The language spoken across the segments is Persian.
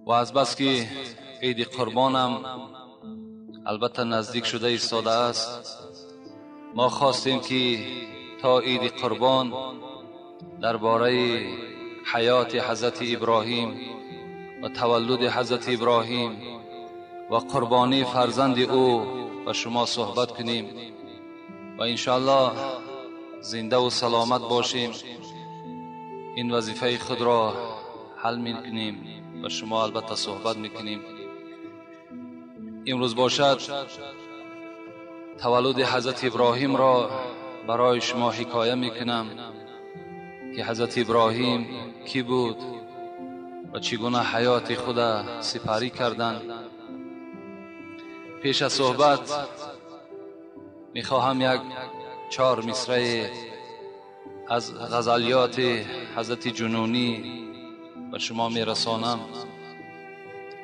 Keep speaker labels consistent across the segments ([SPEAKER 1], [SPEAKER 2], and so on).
[SPEAKER 1] و از بس که عید قربانم البته نزدیک شده ایستاده است، ما خواستیم که تا عید قربان درباره حیات حضرت ابراهیم و تولد حضرت ابراهیم و قربانی فرزند او و شما صحبت کنیم و انشاءالله زنده و سلامت باشیم. این وظیفه خود را حل میکنیم و شما البته صحبت میکنیم. امروز باشد تولد حضرت ابراهیم را برای شما حکایه میکنم که حضرت ابراهیم کی بود و چگونه حیات خود سپری کردند. پیش از صحبت میخواهم یک 4 مصرع از غزلیات حضرت جنونی به شما میرسانم،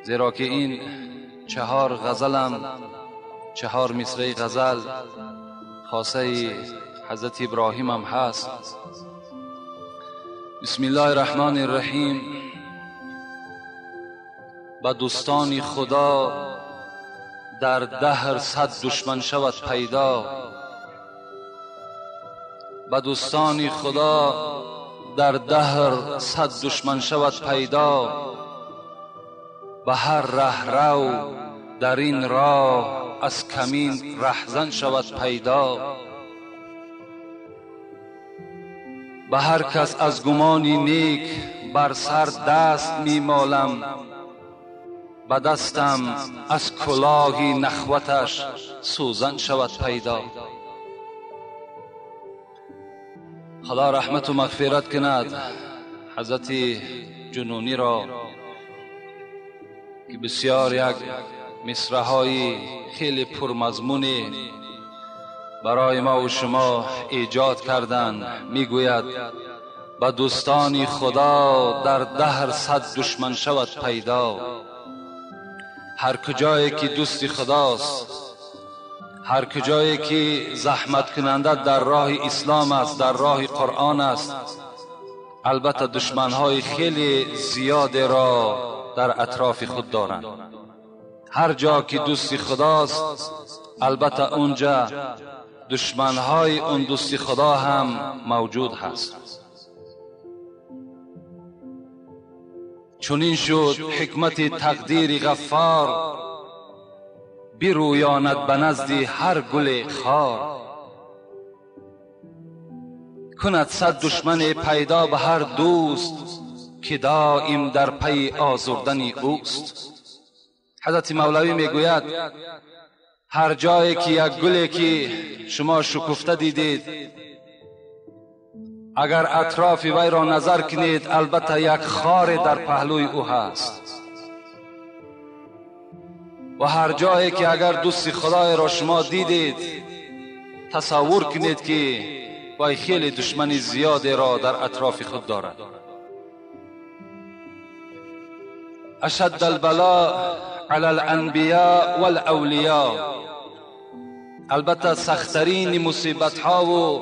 [SPEAKER 1] زیرا که این 4 غزلم 4 مصرع غزل خاصه حضرت ابراهیم هم هست. بسم الله الرحمن الرحیم. به دوستان خدا در دهر 100 دشمن شود پیدا، به دوستان خدا در دهر 100 دشمن شود پیدا، به هر رهرو در این راه از کمین رهزن شود پیدا، به هر کس از گمانی نیک بر سر دست می مالم، به دستم از کلاهی نخوتش سوزن شود پیدا. خدا رحمت و مغفرت کند حضرت جنونی را که بسیار یک مصرع‌های خیلی پرمضمونی برای ما و شما ایجاد کردند. میگوید به دوستان خدا در دهر 100 دشمن شود پیدا. هر کجایی که دوست خداست، هر کجایی که زحمت کننده در راه اسلام است، در راه قرآن است، البته دشمنهای خیلی زیاد را در اطراف خود دارند. هر جا که دوست خداست البته اونجا دشمنهای اون دوست خدا هم موجود هست. چنین شد حکمت تقدیر غفار، برویاند به نزد هر گل خار، کند 100 دشمن پیدا به هر دوست که دائم در پی آزردن اوست. حضرت مولوی میگوید هر جایی که یک گلی که شما شکفته دیدید، اگر اطراف وی را نظر کنید البته یک خار در پهلوی او هست. و هر جایی که اگر دوست خدای را شما دیدید تصور کنید که وی خیلی دشمن زیادی را در اطراف خود دارد. اشد البلاء علی الانبیاء والاولیاء، البته سخترین مصیبت ها و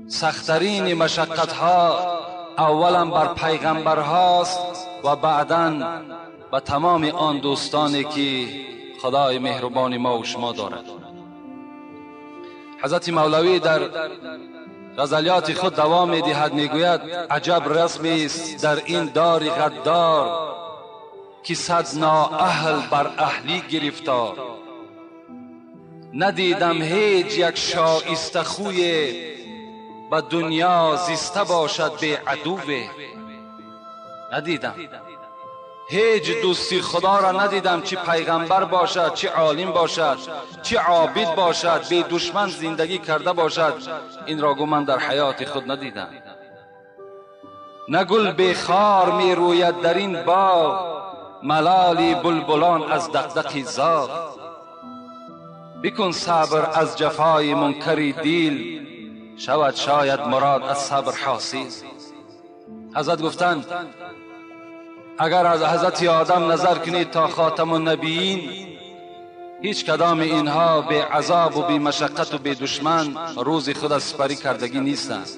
[SPEAKER 1] سخترین مشقت ها اولا بر پیغمبر هاست و بعداً به تمام آن دوستانی که خدای مهربان ما و شما دارد. حضرت مولوی در غزلیات خود دوام می‌دهد، میگوید عجب رسمی است در این دار غدار، که 100 نااهل بر اهلی گرفتار. ندیدم هیچ یک شایسته خوی به دنیا زیسته باشد به عدوه. ندیدم هیچ دوستی خدا را ندیدم، چه پیغمبر باشد، چه عالم باشد، چه عابد باشد، به دشمن زندگی کرده باشد. این را گمان در حیات خود ندیدم. نه گل به خار می روید در این باغ، ملالی بلبلان از دغدغه زاغ. بکن صبر از جفای منکر دیل، شود شاید مراد از صبر حاصل. حضرت گفتند اگر از حضرت آدم نظر کنید تا خاتم النبیین، هیچ کدام اینها به عذاب و به مشقت و به دشمن روز خود سپری کردگی نیستند.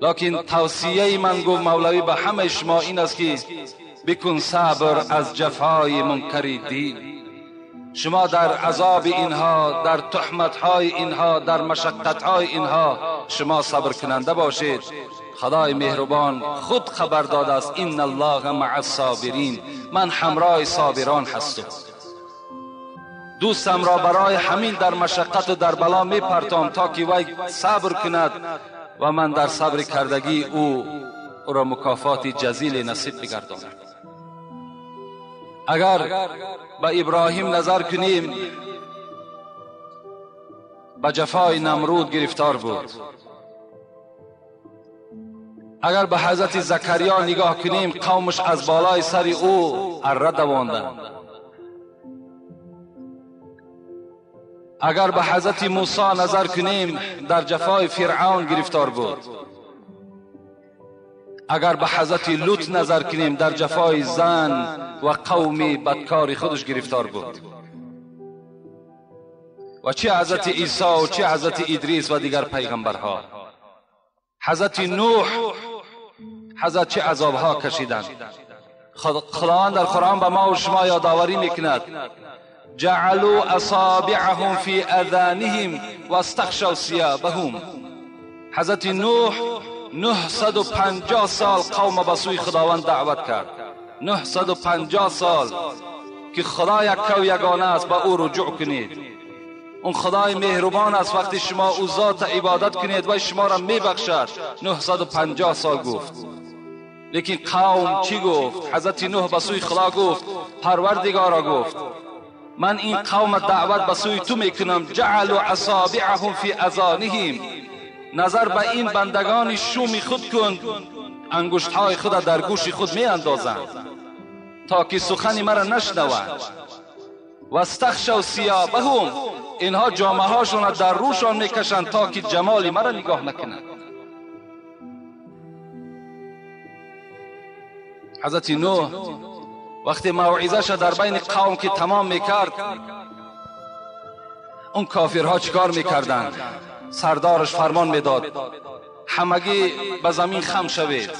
[SPEAKER 1] لکن توصیه من گفت مولوی به همه شما این است که بکن صبر از جفای منکر دین. شما در عذاب اینها، در تهمت‌های اینها، در مشقت‌های اینها شما صبر کننده باشید. خدای مهربان خود خبر داده است ان الله مع الصابرین، من همراه صابران هستم. دوستم را برای همین در مشقت و در بلا میپرتام تا که وی صبر کند و من در صبر کردگی او را مکافات جزیل نصیب بگرداند. اگر به ابراهیم نظر کنیم به جفای نمرود گرفتار بود. اگر به حضرت زکریا نگاه کنیم قومش از بالای سر او اره دواندند. اگر به حضرت موسی نظر کنیم در جفای فرعون گرفتار بود. اگر به حضرت لوط نظر کنیم در جفای زن و قوم بدکار خودش گرفتار بود. و چه حضرت عیسی و چه حضرت ادریس و دیگر پیغمبرها. حضرت نوح، حضرت چه عذابها کشیدند. خداوند در قرآن به ما و شما یادآوری میکند جعلوا اصابعهم فی اذانهم واستغشوا ثیابهم. حضرت نوح 950 سال قوم به سوی خداوند دعوت کرد. 950 سال که خدا یک و یگانه است، به او رجوع کنید. اون خدای مهربان است، وقتی شما او ذات عبادت کنید و شما را میبخشد. 950 سال گفت. لیکن قوم چی گفت؟ حضرت نوح به سوی خدا گفت، پروردگارا گفت من این قوم دعوت به سوی تو میکنم. جعلوا اصابعهم فی اذانهم، نظر به این بندگان شوم خود کن، انگشت های خود در گوش خود می اندازند تا که سخن مرا نشنوند. و استغشوا ثیابهم، اینها جامه هاشون در روشان میکشند تا که جمال مرا نگاه نکنند. حضرت نوح وقتی موعظه شد در بین قوم که تمام میکرد، اون کافرها چیکار میکردند؟ سردارش فرمان میداد همگی به زمین خم شوید.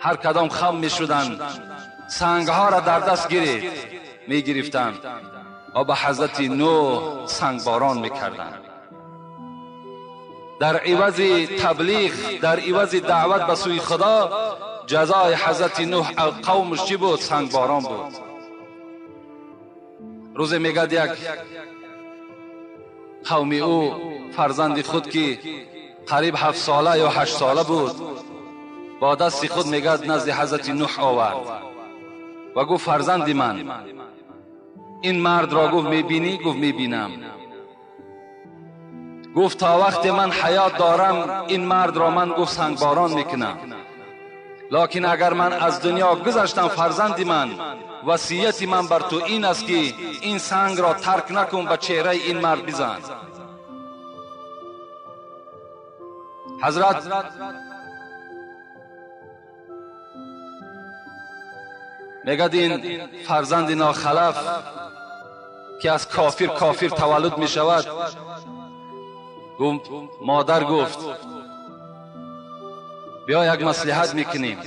[SPEAKER 1] هر کدام خم میشدند، سنگها را در دست میگرفتند و به حضرت نوح سنگ باران میکردند. در عوض تبلیغ، در عوض دعوت به سوی خدا، جزای حضرت نوح قومش چی بود؟ سنگ باران بود. روز میگد یک قومی او فرزند خود که قریب 7 ساله یا 8 ساله بود با دست خود میگد نزد حضرت نوح آورد و گفت فرزند من این مرد را گفت میبینی؟ گفت میبینم. گفت تا وقت من حیات دارم این مرد را من گفت سنگ باران میکنم، لکن اگر من از دنیا گذشتم فرزند من، وصیت من بر تو این است که این سنگ را ترک نکن، به چهره این مرد بزن. حضرت میگد این فرزند ناخلف که از کافر تولد می شود، مادر گفت بیا یک مصلحت میکنیم.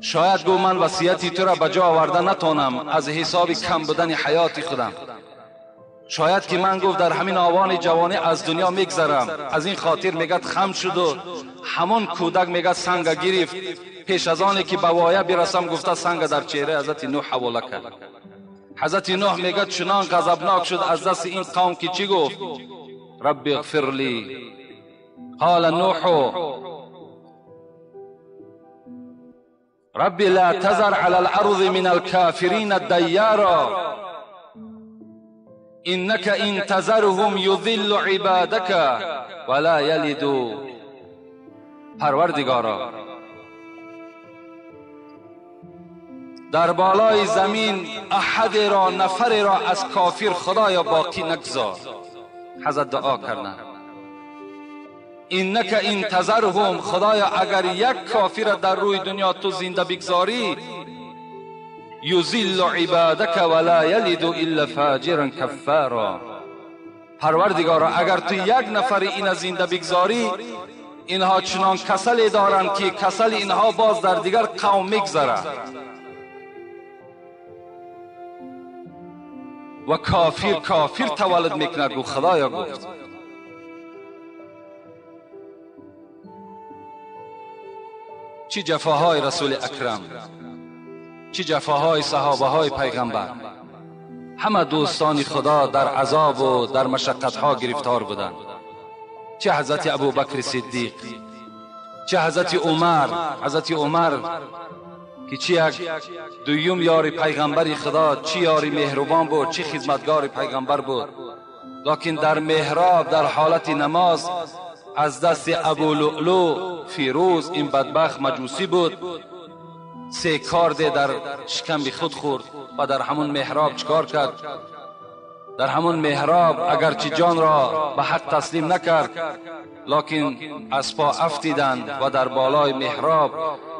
[SPEAKER 1] شاید گفت من وصیتی تو را بجا آورده نتونم از حساب کم بودن حیات خودم. شاید که من گفت در همین آوان جوانی از دنیا میگذرم. از این خاطر میگد خم شد و همون کودک میگد سنگ گرفت. پیش از آنی که به وایه برسم گفته سنگ در چهره حضرت نوح حواله کرد. حضرت نوح میگد چنان غضبناک شد از دست این قوم که چی گفت؟ رب اغفر لی. قال نوح رب لا تذر على الارض من الكافرين ديارا انك ان تذرهم يضل عبادك ولا يلدوا. پروردگارا در بالای زمین احد را، نفر را از کافر خدایا باقی نگذار. حضرت دعا کردند انک ان تذرهم، خدایا اگر یک کافر در روی دنیا تو زنده بگذاری، یذل عبادک ولا یلد الا فاجرا کفارا. پروردگارا اگر تو یک نفر این زنده بگذاری، اینها چنان کسلی دارند که کسل اینها باز در دیگر قوم میگذرد و کافر تولد میکند. گو خدایا گفت چی جفاهای رسول اکرم، چی جفاهای صحابه های پیغمبر. همه دوستان خدا در عذاب و در مشقت ها گرفتار بودند. چه حضرت ابوبکر صدیق، چه حضرت عمر که چی یک دویم یار پیغمبر خدا، چی یاری مهربان بود، چی خدمتگار پیغمبر بود. لیکن در محراب در حالت نماز از دست ابو لؤلؤ فیروز، این بدبخت مجوسی بود، 3 کارد در شکم خود خورد و در همون محراب چکار کرد؟ در همون محراب اگرچه جان را به حق تسلیم نکرد، لیکن از پا افتیدند و در بالای محراب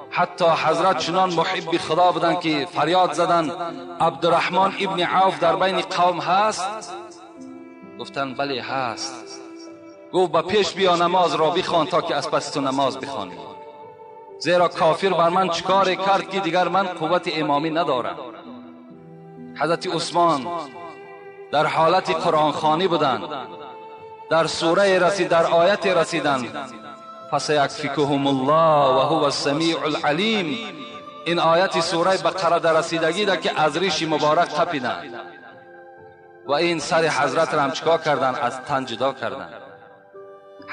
[SPEAKER 1] حتی حضرت چنان محب خدا بودند که فریاد زدند عبدالرحمن ابن عوف در بین قوم هست؟ گفتند بله هست. گفت به پیش بیا نماز را بخوان تا که از پس تو نماز بخوانی، زیرا کافر بر من چکار کرد که دیگر من قوت امامی ندارم. حضرت عثمان در حالت قرآن خوانی بودند، در سوره رسید، در آیت رسیدند فسیکفیکهم الله و هو السمیع العلیم. این آیت سوره بقره در رسیدگی ده که از ریش مبارک قپیدند و این سر حضرت را هم چکار کردند؟ از تن جدا کردند.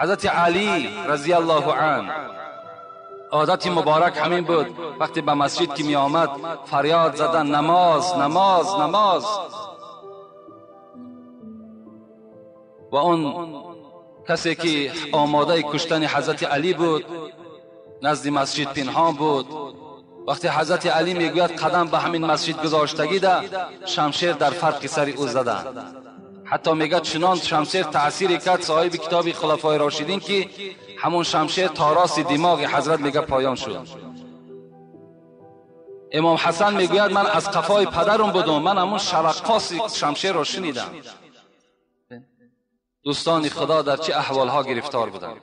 [SPEAKER 1] حضرت علی رضی الله عنه عادت مبارک همین بود، وقتی به مسجد که می آمد فریاد زدن نماز نماز نماز. و اون کسی که آماده کشتن حضرت علی بود نزد مسجد پنهان بود. وقتی حضرت علی میگوید قدم به همین مسجد گذاشتگی ده، شمشیر در فرق سر او زده. حتی میگه چنان شمشیر تأثیری کرد صاحب کتاب خلفای راشدین که همون شمشیر تا راست دماغ حضرت میگه پایان شد. امام حسن میگوید من از قفای پدرم بودم، من همون شرقاس شمشیر را شنیدم. دوستان خدا در چه احوالها گرفتار بودند.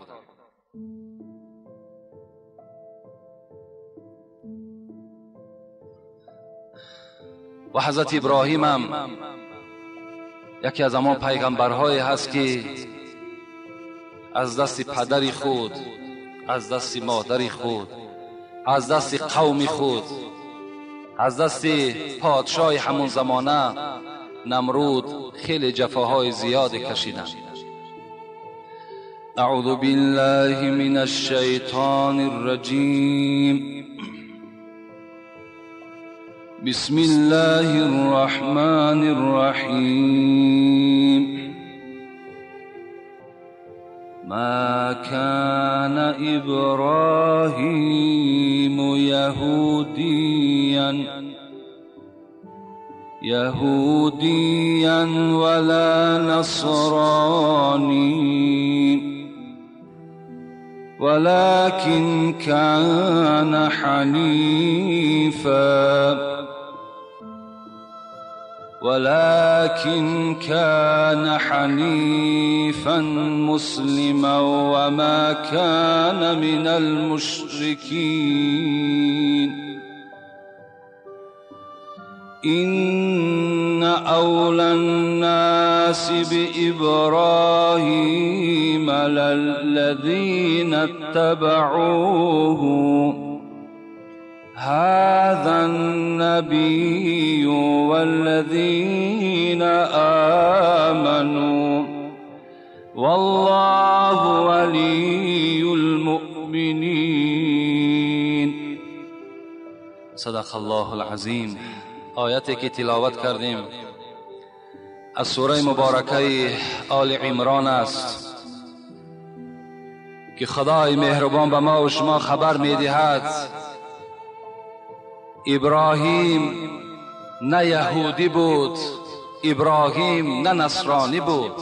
[SPEAKER 1] و حضرت ابراهیم هم یکی از همان پیغمبرهایی هست که از دست پدری خود، از دست مادری خود، از دست قوم خود، از دست پادشاه همون زمانه نمرود خیلی جفاهای زیاد کشیدند. اعوذ بالله من الشیطان الرجیم. بسم الله الرحمن الرحیم. ما كان إبراهيم يهوديا ولا نصراني ولكن كان حنيفا مسلما وما كان من المشركين. إن أولى الناس بإبراهيم للذين اتبعوه هذا النبي والذين آمنوا والله ولي المؤمنين. صدق الله العظیم. آیتی که تلاوت کردیم از سوره مبارکه آل عمران است که خدای مهربان به ما و شما خبر می‌دهد ابراهیم نه یهودی بود، ابراهیم نه نصرانی بود،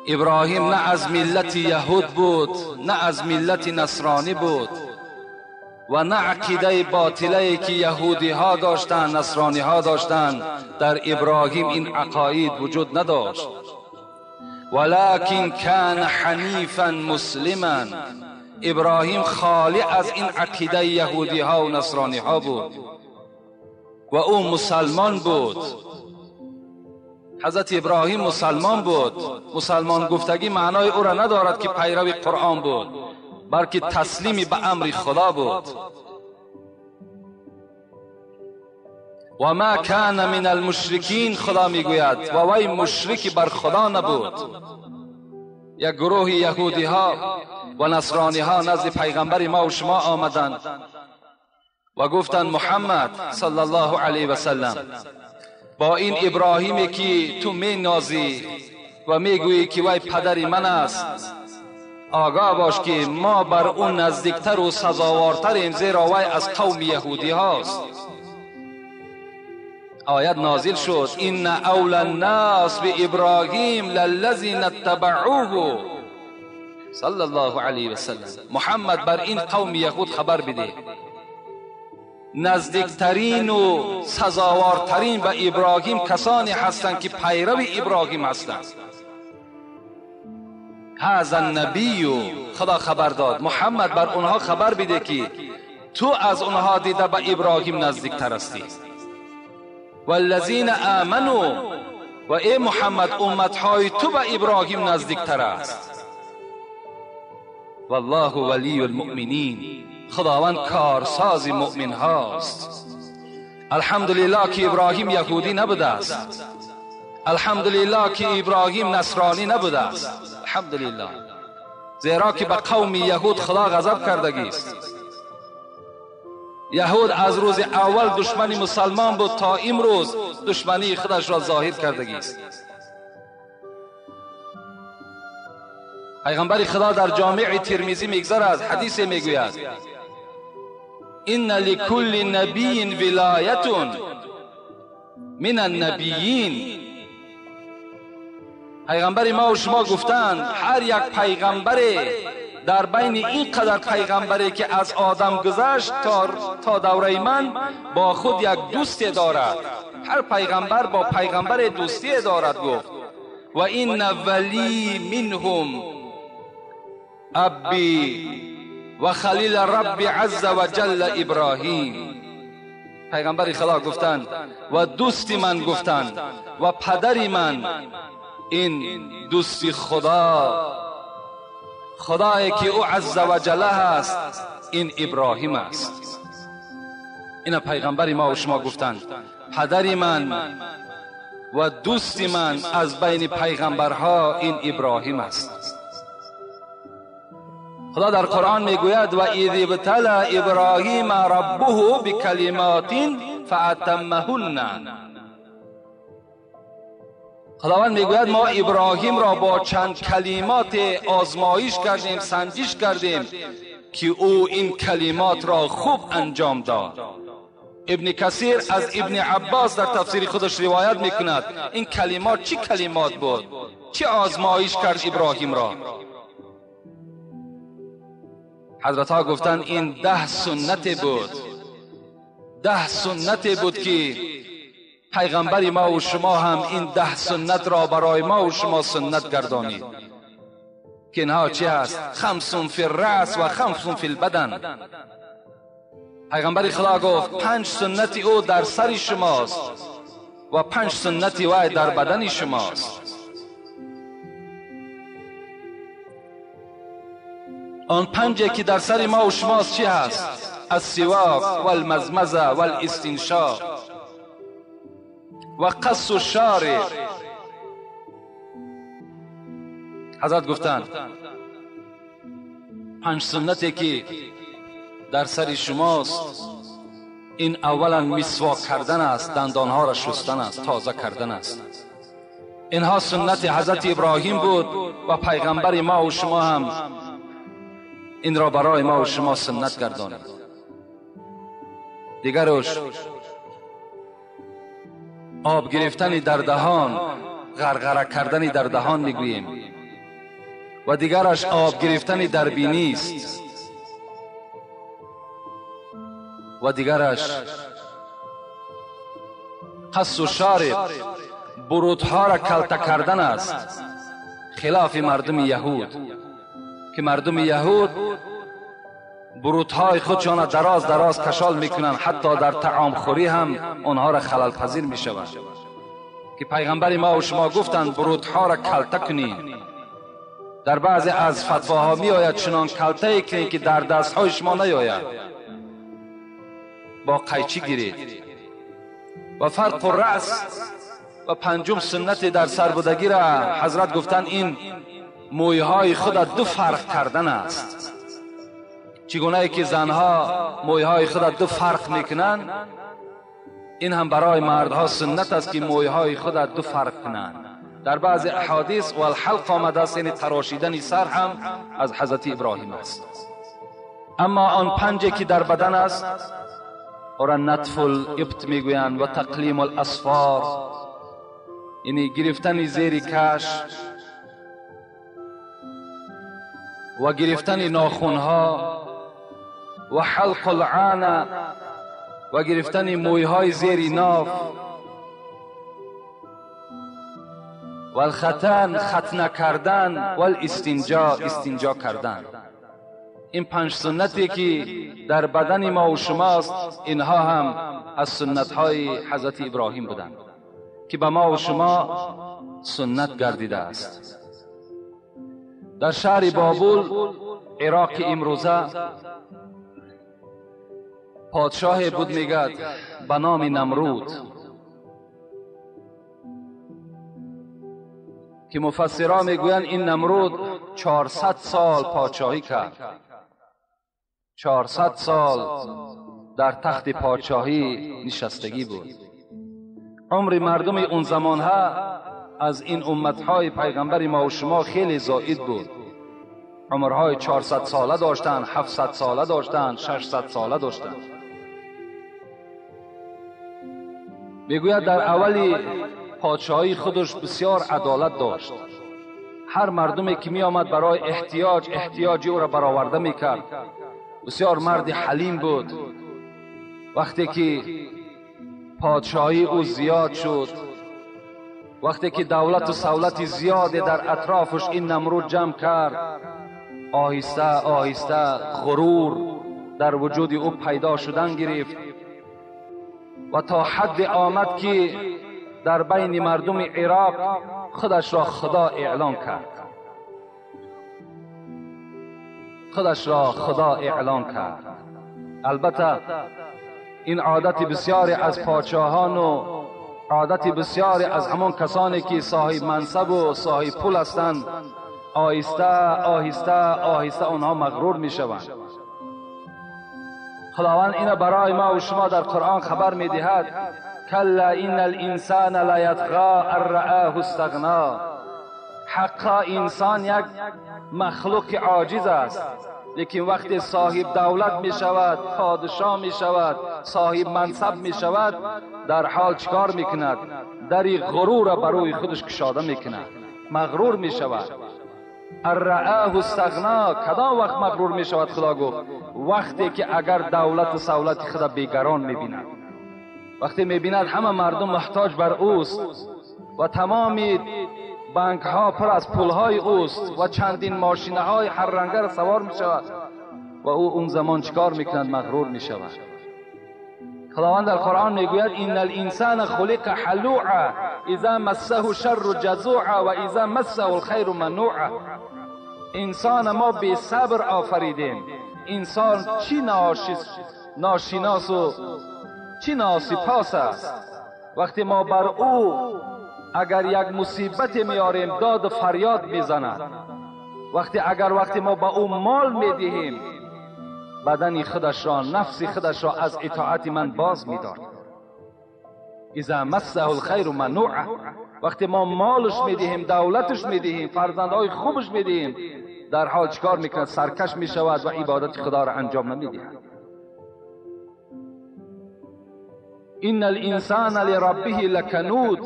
[SPEAKER 1] ابراهیم نه از ملت یهود بود نه از ملت نصرانی بود و نه عقیده باطله که یهودی ها داشتند نصرانی ها داشتند. در ابراهیم این عقاید وجود نداشت. ولکن کان حنیفا مسلما. ابراهیم خالی از این عقیده یهودی ها و نصرانی ها بود و او مسلمان بود. حضرت ابراهیم مسلمان بود. مسلمان گفتگی معنای او را ندارد که پیرو قرآن بود، بلکه تسلیمی به امر خدا بود. و ما کان من المشرکین، خدا میگوید و وی مشرکی بر خدا نبود. یک گروه یهودی ها و نصرانی ها نزد پیغمبر ما و شما آمدند و گفتند محمد صلی الله علیه و سلم، با این ابراهیمی که تو می نازی و می گویی که وی پدر من است، آگاه باش که ما بر اون نزدیکتر و سزاوارتریم، زیرا وی از قوم یهودی هاست. آیت نازل شد ان اول الناس بابراهیم للذین اتبعوه صلی الله علیه و سلم. محمد بر این قوم یهود خبر بده، نزدیکترین و سزاوارترین به ابراهیم کسانی هستند که پیرو ابراهیم هستند. هذا النبی، خدا خبر داد محمد بر اونها خبر بده که تو از اونها دیده به ابراهیم نزدیکتر هستی. والذین آمنوا، و ای محمد امتهای تو به ابراهیم نزدیکتر است. والله ولی المؤمنین، خداوند کارساز مؤمن هاست. الحمدلله که ابراهیم یهودی نبوده است. الحمدلله که ابراهیم نصرانی نبوده است. الحمدلله، زیرا که به قوم یهود خدا غضب کردگی است. یهود از روز اول دشمن مسلمان بود تا امروز دشمنی خودش را ظاهر کردگی است. پیغمبر خدا در جامع ترمذی میگذرد، حدیث میگوید ان لكل نبی ولایت من النبیین. پیغمبر ما و شما گفتند هر یک پیغمبر در بین این قدر پیغمبری که از آدم گذشت تا دوره من با خود یک دوستی دارد. هر پیغمبر با پیغمبر دوستی دارد. گفت و این ولی منهم ابی و خلیل رب عز و جل ابراهیم. پیغمبر خدا گفتند و دوست من گفتند و پدری من، این دوستی خدایی که او عز و جل است، این ابراهیم است. این پیغمبر ما و شما گفتند پدری من و دوستی من از بین پیغمبرها این ابراهیم است. خدا در قرآن میگوید و اذ ابتلی ابراهیم ربه بکلمات فاتمهن. خداوند میگوید ما ابراهیم را با چند کلمات آزمایش کردیم، سنجش کردیم که او این کلمات را خوب انجام داد. ابن کثیر از ابن عباس در تفسیر خودش روایت میکند این کلمات چی کلمات بود، چه آزمایش کرد ابراهیم را. حضرت ها گفتند این 10 سنت بود. 10 سنت بود که پیغمبر ما و شما هم این 10 سنت را برای ما و شما سنت گردانید. که اینها چی هست؟ 5 فی الرأس و 5 فی البدن. پیغمبر خدا گفت 5 سنت او در سر شماست و 5 سنت وی در بدن شماست. آن 5 که در سر ما و شماست چی هست؟ السواک و المزمزه و الاستنشاق و قص الشارب. حضرت گفتند 5 سنتی که در سر شماست، این اولا مسواک کردن است، دندانها را شستن است، تازه کردن است. اینها سنت حضرت ابراهیم بود و پیغمبر ما و شما هم این را برای ما و شما سنت گردانید. دیگرش آب گرفتن در دهان، غرغره کردن در دهان میگوییم، و دیگرش آب گرفتن در بینی است، و دیگرش قص و شارب، برودها را کلته کردن است. خلاف مردم یهود که مردم یهود بروتهای خودشان دراز دراز کشال میکنن، حتی در طعام خوری هم آنها را خلل پذیر میشود که پیغمبر ما و شما گفتند بروتها را کلته کنید. در بعضی از فتواها می آید چنان کلته کنید که در دستهای شما نیاید، با قیچی گیرید. و فرق الرأس و پنجم سنت در سربودگی را حضرت گفتن این مویهای خود دو فرق کردن است. چگونه که زنها مویهای خود دو فرق میکنند، این هم برای مردها سنت است که مویهای خود دو فرق کنند. در بعض احادیث و الحلق آمده است، یعنی تراشیدن سر هم از حضرت ابراهیم است. اما آن پنجه که در بدن است اور نطف الابط میگویند و تقلیم الاصفار، یعنی گرفتن زیر کش و گرفتن ناخونها و حلق العانه و گرفتن مویهای زیر ناف و الختان ختنه کردن و استنجا کردن. این پنج سنتی که در بدن ما و شماست، اینها هم از سنت های حضرت ابراهیم بودند که به ما و شما سنت گردیده است. در شهر بابل عراق امروزه پادشاه بود میگد به نام نمرود که مفسران میگویند این نمرود 400 سال پادشاهی کرد. 400 سال در تخت پادشاهی نشستگی بود. عمر مردم اون زمان ها از این امتهای پیغمبر ما و شما خیلی زائد بود. عمرهای 400 ساله داشتن، 700 ساله داشتن، 600 ساله داشتن. میگوید در اولی پادشاهی خودش بسیار عدالت داشت. هر مردمی که می آمد برای احتیاجی او را برآورده میکرد. بسیار مرد حلیم بود. وقتی که پادشاهی او زیاد شد، وقتی که دولت و سولت زیادی در اطرافش این نمرود جمع کرد، آهسته آهسته غرور در وجود او پیدا شدن گرفت و تا حد آمد که در بین مردم عراق خودش را خدا اعلان کرد. البته این عادت بسیاری از پادشاهان و عادت بسیاری از همان کسانی که صاحب منصب و صاحب پول هستند، آهسته آهسته آنها مغرور می شوند. خداوند این برای ما و شما در قرآن خبر می دهد کلا ان الانسان لا یطغی ان رآه استغنا. حقا انسان یک مخلوق عاجز است، لیکن وقتی صاحب دولت می شود، پادشاه می شود، صاحب منصب می شود، در حال چکار می کند؟ دری غرور بر روی خودش کشاده می کند، مغرور می شود. الرآه استغنا. کدام وقت مغرور می شود؟ خدا گفت وقتی که اگر دولت و سولت خدا بیگران می بیند، وقتی می بیند همه مردم محتاج بر اوست و تمام بانک ها پر از پول های اوست و چندین ماشینه های هر رنگه سوار می شود و او اون زمان چکار می کند؟ مغرور می شود. خداوند در قرآن می گوید ان الانسان خلق حلوعا اذا مسه الشر جزوعا و اذا مسه الخیر منوعا. انسان ما بی صبر آفریدیم. انسان چی ناشناس و چی ناسپاس است. وقتی ما بر او اگر یک مصیبت میاریم داد و فریاد میزند. وقتی ما با او مال میدهیم بدن خودش را، نفس خودش را از اطاعت من باز میدارد. اذا مسه الخیر منوعا. وقتی ما مالش میدهیم، دولتش میدهیم، فرزندهای خوبش میدهیم، در حال چکار میکنه؟ سرکش میشود و عبادت خدا را انجام نمیدهد. ان الانسان لربه لکنود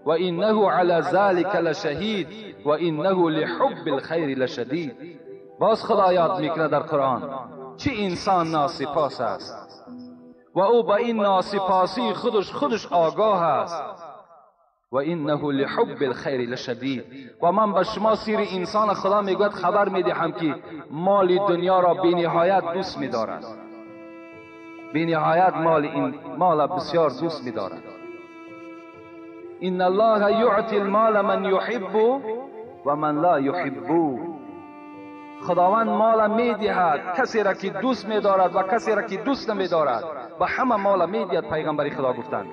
[SPEAKER 1] و انه علی ذلک لشهید و انه لحب الخیر لشدید. باز خدا یاد میکنه در قرآن چه انسان ناسپاس است و او با این ناسپاسی خودش آگاه است. و انه لحب الخیر لشدید. و من به شما سیر انسان خدا میگوید خبر میدهم که مال دنیا را بی نهایت دوست می‌دارد، بی نهایت مال بسیار دوست می‌دارد. ان الله یعطی المال من یحب و من لا یحبه. خداوند مال میدهد کسی را که دوست می‌دارد و کسی را که دوست نمی‌دارد، و همه مال میدهد. پیغمبر خدا گفتند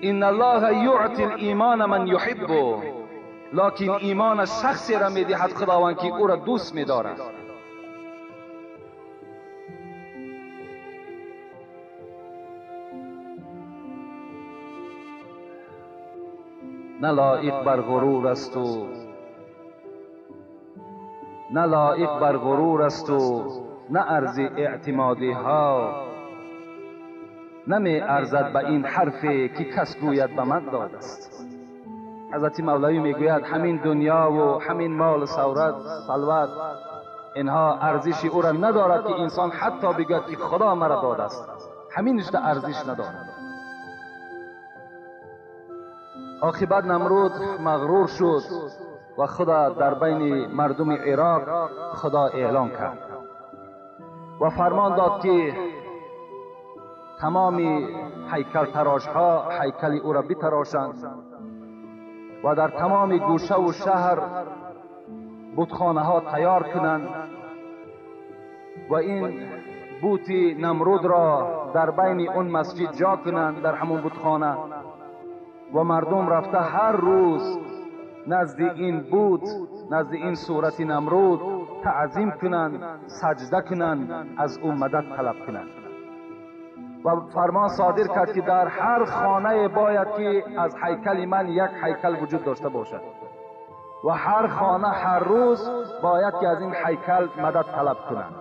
[SPEAKER 1] ان الله یعطی الایمان من یحبه، لکن ایمان شخصی را میدهد خداوند که او را دوست می‌دارد. نه لایق بر غرور است و نه لایق بر غرور است و نه ارز اعتمادی ها، نمی ارزد به این حرفی که کس گوید به من داد است. حضرت مولوی میگوید همین دنیا و همین مال ثروت اینها ارزش او را ندارد که انسان حتی بگوید که خدا مرا داد است، همینش ده ارزش ندارد. عاقبت نمرود مغرور شد و خدا در بین مردم عراق خدا اعلان کرد و فرمان داد که تمام هیکل تراش ها هیکل او را بتراشند و در تمام گوشه و شهر بتخانه ها تیار کنند و این بوت نمرود را در بین اون مسجد جا کنند در همون بتخانه، و مردم رفته هر روز نزد این بوت، نزد این صورت نمرود تعظیم کنند، سجده کنند، از او مدد طلب کنند. و فرمان صادر کرد که در هر خانه باید که از هیکل من یک هیکل وجود داشته باشد و هر خانه هر روز باید که از این هیکل مدد طلب کنند.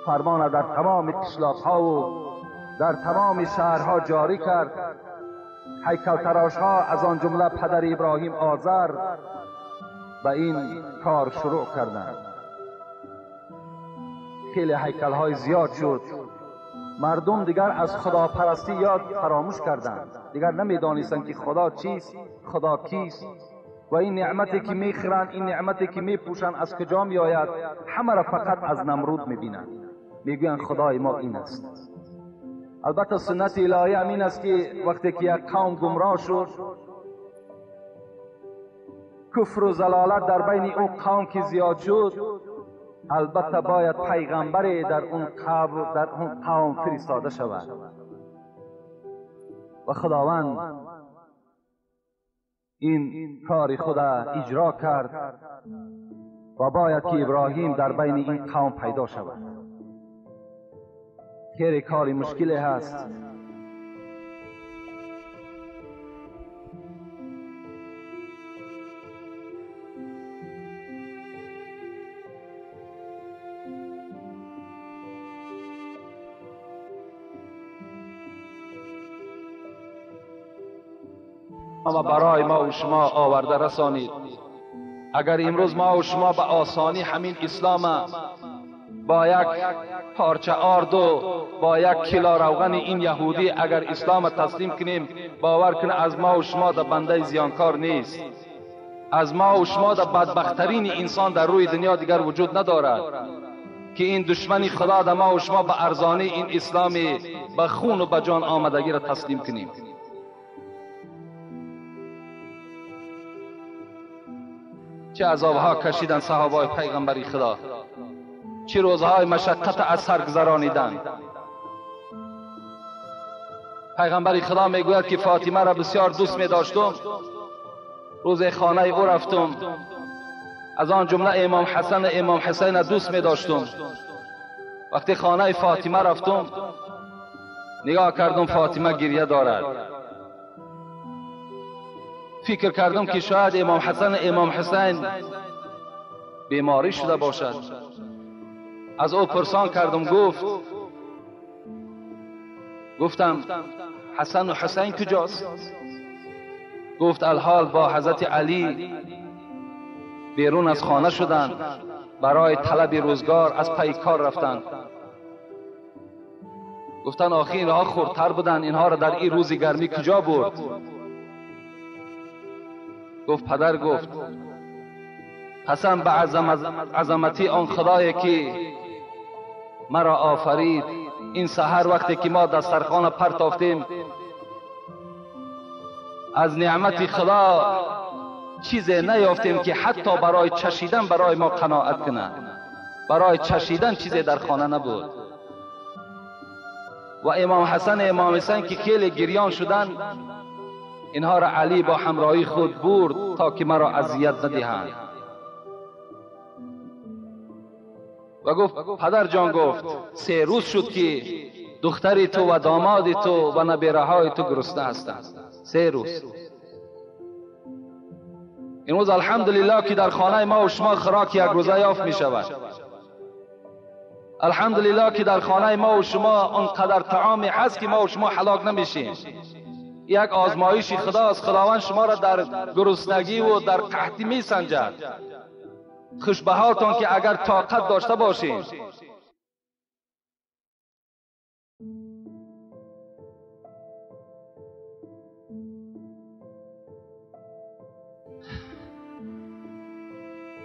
[SPEAKER 1] فرمان در تمام قشلاق‌ها و در تمام شهرها جاری کرد. هیکل تراش ها از آن جمله پدر ابراهیم آذر به این کار شروع کردند. خیلی هیکل های زیاد شد. مردم دیگر از خداپرستی یاد فراموش کردند، دیگر نمیدانستند که خدا چیست، خدا کیست، و این نعمتی که میخورند، این نعمتی که میپوشند از کجا میآید. همه را فقط از نمرود میبینند، میگویند خدای ما این است. البته سنت الهی همین است که وقتی که یک قوم گمراه شد، کفر و ضلالت در بین اون قوم که زیاد شد، البته باید پیغمبری در اون قوم فرستاده شود و خداوند این کار خدا اجرا کرد و باید که ابراهیم در بین این قوم پیدا شود. خیلی کاری مشکلی هست. اما برای ما و شما آورده رسانید. اگر امروز ما و شما به آسانی همین اسلام با یک پارچه آرد و با یک کیلو روغن این یهودی اگر اسلام تسلیم کنیم، باور کن از ما و شما در بنده زیانکار نیست. از ما و شما در بدبخترین انسان در روی دنیا دیگر وجود ندارد که این دشمنی خدا در ما و شما به ارزانی این اسلام به خون و به جان آمدگی را تسلیم کنیم. چه عذابها کشیدن صحابه پیغمبری خدا، چه روزهای مشقت از سر گذرانیدند. پیغمبری خدا میگوید که فاطمه را بسیار دوست می داشتم. روز خانه او رفتم، از آن جمله امام حسن امام حسین دوست می داشتم. وقتی خانه فاطمه رفتم نگاه کردم فاطمه گریه دارد. فکر کردم که شاید امام حسن امام حسین بیماری شده باشد. از او پرسان کردم، گفتم حسن و حسین کجاست؟ گفت الحال با حضرت علی بیرون از خانه شدند، برای طلب روزگار از پی کار رفتند. گفتن آخی اینها خردتر بودن، اینها را در این روز گرمی کجا برد؟ گفت پدر گفت قسم به عظمتی آن خدایی که مرا آفرید، این سحر وقتی که ما دسترخوان پرتافتیم از نعمت خدا چیزی نیافتیم که حتی برای چشیدن برای ما قناعت کنه. برای چشیدن چیزی در خانه نبود. و امام حسن امام حسین که خیلی گریان شدن، اینها را علی با همراهی خود برد تا که مرا اذیت ندهند. و گفت پدر جان، گفت 3 روز شد که دختری تو و داماد تو و نبیره های تو گرسنه هستند. 3 روز. این روز الحمدلله که در خانه ما و شما خوراک یک روزه یافت می شود. الحمدلله که در خانه ما و شما آنقدر طعامی هست که ما و شما هلاک نمیشیم. یک آزمایش خداست. خداوند شما را در گرسنگی و در قحطی می سنجد. خوشبهاتون که اگر طاقت داشته باشین.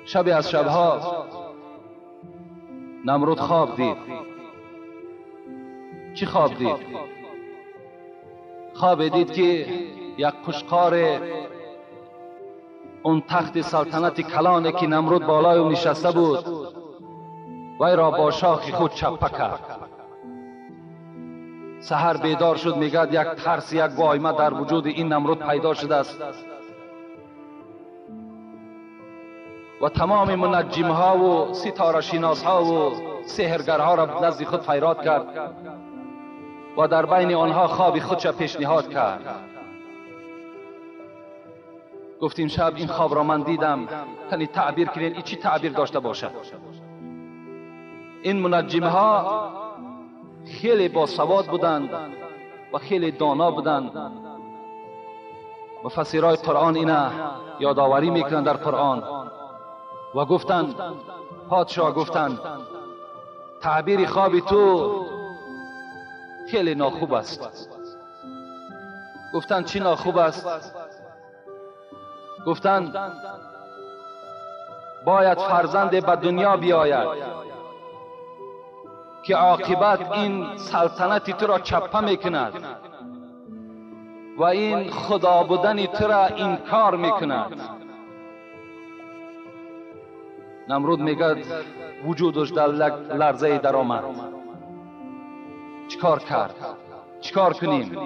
[SPEAKER 1] شبی از شبها نمرود خواب دید. چی خواب دید؟ خواب دید که یک قشقار اون تخت سلطنت کلانه که نمرود بالای اون نشسته بود وی را با شاخ خود چپه کرد. سحر بیدار شد، میگد یک ترس، یک وایمه در وجود این نمرود پیدا شده است و تمام منجم ها و ستاره شناس ها و سحرگرها را نزد خود فیراد کرد و در بین آنها خواب خودش پیشنهاد کرد. گفتیم شب این خواب را من دیدم، کنی تعبیر کنین این چی تعبیر داشته باشد؟ این منجم ها خیلی باسواد بودند و خیلی دانا بودند و فسیرای قرآن اینا یادآوری میکنند در قرآن و گفتند پادشاه، گفتند تعبیر خواب تو خیلی ناخوب است. گفتند چی ناخوب است؟ گفتند باید فرزند به دنیا بیاید که عاقبت این سلطنت تو را چپه میکند و این خدا بودن تو را انکار میکند. نمرود میگه وجودش در لرزه در آمد. چیکار کرد؟ چیکار کنیم؟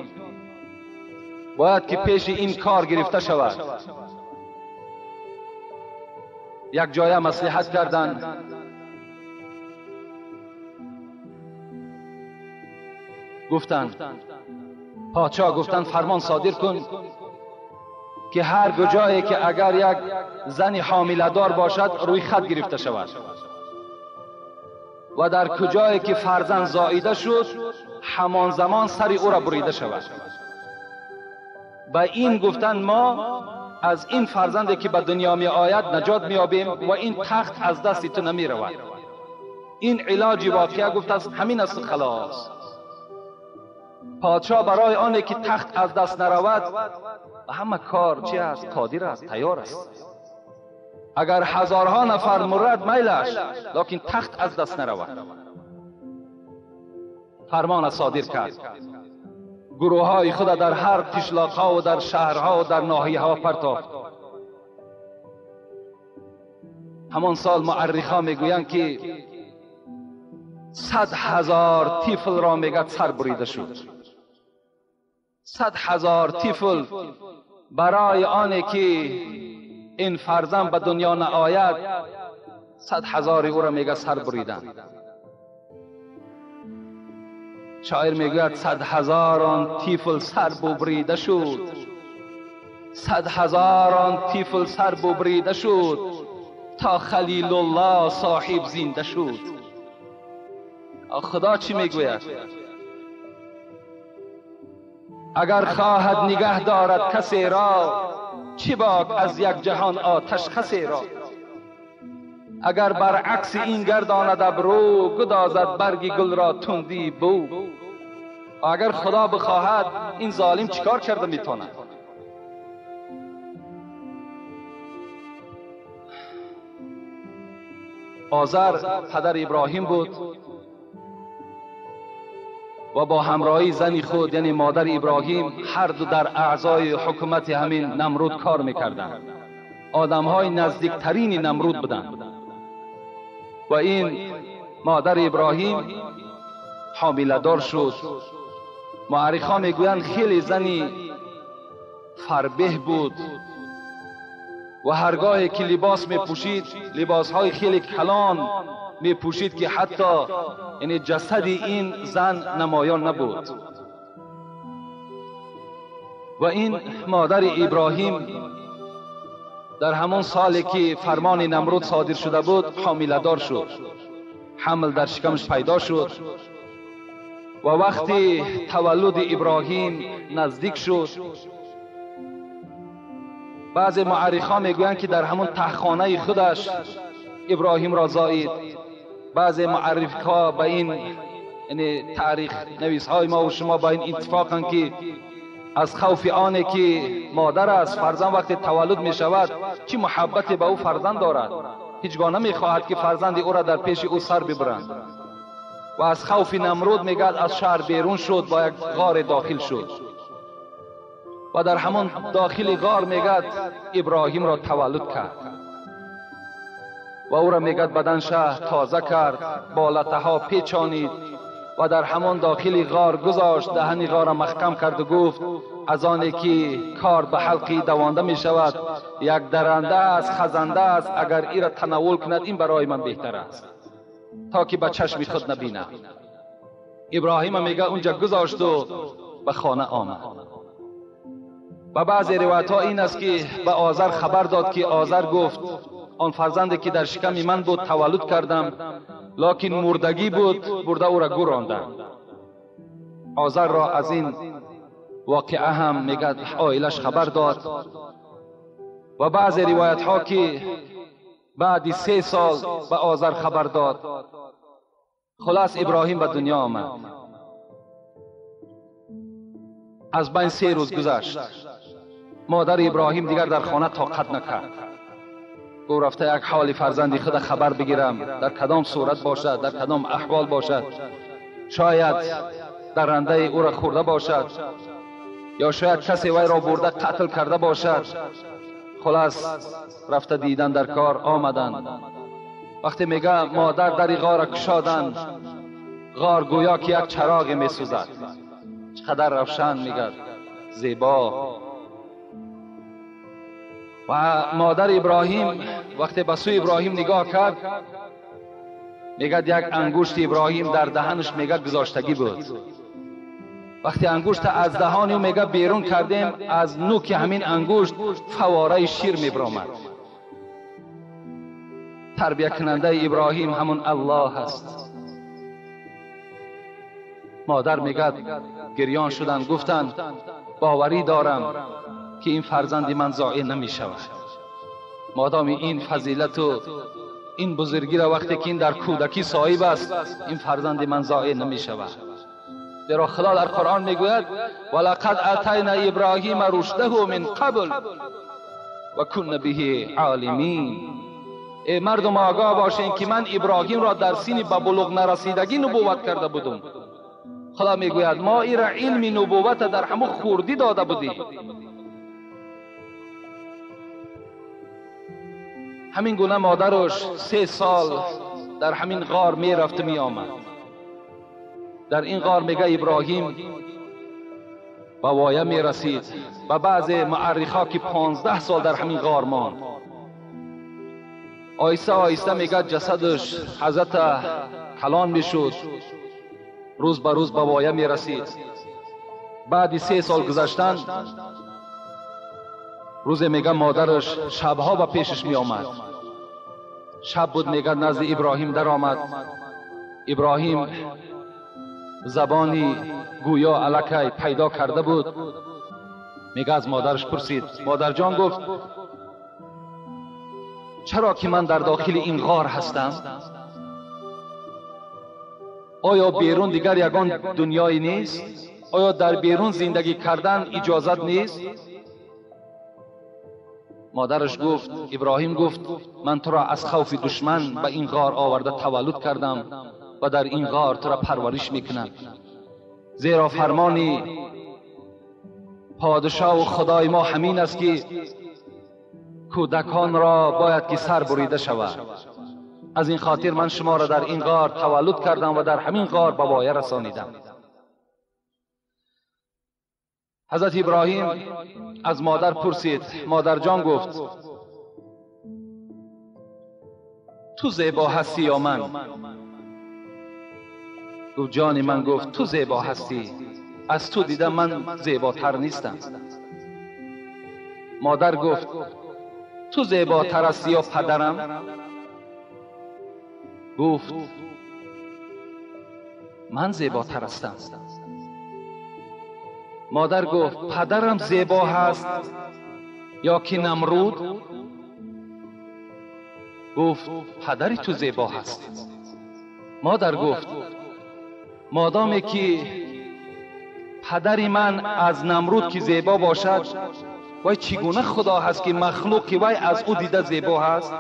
[SPEAKER 1] باید که پیش این کار گرفته شود. یک جای مصلحت کردند. گفتند پادشاه، گفتند فرمان صادر کن که هر جایی که اگر یک زن حامله دار باشد روی خط گرفته شود و در کجایی که فرزند زاییده شد همان زمان سر او را بریده شود. با این گفتند ما از این فرزندی که به دنیا می آید نجات می یابیم و این تخت از دست تو نمی رود. این علاج واقعه گفت از همین است خلاص. پادشاه برای آنه که تخت از دست نرود و همه کار چی است؟ قادر است، تیار است. اگر هزارها نفر مرد میلش، لیکن تخت از دست نرود. فرمان صادر کرد. گروه های خود در هر قشلاق ها و در شهرها و در ناحیه ها پرتافت. همان سال مورخان میگویند که 100,000 طفل را میگه سر بریده شد. 100,000 طفل برای آنه که این فرزند به دنیا نآید 100,000 او را میگه سر بریدن. شاعر میگوید 100,000 طفل سر ببریده شد، 100,000 طفل سر ببریده شد تا خلیل الله صاحب زنده شد. خدا چی میگوید؟ اگر خواهد نگه دارد کسی را چی باک از یک جهان آتش خسی را. اگر برعکس این گرداند ابرو گدازد برگ گل را تندی بو. اگر خدا بخواهد این ظالم چیکار کرده میتونه؟ آذر پدر ابراهیم بود و با همراهی زن خود یعنی مادر ابراهیم هر دو در اعضای حکومت همین نمرود کار میکردند. آدمهای نزدیکترین نمرود بودند و این مادر ابراهیم حامله دار شد. مورخان میگویند خیلی زنی فربه بود و هرگاهی که لباس میپوشید لباسهای خیلی کلان میپوشید که حتی یعنی جسد این زن نمایان نبود. و این مادر ابراهیم در همون سالی که فرمان نمرود صادر شده بود حامله دار شد. حمل در شکمش پیدا شد و وقتی تولد ابراهیم نزدیک شد بعضی مورخان میگویند که در همون تهخانه خودش ابراهیم را زایید. بعضی مورخان به این یعنی تاریخ نویس های ما و شما با این اتفاقن که از خوف آنه که مادر است فرزند وقتی تولد می شود چی محبت به او فرزند دارد، هیچگاه نمی خواهد که فرزند او را در پیش او سر ببرند. و از خوف نمرود میگد از شهر بیرون شد با یک غار داخل شد و در همون داخل غار میگد ابراهیم را تولد کرد و او را میگد بدنش تازه کرد، بالتها پیچانید و در همون داخل غار گذاشت، دهن غار را محکم کرد و گفت از آنی که کار به حلقی دوانده می شود یک درنده است خزنده است، اگر ای را تناول کند این برای من بهتر است تا که به چشم خود نبینم. ابراهیم میگه اونجا گذاشت و به خانه آمد. و بعضی روایت ها این است که به آذر خبر داد که آذر گفت آن فرزندی که در شکم من بود تولد کردم لکن مردگی بود برده او را گراندم. آذر را از این واقعه هم میگه عائلش خبر داد. و بعضی روایت ها که بعد 3 سال به آذر خبر داد. خلاص ابراهیم به دنیا آمد. از بین 3 روز گذشت. مادر ابراهیم دیگر در خانه طاقت نکرد. او رفته یک حال فرزندی خود خبر بگیرم در کدام صورت باشد، در کدام احوال باشد، شاید درنده او را خورده باشد یا شاید کسی وی را برده قتل کرده باشد. خلاص رفته دیدن در کار آمدند. وقتی میگه مادر در غار کشادند، غار گویا که یک چراغ میسوزد، چقدر روشن میگه زیبا. و مادر ابراهیم وقتی به سوی ابراهیم نگاه کرد میگه یک انگشت ابراهیم در دهنش میگه گذاشتگی بود. وقتی انگشت از دهان او میگه بیرون کردیم از نوک همین انگشت فواره شیر میبرامد. تربیت کننده ابراهیم همون الله هست. مادر میگه گریان شدن گفتند باوری دارم که این فرزند من ضایع نمی شود. مادام این فضیلت و این بزرگی را وقتی که این در کودکی صاحب است این فرزند من ضایع نمی شود. زیرا خدا در قرآن میگوید ولقد آتینا ابراهیم رشده من قبل و کنا به عالمین. ای مردم آگاه باشین که من ابراهیم را در سن به بلوغ نرسیدگی نبوت کرده بودم. خدا میگوید ما ای را علم نبوت در همه خوردی داده بودیم. همین گونه مادرش 3 سال در همین غار می رفت می آمد. در این غار میگه ابراهیم با وایه می رسید و بعضی مورخا که 15 سال در همین غار ماند. آیسته آیسته میگه جسدش حضرت کلان می شد، روز به روز با وایه می رسید. بعد 3 سال گذشتن روز میگه مادرش شبها با پیشش می آمد. شب بود میگه نزد ابراهیم در آمد. ابراهیم زبانی گویا الکی پیدا کرده بود. میگه از مادرش پرسید مادر جان گفت چرا که من در داخل این غار هستم؟ آیا بیرون دیگر یگان دنیایی نیست؟ آیا در بیرون زندگی کردن اجازت نیست؟ مادرش گفت، ابراهیم گفت من تو را از خوف دشمن به این غار آورده تولد کردم و در این غار تو را پرورش میکنم، زیرا فرمان پادشاه و خدای ما همین است که کودکان را باید که سر بریده شود. از این خاطر من شما را در این غار تولد کردم و در همین غار به وایه رسانیدم. حضرت ابراهیم از مادر پرسید، مادر جان گفت تو زیبا هستی یا من؟ گفت جان من. گفت تو زیبا هستی، از تو دیدم من زیباتر نیستم. مادر گفت تو زیباتر هستی یا پدرم؟ گفت من زیباتر هستم. مادر گفت پدرم زیبا هست یا که نمرود؟ گفت پدری تو زیبا هست. مادر گفت مادامی که پدری من از نمرود که زیبا باشد، وای چگونه خدا هست که مخلوقی وای از او دیده زیبا هست؟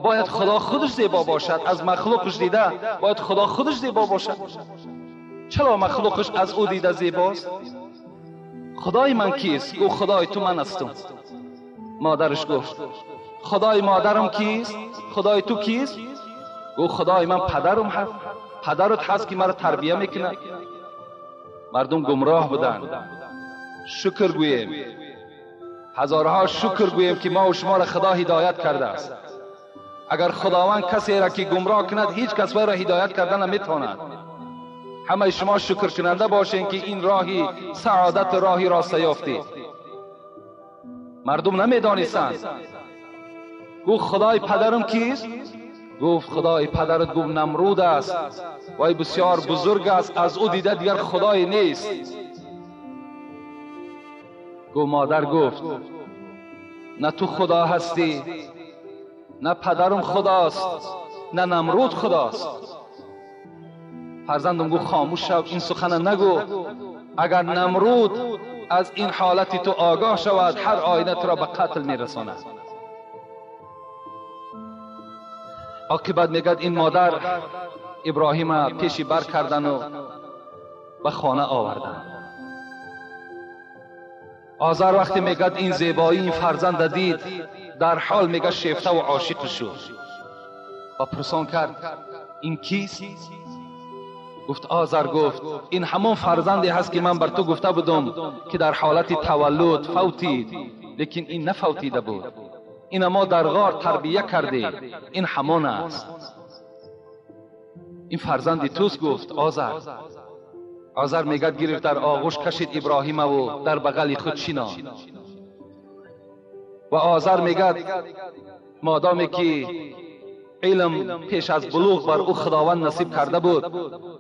[SPEAKER 1] باید خدا خودش زیبا باشد، از مخلوقش دیده باید خدا خودش زیبا باشد. چرا مخلوقش از او دیده زیباست؟ خدای من کیست؟ گفت خدای تو من هستم. مادرش گفت خدای مادرم کیست؟ خدای تو کیست؟ گفت خدای من پدرم هست، پدرت هست که مرا تربیه میکنه. مردم گمراه بودن. شکر گوییم، هزارها شکر گوییم که ما و شما را خدا هدایت کرده است. اگر خداوند کسی را که گمراه کند، هیچ کس را هدایت کردن نمیتواند. همه شما شکر کننده باشین که این راهی سعادت راهی راست یافتید. مردم نمیدانستند. گفت خدای پدرم کیست؟ گفت خدای پدرت گفت نمرود است، وای بسیار بزرگ است، از او دیده دیگر خدای نیست. گفت مادر گفت نه تو خدا هستی، نه پدرم خداست، نه نمرود خداست. فرزندم گفت خاموش شو، این سخن نگو. اگر نمرود از این حالتی تو آگاه شود، هر آینه تو را به قتل میرساند. عاقبت میگد این مادر ابراهیم پیشی بر کردن و به خانه آوردن. آزر وقتی میگد این زیبایی این فرزند دید، در حال میگه شیفته و عاشق شد و پرسان کرد این کیست؟ گفت آزر گفت این همون فرزندی هست که من بر تو گفته بودم که در حالت تولد فوتید، لیکن این نفوتیده بود. این ما در غار تربیه کردی، این همان است. این فرزندی توست. گفت آزر. آزر میگد گرفت در آغوش کشید ابراهیم و در بغل خود شناخت. و آزر میگد مادامی که علم پیش از بلوغ بر او خداوند نصیب کرده بود،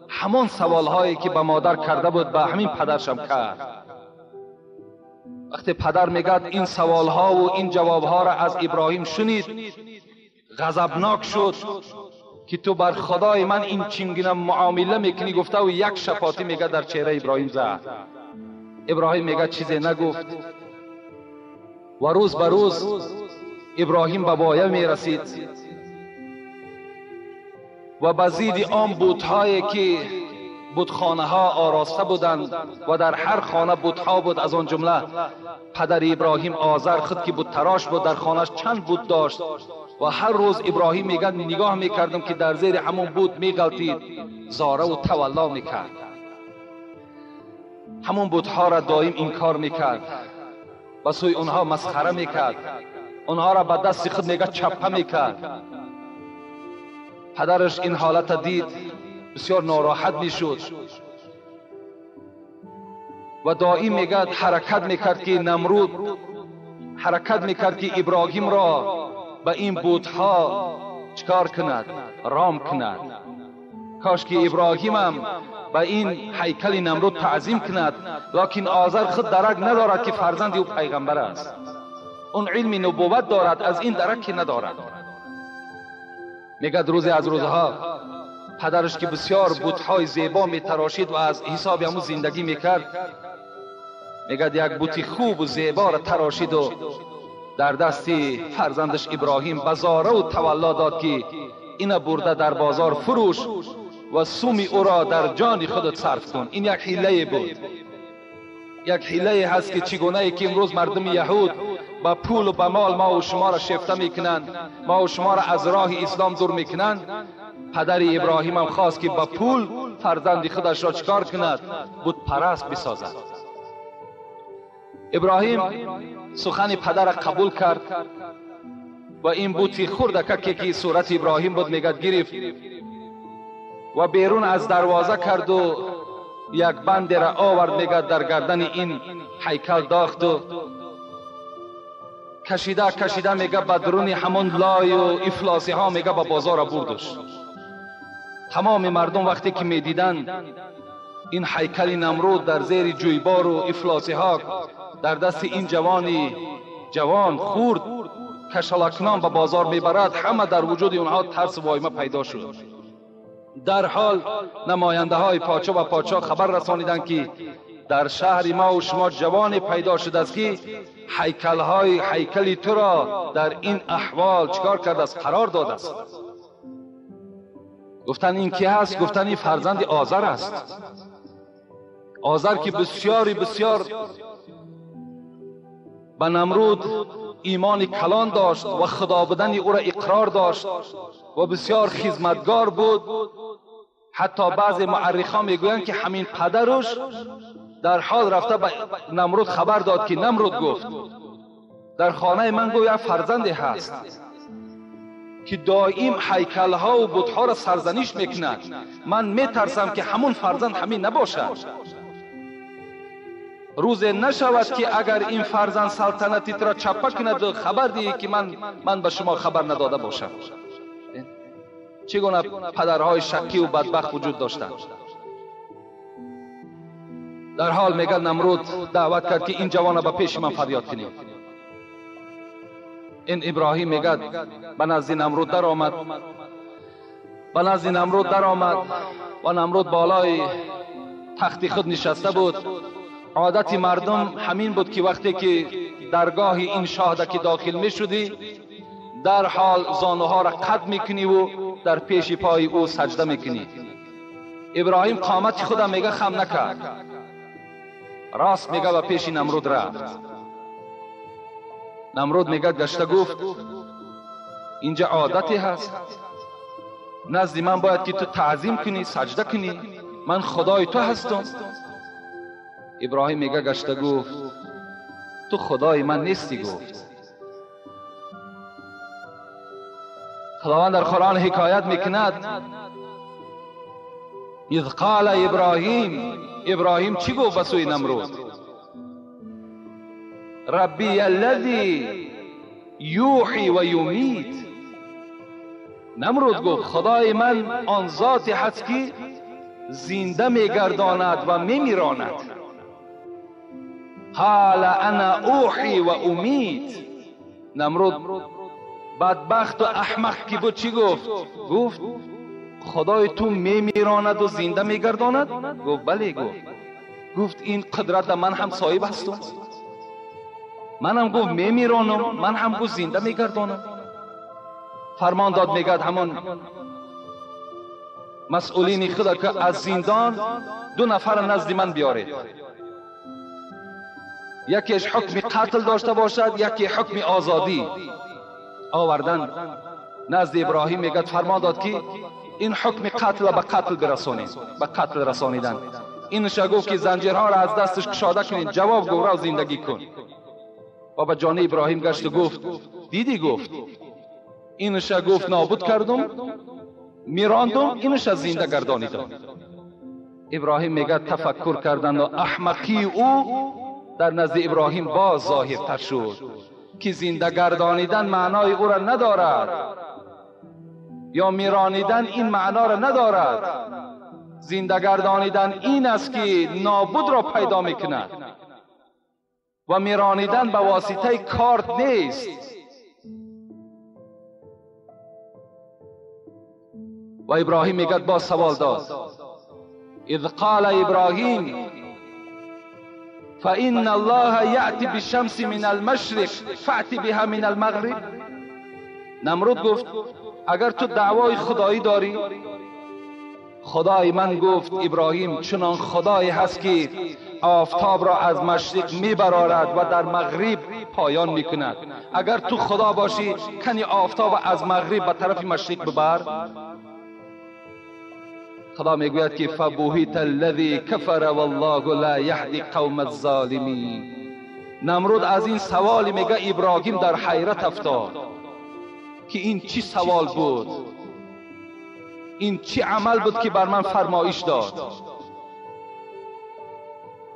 [SPEAKER 1] همان سوالهایی که به مادر کرده بود به همین پدرشم کرد. وقتی پدر میگد این سوالها و این جوابها را از ابراهیم شنید، غضبناک شد که تو بر خدای من این چنگونه معامله میکنی گفته و یک شفاطی میگه در چهره ابراهیم زد. ابراهیم میگه چیزی نگفت و روز به روز ابراهیم به وایه میرسید و به ضد آن بت‌هایی که بتخانه ها آراسته بودند و در هر خانه بت‌ها بود، از آن جمله پدر ابراهیم آزر خود که بت تراش بود در خانهش چند بت داشت و هر روز ابراهیم میگه نگاه میکردم که در زیر همون بت میغلطید، زاره و تولا میکرد. همون بت‌ها را دائم انکار میکرد و سوی اونها مسخره میکرد، اونها را به دست خود میگه چپه میکرد. پدرش این حالت دید بسیار ناراحت میشد و دائم میگه حرکت میکرد که نمرود حرکت میکرد که ابراهیم را به این بت‌ها چکار کند، رام کند. کاش که ابراهیم هم به این هیکل نمرود تعظیم کند، لکن آزر خود درک ندارد که فرزند او پیغمبر است. اون علم نبوت دارد، از این درک ندارد. میگه روزی از روزها پدرش که بسیار بت‌های زیبا میتراشید و از حساب همون زندگی میکرد، میگد یک بت خوب و زیبا را تراشید و در دست فرزندش ابراهیم بزاره و تولا داد که اینا برده در بازار فروش و سوم او را در جان خودت صرف کن. این یک حیله بود، یک حیله هست که چگونه که امروز مردم یهود با پول و با مال ما و شما را شفته میکنند، ما و شما را از راه اسلام دور میکنند. پدر ابراهیم هم خواست که با پول فرزند خودش را چکار کند؟ بت پرست بسازد. ابراهیم سخن پدر را قبول کرد و این بت خردک که صورت ابراهیم بود میگد گرفت و بیرون از دروازه کرد و یک بند را آورد میگد در گردن این هیکل داخت و کشیده میگه بدرون همون لای و افلاسی ها میگه با بازار بردش. تمام مردم وقتی که میدیدن این هیکل نمرود در زیر جویبار و افلاسی ها در دست این جوان خورد کشالکنان به بازار میبرد، همه در وجود اونها ترس و وایمه پیدا شد. در حال نماینده های پادشاه و پادشاه خبر رسانیدند که در شهر ما و شما جوان پیدا شده است که هیکل تو را در این احوال چکار کرده است؟ قرار داده است. گفتن این کی است؟ گفتن این فرزند آزر است. آزر که بسیار به نمرود ایمان کلان داشت و خدا بودن او را اقرار داشت و بسیار خدمتگار بود. حتی بعض مورخان میگویند که همین پدرش در حال رفته به نمرود خبر داد که نمرود گفت در خانه من گویا فرزندی هست که دائم هیکل ها و بت ها را سرزنش میکند. من میترسم که همون فرزند همین نباشد. روز نشود که اگر این فرزند سلطنتی را چپه کند و خبر دهی که من به شما خبر نداده باشم. چگونه پدرهای شکی و بدبخت وجود داشتند. در حال میگه نمرود دعوت کرد که این جوان به پیش من فریاد کنید. این ابراهیم میگه به نزد نمرود در آمد و نمرود بالای تخت خود نشسته بود. عادت مردم همین بود که وقتی که درگاه این شاهد که داخل می شدی در حال زانوها را قد میکنی و در پیش پای او سجده میکنی. ابراهیم قامت خودم میگه خم نکرد، راست میگه و پیش نمرود رفت. نمرود میگه گشته گفت اینجا عادتی هست، نزد من باید که تو تعظیم کنی، سجده کنی، من خدای تو هستم. ابراهیم میگه گشته گفت تو خدای من نیستی. گفت خداوند در قرآن حکایت میکند اذ قال ابراهیم چی گفت به سوی نمرود؟ ربی الذی یوحی و یمیت. نمرود گفت خدای من آن ذاتی هست که زنده میگرداند و میمیراند. قال انا اوحی و امیت. نمرود بدبخت و احمق کی بود چی گفت؟ گفت خدای تو میمیراند و زنده میگرداند؟ گفت بله. گفت این قدرت من هم صاحب هستم، من هم گفت میمیرانم، من هم گفت زنده میگردانم. فرمان داد میگد همون مسئولین خدا که از زندان 2 نفر نزد من بیارید، یکیش حکم قتل داشته باشد، یکی حکم آزادی. آوردن نزد ابراهیم میگد فرمان داد که این حکم قتل به قتل برسانید، به قتل رسانیدن. اینش گفت که زنجیرها را از دستش کشاده کنید، جواب گو را زندگی کن. و به جان ابراهیم گشت و گفت دیدی؟ گفت اینش گفت نابود کردم، میراندم، اینش زنده گردانیدم. ابراهیم میگه تفکر کردن و احمقی او در نزد ابراهیم باز ظاهرتر شد که زنده گردانیدن معنای او را ندارد یا میرانیدن این معنا را ندارد. زنده گردانیدن این است که نابود را پیدا میکند و میرانیدن به واسطه کارت نیست. و ابراهیم میگه با سوال داد اذ قال ابراهیم فإن الله یأتی بالشمس من المشرق فأتی بها من المغرب. نمرود گفت اگر تو دعوای خدایی داری، خدای من گفت ابراهیم چنان خدایی هست که آفتاب را از مشرق میبرارد و در مغرب پایان میکند. اگر تو خدا باشی کنی آفتاب از مغرب به طرف مشرق ببر. خدا میگوید که فبهت الذی کفر والله لا یهدی قوم الظالمین. نمرود از این سوال میگه ابراهیم در حیرت افتاد که این چی سوال بود، این چی عمل بود که بر من فرمایش داد.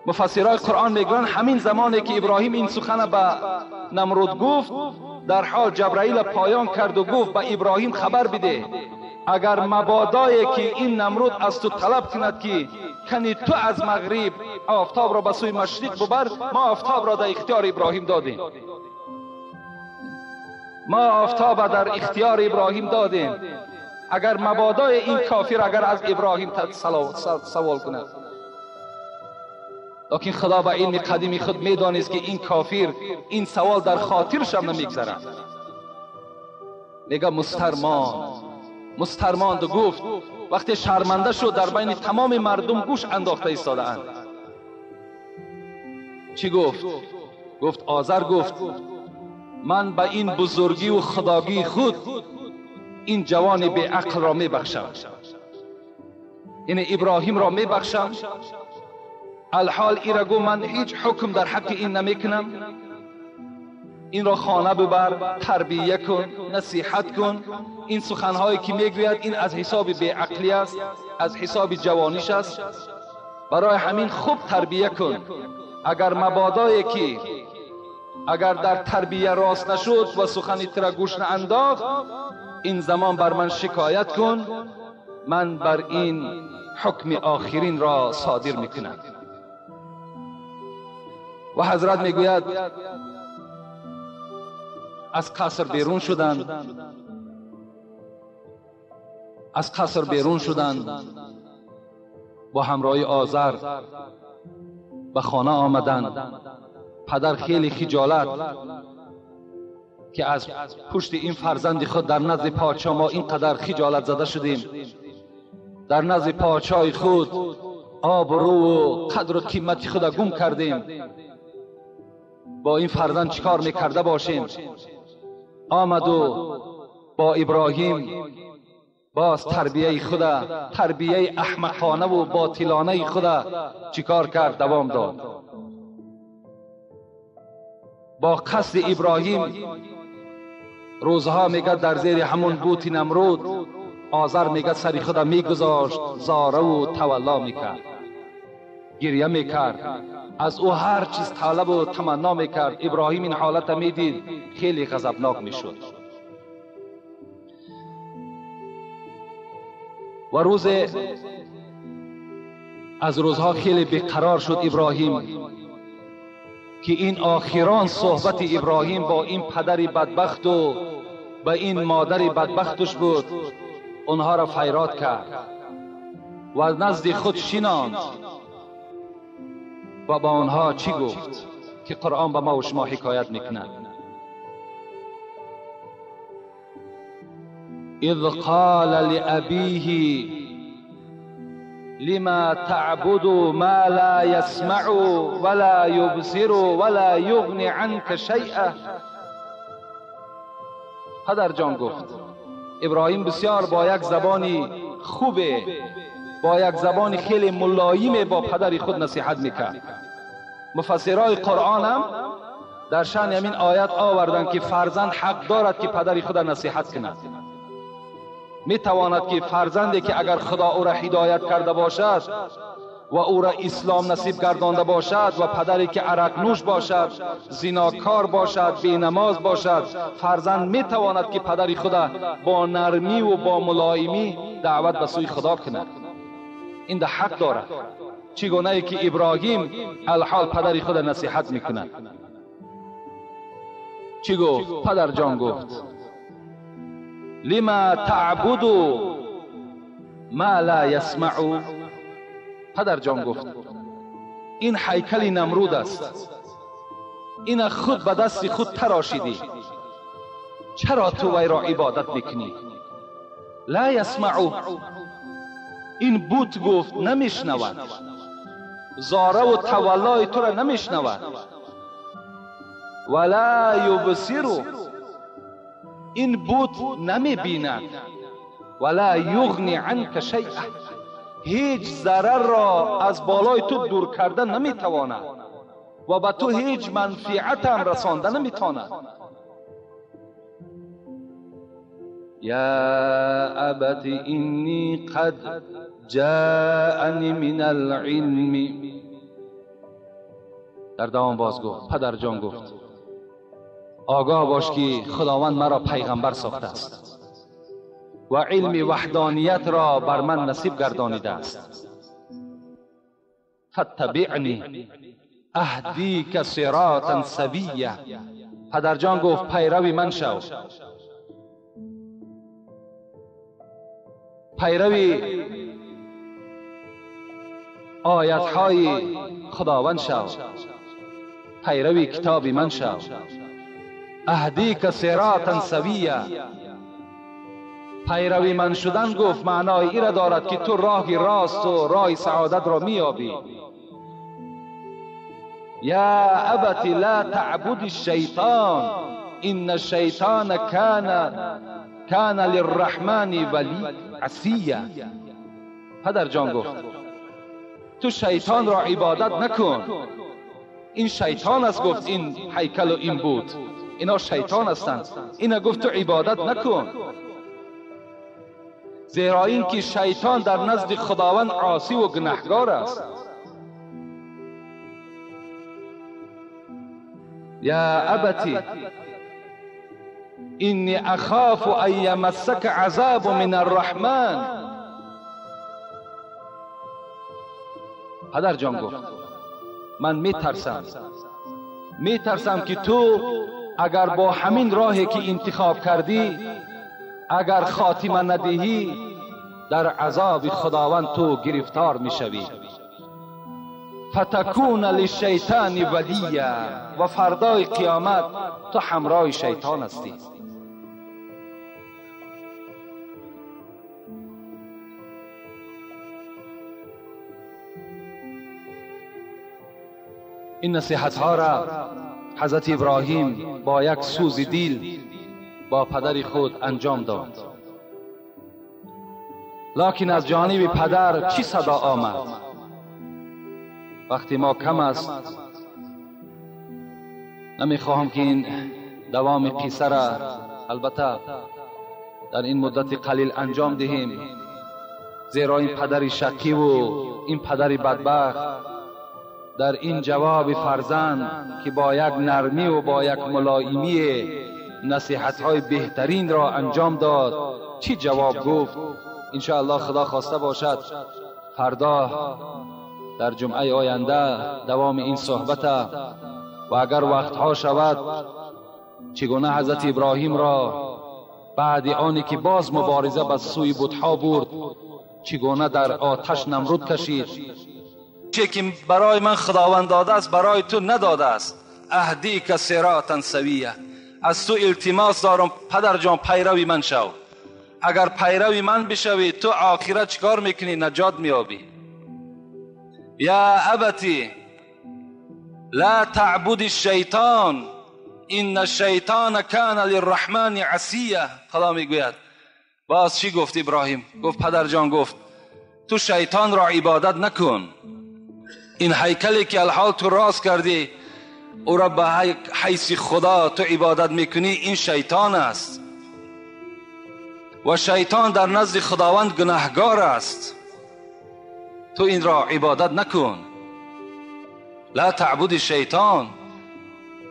[SPEAKER 1] مفسرای قرآن میگن همین زمانی که ابراهیم این سخن به نمرود گفت، در حال جبرائیل پایان کرد و گفت به ابراهیم خبر بده اگر مبادایی که این نمرود از تو طلب کند که کنی تو از مغرب آفتاب را به سوی مشرق ببر، ما آفتاب را در اختیار ابراهیم دادیم. ما آفتاب در اختیار ابراهیم دادیم. اگر مبادای این کافر اگر از ابراهیم سوال کند، لیکن خدا با علم قدیم خود میدانست که این کافر این سوال در خاطرش هم نمیگذرد. میگه مسترمان دو گفت وقتی شرمنده شد در بین تمام مردم گوش انداخته ایستاده اند. چی گفت؟ گفت آذر گفت من به این بزرگی و خداگی خود این جوان بی عقل را می بخشم، این ابراهیم را می بخشم. الحال ای را گو من هیچ حکم در حق این نمی کنم. این را خانه ببر، تربیه کن، نصیحت کن. این سخنهایی که میگوید این از حساب بی عقلی است، از حساب جوانیش است. برای همین خوب تربیه کن. اگر مبادایی که اگر در تربیه راست نشد و سخنی ترا گوش نانداخت، این زمان بر من شکایت کن، من بر این حکم آخرین را صادر میکنم. و حضرت میگوید از قصر بیرون شدند، از قصر بیرون شدند، با همراهی آذر به خانه آمدند. پدر خیلی خجالت که از پشت این فرزند خود در نزد پادشاه ما اینقدر خجالت زده شدیم، در نزد پادشاه خود آبرو و قدر و قیمت خود گم کردیم، با این فرزند چیکار میکرده باشیم. آمد و با ابراهیم باز تربیه خدا، تربیه احمقانه و باطلانه خدا چیکار کرد؟ دوام داد. با قصد ابراهیم روزها میگه در زیر همون بوت نمرود آذر میگه سری خدا میگذاشت، زاره و تولا میکرد، گریه میکرد، از او هر چیز طلب و تمنا میکرد. ابراهیم این حالت میدید خیلی غضبناک میشد. و روز از روزها خیلی بیقرار شد ابراهیم که این آخران صحبت ابراهیم با این پدر بدبخت و با این مادر بدبختش بود. اونها را فیراد کرد و نزد خود شناند و با اونها چی گفت که قرآن به ما و شما حکایت میکند. اذ قال لأبیه لما تعبد ما لا يسمع ولا يبصر ولا يغني عنك شيئا. پدر جان گفت. ابراهیم بسیار با یک زبانی خوبه، با یک زبانی خیلی ملایم با پدر خود نصیحت میکرد. مفسرای قرآن هم در شأن همین آیت آوردن که فرزند حق دارد که پدر خود نصیحت کند. می تواند که فرزندی که اگر خدا او را هدایت کرده باشد و او را اسلام نصیب گردانده باشد و پدری که عرق نوش باشد، زناکار باشد، بی نماز باشد، فرزند می تواند که پدر خدا با نرمی و با ملایمی دعوت به سوی خدا کند. این ده حق دارد. چگونه ای که ابراهیم الحال پدر خدا نصیحت میکند. چی گفت؟ پدر جان گفت لما تعبدو ما لا یسمع. پدر جان گفت این هیکل نمرود است، این خود به دست خود تراشیدی، چرا تو وی را عبادت میکنی؟ لا یسمع. این بت گفت نمیشنود، زاره و تولای تو را نمیشنود. ولا یبصر. این بت نمیبیند. ولا یغنی عنک شیئا. هیچ ضرر را از بالای تو دور کردن نمیتواند و به تو هیچ منفعت هم رسانده نمیتواند. یا ابت انی قد جاءنی من العلم. در دوام باز گفت، پدر جان گفت آگاه باش که خداوند مرا پیغمبر ساخته است و علم وحدانیت را بر من نصیب گردانیده است. فاتبعنی اهدیک صراطا سویا. پدر جان گفت پیروی من شو، پیروی آیت های خداوند شو، پیروی کتاب من شو. اهدیک صراطا سویا. پیروی من شدن گفت معنای این را دارد که تو راه راست و راه سعادت را میابی. یا ابت لا تعبد الشیطان ان الشیطان کان للرحمن ولی عصیا. پدر جان گفت تو شیطان را عبادت نکن، این شیطان است. گفت این هیکل و این بت اینا شیطان هستند، اینا گفت تو عبادت نکن، زیرا این که شیطان در نزد خداوند عاصی و گناهکار است. یا ابتی اینی اخاف ان یمسک عذاب من الرحمن. پدر جان گفت من میترسم که تو اگر با همین راهی که انتخاب کردی اگر خاتمه ندهی در عذاب خداوند تو گرفتار میشوی. فتکون للشیطان ولیا. و فردای قیامت تو همراه شیطان هستی. این نصیحت ها را حضرت ابراهیم با یک سوز دل با پدر خود انجام داد. لکن از جانب پدر چی صدا آمد؟ وقتی ما کم است نمیخواهم که این دوام قصه را البته در این مدت قلیل انجام دهیم، زیرا این پدر شقی و این پدر بدبخت در این جواب فرزند که با یک نرمی و با یک ملایمی نصیحت های بهترین را انجام داد چی جواب گفت؟ انشاءالله خدا خواسته باشد فردا در جمعه آینده دوام این صحبت و اگر وقتها شود چگونه حضرت ابراهیم را بعد آنی که باز مبارزه به سوی بتها برد چگونه در آتش نمرود کشید. چه که برای من خداوند داده است برای تو نداده است. اهدیک صراطا سویا. از تو التماس دارم پدر جان پیروی من شو. اگر پیروی من بشوی تو آخرت چیکار میکنی؟ نجات میابی. یا ابتی لا تعبد الشیطان ان الشیطان کان للرحمن عصیا. خدا میگوید باز چی گفت ابراهیم؟ گفت پدر جان گفت تو شیطان را عبادت نکن. این هیکلی که الحال تو راست کردی او را به حیث خدا تو عبادت میکنی، این شیطان است و شیطان در نزد خداوند گناهگار است. تو این را عبادت نکن. لا تعبد الشیطان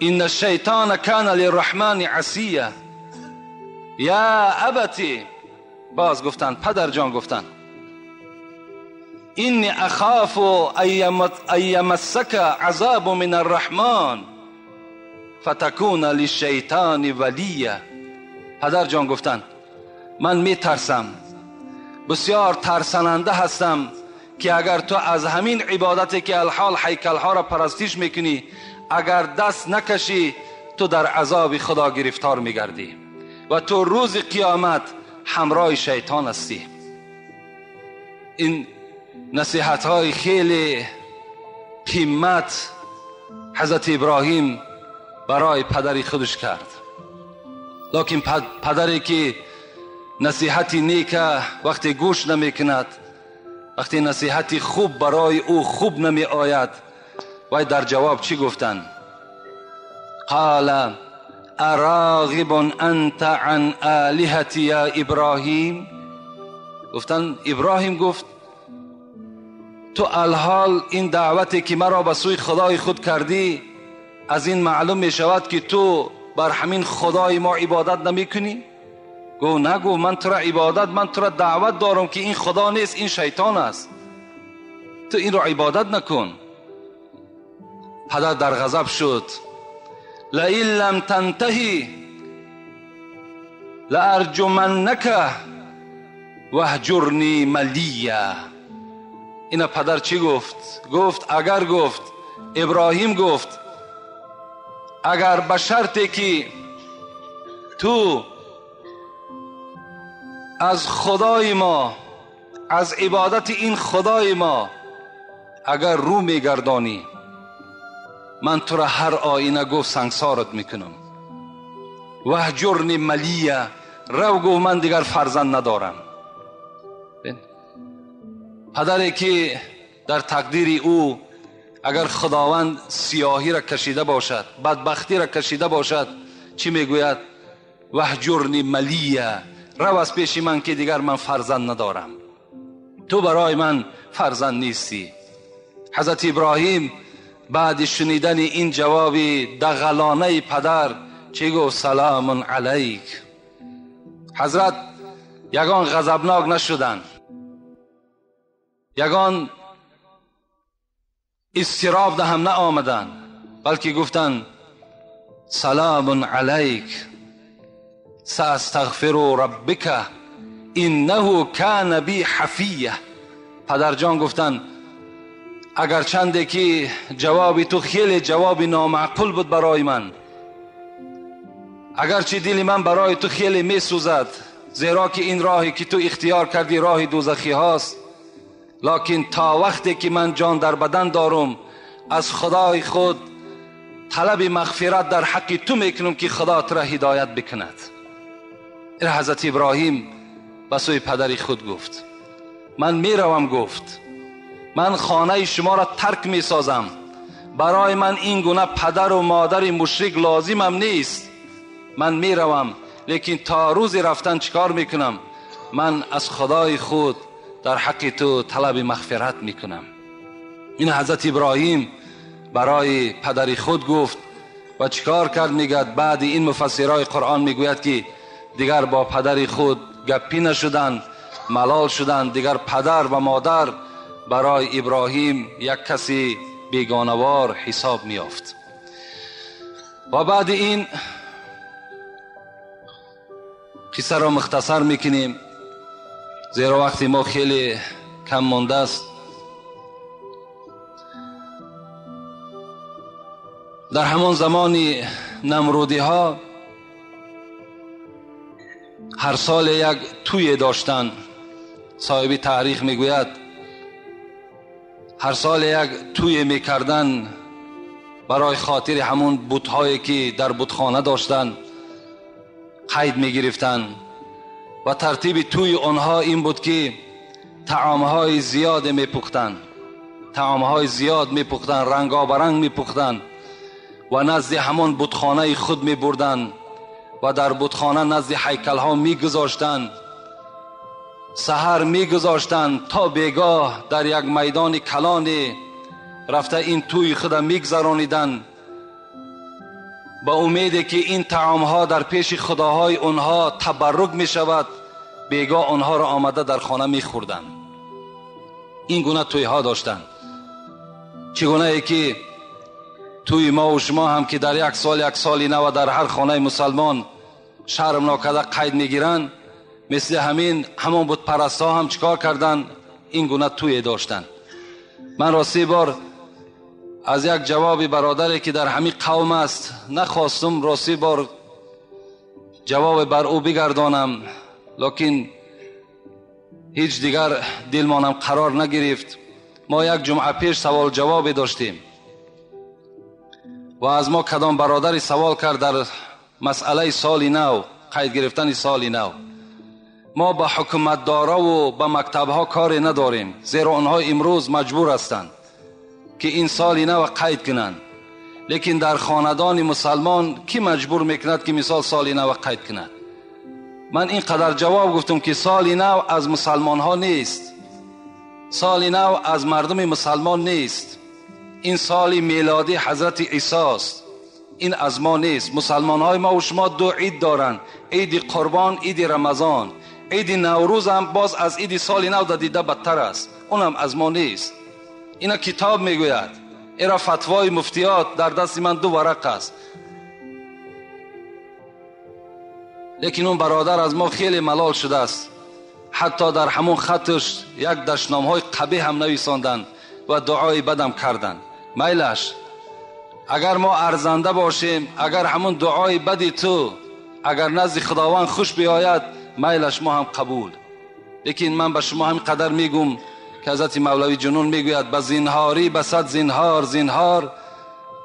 [SPEAKER 1] ان الشیطان کان للرحمن عصیا. یا ابتی باز گفتن پدر جان گفتن اینی اخاف ان یمسک عذاب من الرحمن فتکون للشیطان ولیا. پدر جان گفتن من میترسم بسیار ترساننده هستم که اگر تو از همین عبادتی که الحال هیکل ها را پرستش میکنی اگر دست نکشی تو در عذاب خدا گرفتار میگردی و تو روز قیامت همراه شیطان هستی. این نصیحت های خیلی قیمت حضرت ابراهیم برای پدری خودش کرد. لیکن پدری که نصیحتی نیکه وقتی گوش نمی کند، وقتی نصیحتی خوب برای او خوب نمی آید، وای در جواب چی گفتن؟ قال اراغب انت عن آلهتی یا ابراهیم. گفتن ابراهیم گفت تو الحال این دعوتی که مرا به سوی خدای خود کردی از این معلوم می شود که تو بر همین خدای ما عبادت نمی کنی؟ گو نگو، من تو را عبادت، من تو را دعوت دارم که این خدا نیست، این شیطان است، تو این را عبادت نکن. پدر در غضب شد. لئن لم تنتهی لارجمنک واهجرنی ملیا. اینا پدر چی گفت؟ گفت اگر گفت ابراهیم گفت اگر به شرطی که تو از خدای ما، از عبادت این خدای ما اگر رو میگردانی من تو را هر آینه گفت سنگسارت میکنم. وهجرنی ملیه، رو گو من دیگر فرزند ندارم. پدری که در تقدیر او اگر خداوند سیاهی را کشیده باشد، بدبختی را کشیده باشد، چی میگوید؟ وهجرنی ملیه، رو از پیش من که دیگر من فرزند ندارم، تو برای من فرزند نیستی. حضرت ابراهیم بعد شنیدن این جواب دغلانه پدر چی گفت؟ سلام علیک. حضرت یگان غضبناک نشدن، یگان استراب ده هم نه آمدن، بلکه گفتن سلام علیک ساستغفر ربک انه کان بی حفیه. پدر جان گفتن اگر چنده که جوابی تو خیلی جواب نامعقول بود برای من، اگرچه دل من برای تو خیلی می سوزد، زیرا که این راهی که تو اختیار کردی راه دوزخی هاست، لکن تا وقتی که من جان در بدن دارم از خدای خود طلب مغفرت در حق تو میکنم که خدا تو را هدایت بکند. این حضرت ابراهیم به سوی پدری خود گفت من میروم، گفت من خانه شما را ترک میسازم، برای من این گونه پدر و مادر مشرک لازمم نیست، من میروم، لیکن تا روز رفتن چیکار میکنم؟ من از خدای خود در حق تو طلب مغفرت میکنم. این حضرت ابراهیم برای پدری خود گفت و چیکار کرد؟ میگد بعد این مفسرای قرآن میگوید که دیگر با پدری خود گپی نشدن، ملال شدن، دیگر پدر و مادر برای ابراهیم یک کسی بیگانوار حساب میافت. و بعد این قصه را مختصر میکنیم زیرا وقتی ما خیلی کم مانده است. در همان زمان نمرودی ها هر سال یک توی داشتن. صاحب تاریخ میگوید هر سال یک توی میکردن برای خاطر همون بت‌هایی که در بتخانه داشتن، قید میگرفتن و ترتیب توی آنها این بود که طعامهای زیاد میپختن، طعامهای زیاد میپختن، رنگابرنگ میپختن و نزد همون بتخانه خود میبردن و در بتخانه نزد هیکل ها میگذاشتن، سحر میگذاشتن تا بیگاه در یک میدان کلانی رفته این توی خود میگذرانیدن با امیدی که این طعام ها در پیش خداهای اونها تبرک می شود، بیگاه آنها را آمده در خانه می خوردن. این گونه توی ها داشتن. چگونه ای که توی ما و شما هم که در یک سالی نو در هر خانه مسلمان شرم ناکده قید می گیرن، مثل همون بت پرستا هم چیکار کردن؟ این گونه توی داشتن. من راستی بار از یک جوابی برادری که در همین قوم است نخواستم راستی بار جواب بر او بگردانم، لکن هیچ دیگر دلمانم قرار نگرفت. ما یک جمعه پیش سوال جواب داشتیم و از ما کدام برادری سوال کرد در مسئله سال نو، قید گرفتن سال نو. ما با حکومت دارا و با مکتب ها کاری نداریم، زیرا آنها امروز مجبور هستند که این سال نو قید کنند. لیکن در خاندان مسلمان کی مجبور میکند که مثال سال نو قید کند؟ من اینقدر جواب گفتم که سال نو از مسلمان ها نیست، سال نو از مردم مسلمان نیست، این سال میلادی حضرت عیسی است، این از ما نیست. مسلمان های ما و شما دو عید دارن، عید قربان، عید رمضان. عید نوروز هم باز از عید سال نو دیده بدتر است، اونم از ما نیست. اینا کتاب میگوید، ایرا فتوای مفتیات در دست من 2 ورق است. لیکن اون برادر از ما خیلی ملال شده است، حتی در همون خطش یک دشنام های قبیح هم نویساندن و دعای بدم کردن. میلش اگر ما ارزنده باشیم، اگر همون دعای بدی تو اگر نزد خداوند خوش بیاید، میلش ما هم قبول. لیکن من به شما هم قدر میگم که حضرت مولوی جنون میگوید به زینهاری بسد زینهار، زینهار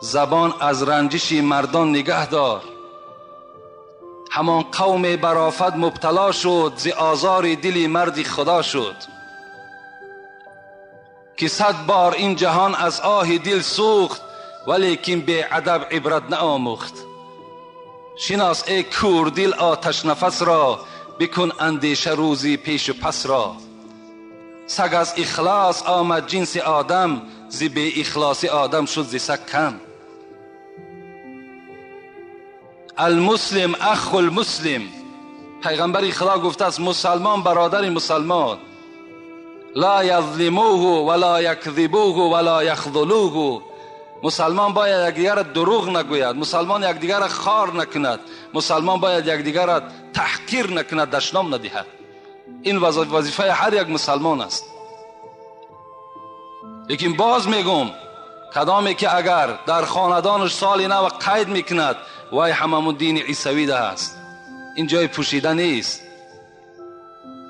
[SPEAKER 1] زبان از رنجش مردان نگه دار. همان قوم برافت مبتلا شد، ز آزار دل مرد خدا شد. که 100 بار این جهان از آه دل سوخت، ولیکن به ادب عبرت نآموخت. شناس ای کور دل آتش نفس را، بکن اندیشه روزی پیش و پس را. سگ از اخلاص آمد جنس آدم، ز بی اخلاص آدم شد ز سگ کم. المسلم اخو المسلم، پیغمبر خدا گفته است مسلمان برادر مسلمان. لا یظلموه ولا یکذبوه ولا یخذلوه. مسلمان باید یکدیگر را دروغ نگوید، مسلمان یکدیگر را خار نکند، مسلمان باید یکدیگر را تحقیر نکند، دشنام ندهد. این وظیفه هر یک مسلمان است. لیکن باز میگم کدامی که اگر در خاندانش سال نو قید میکند، وای هممون دین عیسوی ده است، این جای پوشیده نیست.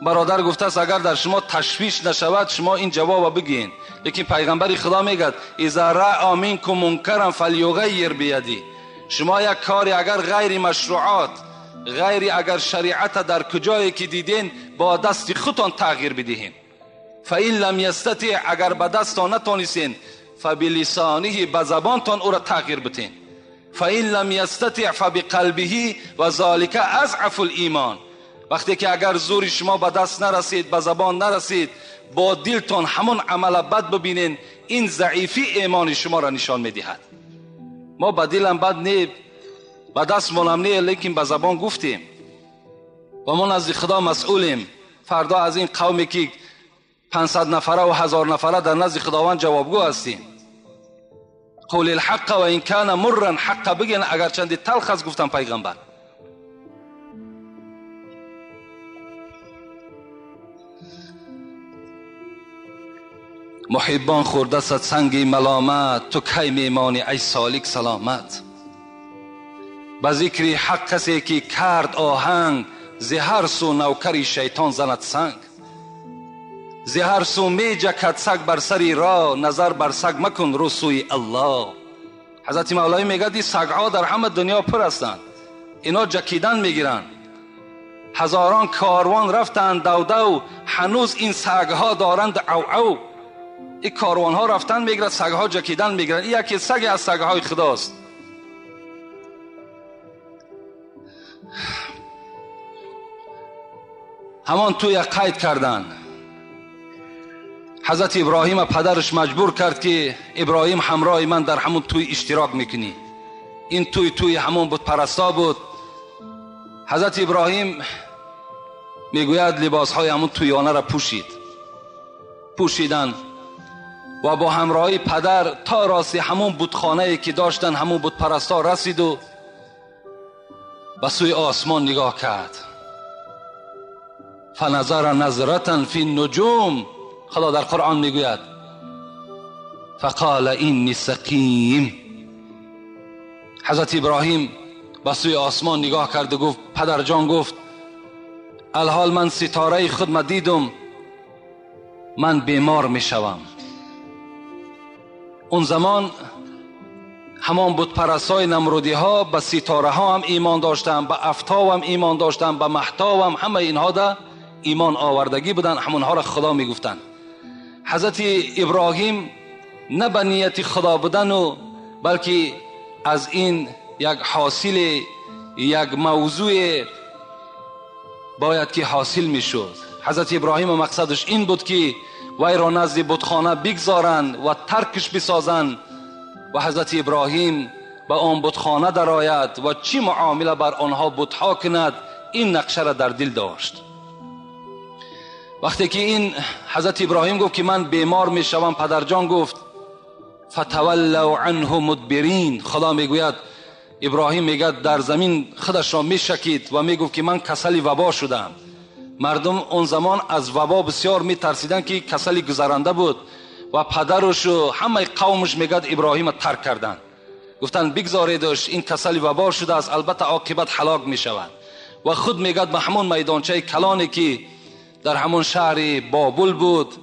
[SPEAKER 1] برادر گفته است اگر در شما تشویش نشود شما این جواب بگین. لیکن پیغمبر خدا میگه اذا رأى منکم منکرا فلیغیر بیدی. شما یک کاری اگر غیر مشروعات، غیر اگر شریعت در کجایی که دیدین، با دست خودتان تغییر بدهین. فإن لم یستطع، اگر به دستان نتونستین، فبلسانه، به زبانتان او را تغییر بدین. فإن لم یستطع فبقلبه و ذلک اضعف الایمان. وقتی که اگر زور شما به دست نرسید، به زبان نرسید، با دلتان همون عمل بد ببینین، این ضعیفی ایمان شما را نشان میدهد. ما به دلم بد نه، به دست منم نه، لیکن به زبان گفتیم و ما نزد خدا مسئولیم. فردا از این قومی که 500 نفره و 1000 نفره در نزد خداوند جوابگو هستیم. قول الحق و این کان مرا، حق بگین اگر چندی تلخ است. گفتم پیغمبر محبان خورده صد سنگ ملامت، تو کی میمانی ای سالک سلامت. به ذکر حق کسی که کرد آهنگ، ز هر سو نوکری شیطان زند سنگ. ز هر سو می جکد سگ بر سری را، نظر بر سگ مکن رو سوی الله. حضرت مولوی میگه دی سگ ها در همه دنیا پر هستند، اینا جکیدن میگیرن. هزاران کاروان رفتند دو دو، هنوز این سگ ها دارند او او. این کاروان ها رفتن میگیرن، سگ ها جکیدن میگیرن. این یکی سگ از سگ های خداست. همان توی قید کردن. حضرت ابراهیم پدرش مجبور کرد که ابراهیم همراه من در همون توی اشتراک میکنی. این توی همون بود پرستا بود. حضرت ابراهیم میگوید لباس های همون تویانه را پوشیدن و با همراهی پدر تا راستی همون بتخانه‌ای که داشتن، همون بت پرستا رسید و به سوی آسمان نگاه کرد. فنظر نظرة فی النجوم، خدا در قرآن میگوید فقال اینی سقیم. حضرت ابراهیم به سوی آسمان نگاه کرد و گفت پدر جان، گفت الحال من ستاره خود دیدم، من بیمار میشوم. اون زمان همان بت پرستای نمرودی ها به ستاره ها هم ایمان داشتن، به افتاب هم ایمان داشتن، به مهتاب هم، همه اینها ده ایمان آوردگی بودن، همونها را خدا میگفتن. حضرت ابراهیم نه به نیت خدا بودن و بلکه از این یک حاصل یک موضوع باید که حاصل میشد. حضرت ابراهیم مقصدش این بود که وی را نزد بتخانه بگذارند و ترکش بسازند و حضرت ابراهیم به آن بتخانه درآید و چی معامله بر آنها بتها کند، این نقشه را در دل داشت. وقتی که این حضرت ابراهیم گفت که من بیمار می شوم، پدر جان گفت فتولوا عنه مدبرین. خدا میگوید ابراهیم میگه در زمین خودش را میشکید و میگفت که من کسل وبا شدم. مردم اون زمان از وبا بسیار میترسیدن که کسل گذرنده بود و پدرش و همه قومش میگه ابراهیم ترک کردن، گفتن بگذاریدش، این کسل وبا شده است، البته عاقبت هلاک میشود. و خود میگه به همون میدانچه کلانی که در همون شهر بابل بود،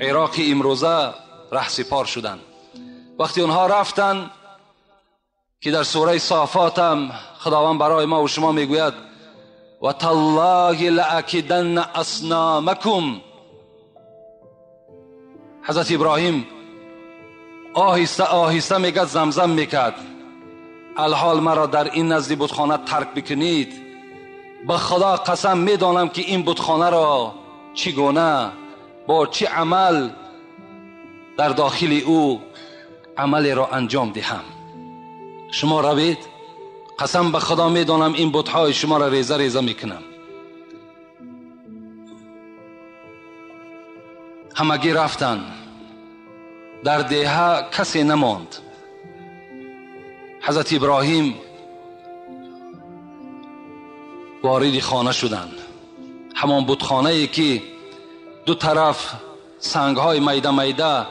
[SPEAKER 1] عراق امروزه، رهسپار شدند. وقتی اونها رفتن که در سوره صافات هم خداوند برای ما و شما میگوید و تالله لأکیدن اصنامکم. حضرت ابراهیم آهسته آهسته میگه زمزم میکرد الحال مرا در این نزد بتخانه ترک بکنید، به خدا قسم میدانم که این بتخانه را چگونه با چه عمل در داخل او عمل را انجام دهم. شما روید، قسم به خدا میدانم این بتهای شما را ریزه ریزه میکنم. همگی رفتن، در دیه کسی نماند. حضرت ابراهیم وارد خانه شدند، همان بتخانه ای که دو طرف سنگ های میده میده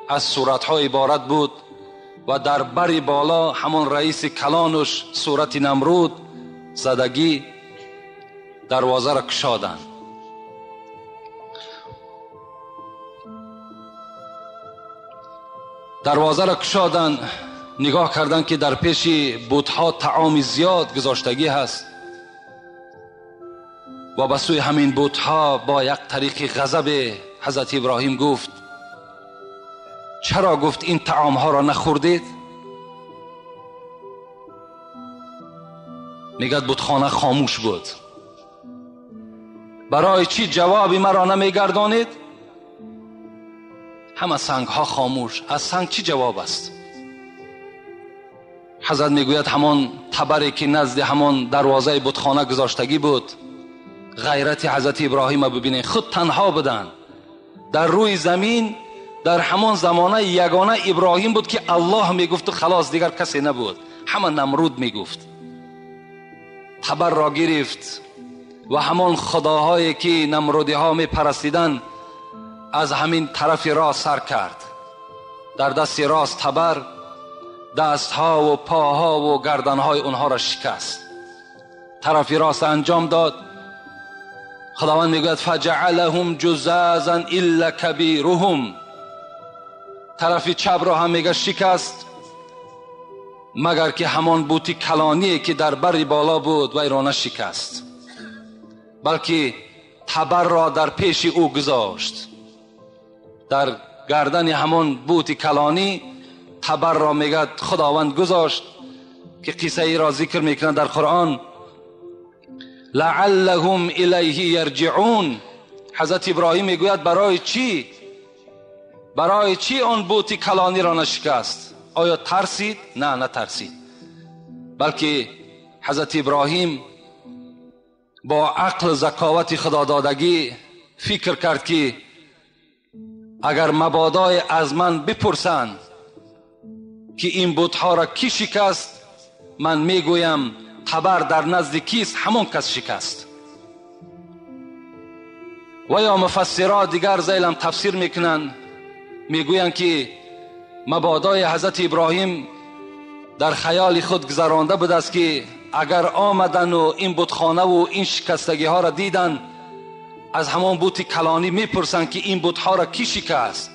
[SPEAKER 1] از صورت های عبارت بود و در بری بالا همون رئیس کلانش صورت نمرود زدگی. دروازه را کشادند. دروازه را کشادند، نگاه کردند که در پیش بتها طعام زیاد گذاشتگی هست و به سوی همین بتها با یک طریق غضب حضرت ابراهیم گفت چرا گفت این طعام ها را نخوردید؟ میگد بتخانه خاموش بود. برای چی جوابی مرا نمیگردانید؟ همه سنگ ها خاموش. از سنگ چی جواب است؟ حضرت میگوید همان تبری که نزد همان دروازه بتخانه گذاشتگی بود، غیرت حضرت ابراهیم ببینید، خود تنها بودن در روی زمین. در همان زمانه یگانه ابراهیم بود که الله میگفت و خلاص، دیگر کسی نبود. همه نمرود میگفت. تبر را گرفت و همان خداهایی که نمرودی ها میپرستیدن از همین طرف راست سر کرد. در دست راست تبر دست ها و پاها و گردن های اونها را شکست. طرف راست انجام داد. خداوند میگوید فجعلهم جزازا الا کبیرهم. طرف چپ را هم میگه شکست مگر که همان بوتی کلانی که در بری بالا بود و ایرانه شکست، بلکه تبر را در پیش او گذاشت. در گردن همان بوتی کلانی تبر را میگه خداوند گذاشت که قصه ای را ذکر میکنه در قرآن لعلهم الیه یرجعون. حضرت ابراهیم میگوید برای چی آن بوتی کلانی را نشکست؟ آیا ترسید؟ نه ترسید، بلکه حضرت ابراهیم با عقل ذکاوت خدا دادگی فکر کرد که اگر مبادای از من بپرسند که این بتها را کی شکست، من میگویم تبر در نزد کیست؟ همون کس شکست. و یا مفسرات دیگر زیلم تفسیر میکنن، میگویند که مبادای حضرت ابراهیم در خیال خود گذرانده بود است که اگر آمدن و این بتخانه و این شکستگی ها را دیدن، از همان بوت کلانی میپرسند که این بوت ها را کی شکست.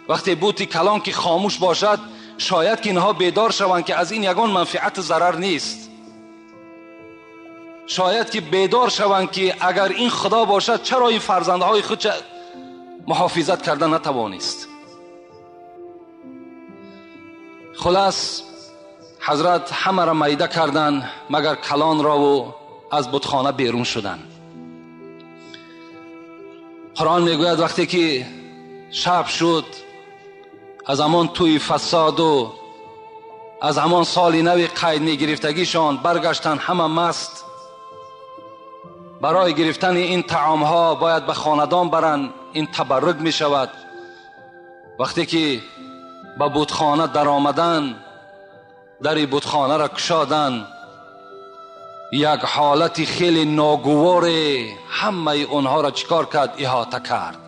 [SPEAKER 1] وقتی بوت کلان که خاموش باشد، شاید که اینها بیدار شوند که از این یگان منفعت ضرر نیست. شاید که بیدار شوند که اگر این خدا باشد چرا این فرزندهای خود محافظت کردن نتوانست. خلاص حضرت همه را میده کردن مگر کلان را و از بتخانه بیرون شدن. قرآن میگوید وقتی که شب شد، از همان توی فساد و از همان سال نو قید میگرفتگیشان برگشتن همه مست. برای گرفتن این طعام ها باید به خاندان برن، این تبرک می شود. وقتی که به بتخانه در آمدن، در بتخانه را کشادن، یک حالت خیلی ناگوار همه اونها را چیکار کرد؟ احاطه کرد.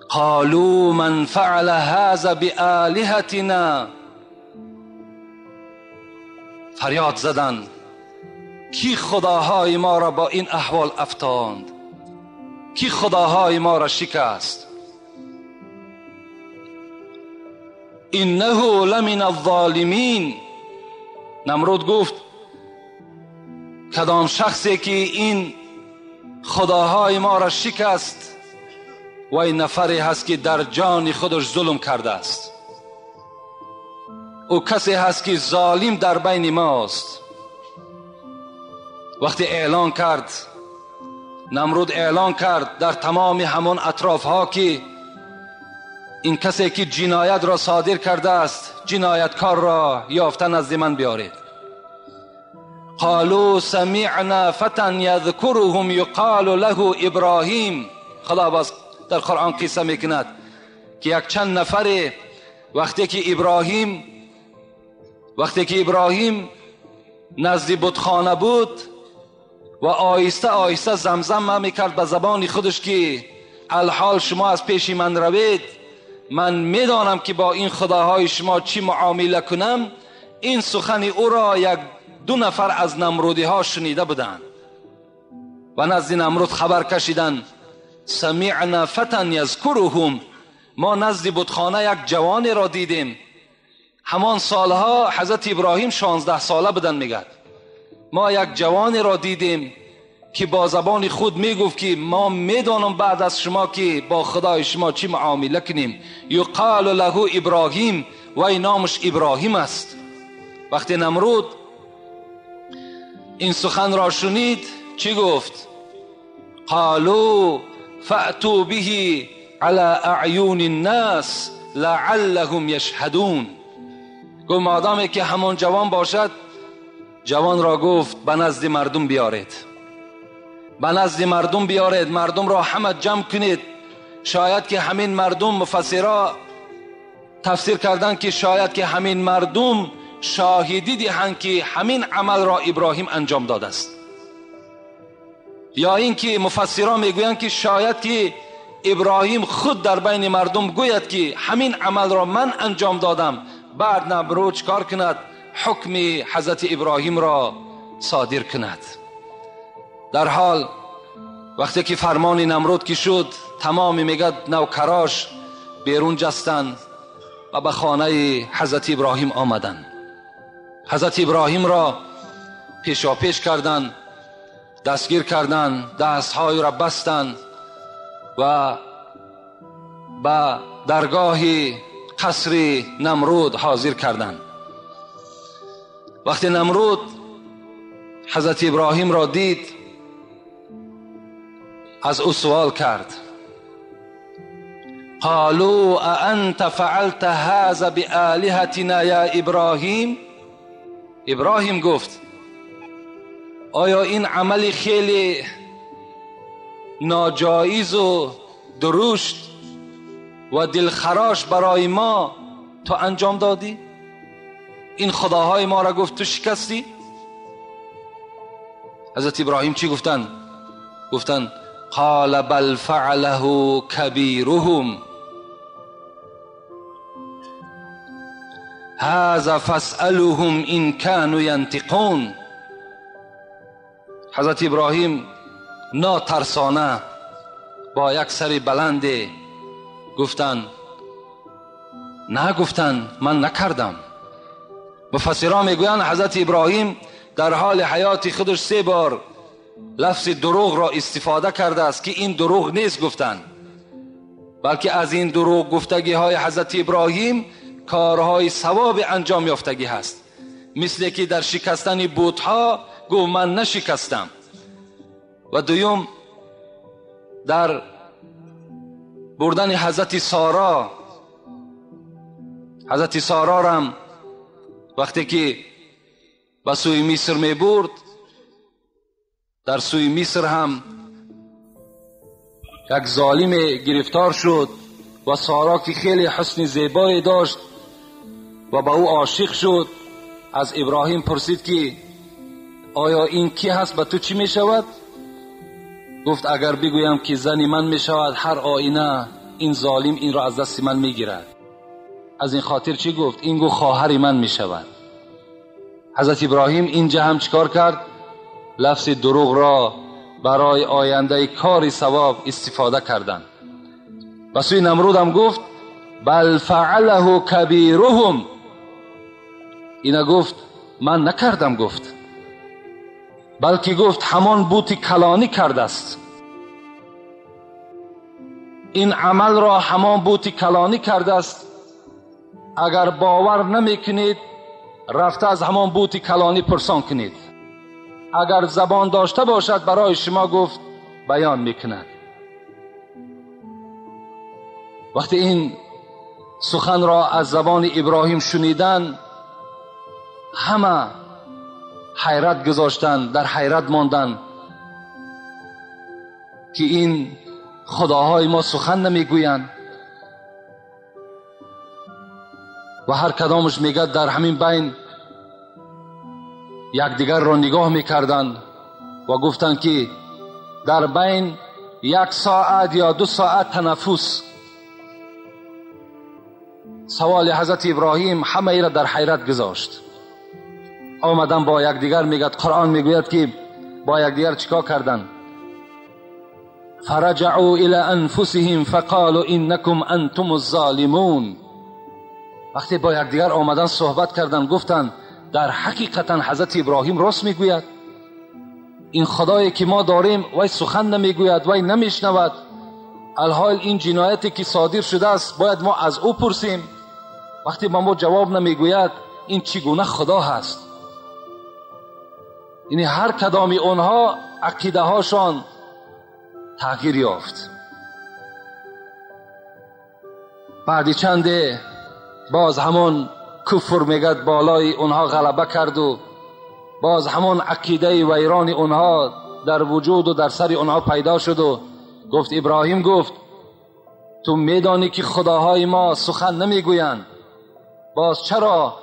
[SPEAKER 1] قالوا من فعل هذا بآلهتنا، فریاد زدن کی خداهای ما را با این احوال افتاند، کی خداهای ما را شکست. انه لمن الظالمین. نمرود گفت کدام شخصی که این خداهای ما را شکست و این نفری هست که در جان خودش ظلم کرده است. او کسی هست که ظالم در بین ماست. وقتی اعلان کرد، نمرود اعلان کرد در تمام همون اطراف ها که این کسی که جنایت را صادر کرده است، جنایتکار را یافته نزد من بیارید. قالوا سمعنا فتى یذکرهم یقال له ابراهیم. خدا باز در قرآن قصه میکند که یک چند نفر وقتی که ابراهیم نزد بتخانه بود و آهسته آهسته زمزم میکرد به زبان خودش که الحال شما از پیش من روید، من میدانم که با این خداهای شما چی معامله کنم. این سخن او را یک دو نفر از نمرودی ها شنیده بودند و نزد نمرود خبر کشیدن سمعنا فتى یذکرهم، ما نزد بتخانه یک جوانی را دیدیم. همان سالها حضرت ابراهیم 16 ساله بودن. میگد ما یک جوانی را دیدیم که با زبان خود میگفت که ما میدانم بعد از شما که با خدای شما چی معامله کنیم. یقال له ابراهیم، و این نامش ابراهیم است. وقتی نمرود این سخن را شنید چی گفت؟ قالوا فأتوا به على اعین الناس لعلهم یشهدون. گفت مادامی که همون جوان باشد، جوان را گفت به نزد مردم بیارید، به نزد مردم بیارید، مردم را همه جمع کنید. شاید که همین مردم، مفسرها تفسیر کردن که شاید که همین مردم شاهدی دهند که همین عمل را ابراهیم انجام داده است. یا این که مفسرها میگویند که شاید که ابراهیم خود در بین مردم گوید که همین عمل را من انجام دادم، بعد نمرود چکار کند؟ حکم حضرت ابراهیم را صادر کند. در حال وقتی که فرمان نمرود که شد، تمام میگد نوکراش بیرون جستن و به خانه حضرت ابراهیم آمدن. حضرت ابراهیم را پیشاپیش کردن، دستگیر کردن، دستهای را بستن و به درگاه قصر نمرود حاضر کردند. وقتی نمرود حضرت ابراهیم را دید، از او سوال کرد قالوا اانت فعلت هذا بآلهتنا یا ابراهیم؟ ابراهیم گفت آیا این عمل خیلی ناجایز و درشت و دلخراش برای ما تو انجام دادی؟ این خداهای ما را گفت تو شکستی؟ حضرت ابراهیم چی گفتن؟ گفتن قال بل فعله کبیرهم هذا فاسألهم ان كانوا ينطقون. حضرت ابراهیم ناترسانه با یک سر بلند گفتن نه، گفتن من نکردم. مفسران میگویند حضرت ابراهیم در حال حیات خودش 3 بار لفظ دروغ را استفاده کرده است که این دروغ نیست گفتن، بلکه از این دروغ گفتگی های حضرت ابراهیم کارهای ثواب انجام یافتگی هست. مثل که در شکستن بت‌ها گفت من نشکستم. و دوم در بردن حضرت سارا را هم وقتی که به سوی مصر می برد، در سوی مصر هم یک ظالم گرفتار شد و سارا که خیلی حسن زیبایی داشت و به او عاشق شد، از ابراهیم پرسید که آیا این کی هست، به تو چی می شود؟ گفت اگر بگویم که زن من می شود، هر آینه این ظالم این را از دست من می گیرد. از این خاطر چی گفت؟ این گفت خواهر من می شود. حضرت ابراهیم اینجا هم چیکار کرد؟ لفظ دروغ را برای آینده کار ثواب استفاده کردند. و سوی نمرود هم گفت بل فعله کبیرهم، اینا گفت من نکردم، گفت بلکه گفت همان بوت کلانی کرده است. این عمل را همان بوت کلانی کرده است. اگر باور نمی کنید رفته از همان بوت کلانی پرسان کنید. اگر زبان داشته باشد برای شما گفت بیان میکند. وقتی این سخن را از زبان ابراهیم شنیدن، همه حیرت گذاشتن، در حیرت ماندن که این خداهای ما سخن نمیگویند و هر کدامش میگه در همین بین یکدیگر را نگاه میکردند و گفتند که در بین 1 ساعت یا 2 ساعت تنفس. سوال حضرت ابراهیم همه ای را در حیرت گذاشت. آمدن با یکدیگر میگد، قرآن میگوید که با یکدیگر چیکار کردند؟ فرجعوا الى انفسهم فقالوا انکم انتم الظالمون. وقتی با یکدیگر آمدن صحبت کردند گفتند در حقیقتا حضرت ابراهیم راست میگوید. این خدایی که ما داریم وای سخن نمیگوید، وای نمیشنود. الحال این جنایتی که صادر شده است باید ما از او پرسیم. وقتی ما جواب نمیگوید این چگونه خدا هست؟ یعنی هر کدام اونها عقیده هاشان تغییر یافت. بعد چند باز همون کفر میگد بالای اونها غلبه کرد و باز همون عقیده ویران اونها در وجود و در سر اونها پیدا شد و گفت ابراهیم گفت تو میدانی که خداهای ما سخن نمیگویند، باز چرا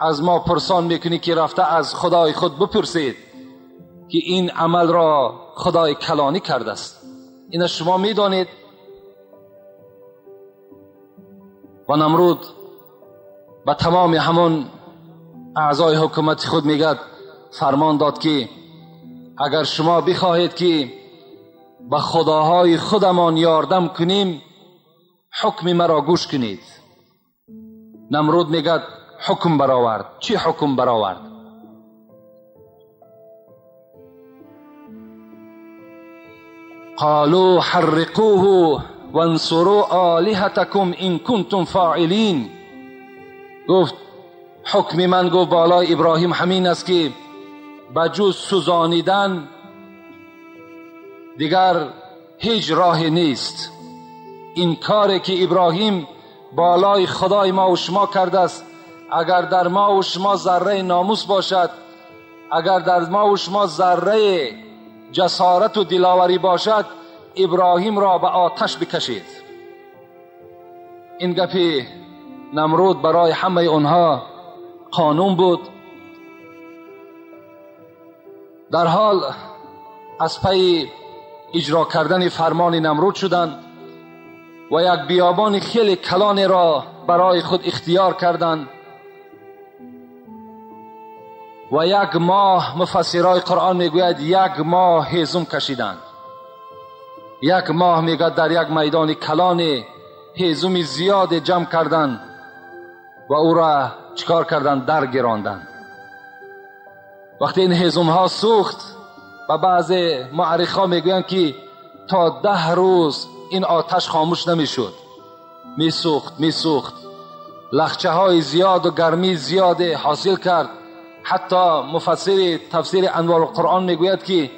[SPEAKER 1] از ما پرسان میکنی که رفته از خدای خود بپرسید که این عمل را خدای کلانی کرده است؟ این شما میدانید. و نمرود به تمام همون اعضای حکومت خود میگد فرمان داد که اگر شما بخواهید که به خداهای خودمان یاردم کنیم حکم مرا گوش کنید. نمرود میگد حکم برآورد. چی حکم برآورد؟ قالوا حرقوه وانصروا آلهتكم ان کنتم فاعلین. گفت حکم من گفت بالای ابراهیم همین است که بجز سوزانیدن دیگر هیچ راهی نیست. این کاری که ابراهیم بالای خدای ما و شما کرده است، اگر در ما و شما ذره ناموس باشد، اگر در ما و شما ذره جسارت و دلاوری باشد، ابراهیم را به آتش بکشید. این گپی نمرود برای همه اونها قانون بود. در حال از پی اجرا کردن فرمان نمرود شدند و یک بیابان خیلی کلان را برای خود اختیار کردند و 1 ماه مفسرای قرآن میگوید 1 ماه هیزم کشیدند. 1 ماه میگوید در یک میدان کلان هیزم زیاد جمع کردند و او را چکار کردند؟ در گراندند. وقتی این هیزم ها سوخت و بعض مورخا میگویند که تا 10 روز این آتش خاموش نمیشد، میسوخت. لخچه های زیاد و گرمی زیاد حاصل کرد. حتی مفسر تفسیر انوار القرآن میگوید که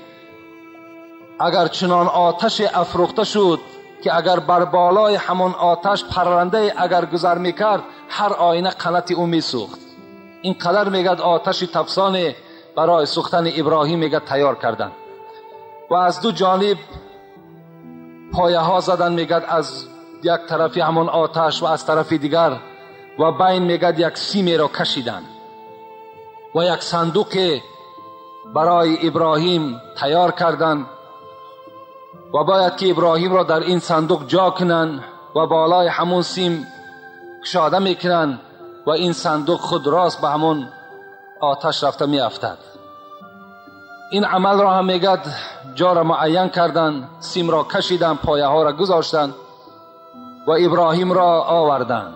[SPEAKER 1] اگر چنان آتش افروخته شد که اگر بر بالای همان آتش پرنده اگر گذر میکرد هر آینه قنات او میسوخت. این قدر میگد آتش تفسانه برای سوختن ابراهیم میگد تیار کردند و از 2 جانب پایه ها زدن میگد، از یک طرفی همان آتش و از طرف دیگر و بین میگد یک سیم را کشیدند و یک صندوق برای ابراهیم تیار کردند و باید که ابراهیم را در این صندوق جا کنند و بالای همون سیم کشاده میکنند و این صندوق خود راست به همون آتش رفته میافتد. این عمل را هم میگد جا را معین کردند، سیم را کشیدند، پایه ها را گذاشتند و ابراهیم را آوردند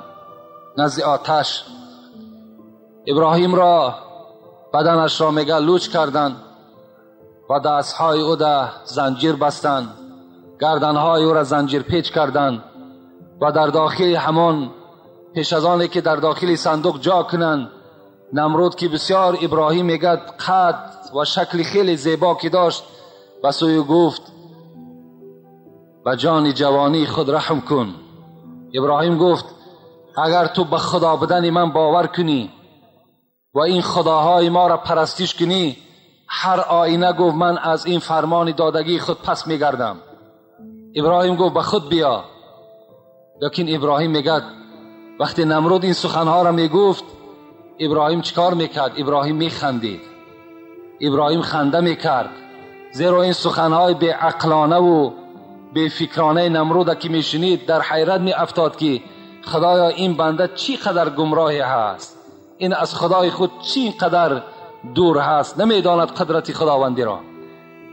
[SPEAKER 1] نزد آتش. ابراهیم را بدنش را میگه لوچ کردند و دستهای او را زنجیر بستند، گردنهای او را زنجیر پیچ کردند و در داخل همان پیش از آنی که در داخل صندوق جا کنند، نمرود که بسیار ابراهیم میگه قد و شکل خیلی زیبا که داشت و سوی گفت به جان جوانی خود رحم کن. ابراهیم گفت اگر تو به خدا بودن من باور کنی و این خداهای ما را پرستش کنی، هر آینه گفت من از این فرمان دادگی خود پس میگردم. ابراهیم گفت به خود بیا. لیکن ابراهیم میگه وقتی نمرود این سخنها را میگفت، ابراهیم چیکار میکرد؟ ابراهیم میخندید. ابراهیم خنده میکرد، زیرا این سخنهای بی عقلانه و بی فکرانه نمرود که میشنید در حیرت میافتاد که خدایا این بنده چی قدر گمراهی هست، این از خدای خود چی قدر دور هست، نمیداند قدرت خداوندی را.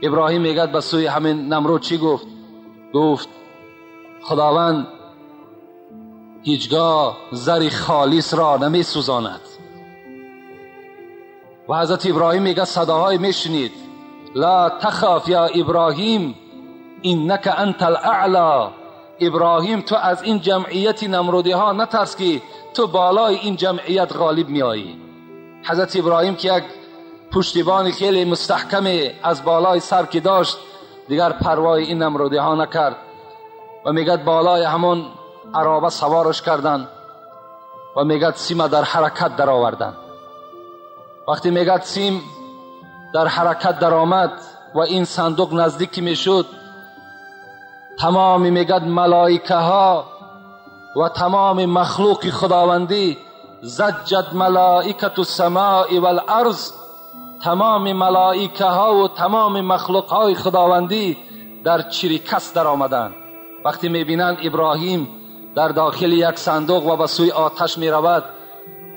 [SPEAKER 1] ابراهیم میگه به سوی همین نمرود چی گفت؟ گفت خداوند هیچگاه زر خالص را نمی سوزاند. و حضرت ابراهیم میگه صداهای میشنید، لا تخاف یا ابراهیم انک انت الاعلی. ابراهیم تو از این جمعیت نمرودی ها نترس که تو بالای این جمعیت غالب میایی. حضرت ابراهیم که یک پشتیبان خیلی مستحکم از بالای سر که داشت، دیگر پروای این نمرودی ها نکرد و میگه بالای همون عرابه سوارش کردن و میگه سیم در حرکت در آوردن. وقتی میگه سیم در حرکت در آمد و این صندوق نزدیک میشد، تمام میگه ملائکه ها و تمام مخلوق خداوندی، زجت ملائکت السماء والارض، تمام ملائکه ها و تمام مخلوق های خداوندی در چریکس در آمدن. وقتی میبینن ابراهیم در داخل یک صندوق و به سوی آتش میرود،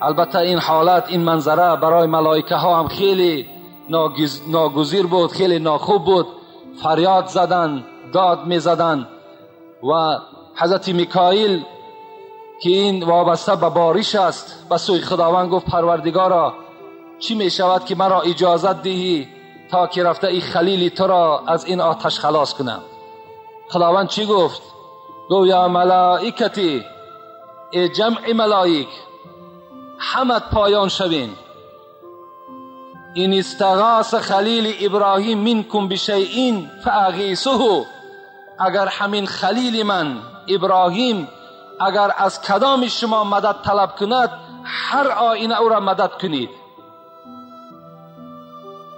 [SPEAKER 1] البته این حالت، این منظره برای ملائکه ها هم خیلی ناگزیر بود، خیلی ناخوب بود. فریاد زدن، داد میزدن و حضرت میکائیل که این وابسته به بارش است، به سوی خداوند گفت پروردگارا چی می شود که مرا اجازت دهی تا که رفته ای خلیل تو را از این آتش خلاص کنم؟ خداوند چی گفت؟ گفت یا ملائکتی، ای جمع ملائک، همت پایان شوین. این استغاث خلیل ابراهیم منکم بشیء فاغیثه. اگر همین خلیل من ابراهیم اگر از کدام شما مدد طلب کند، هر آینه او را مدد کنید.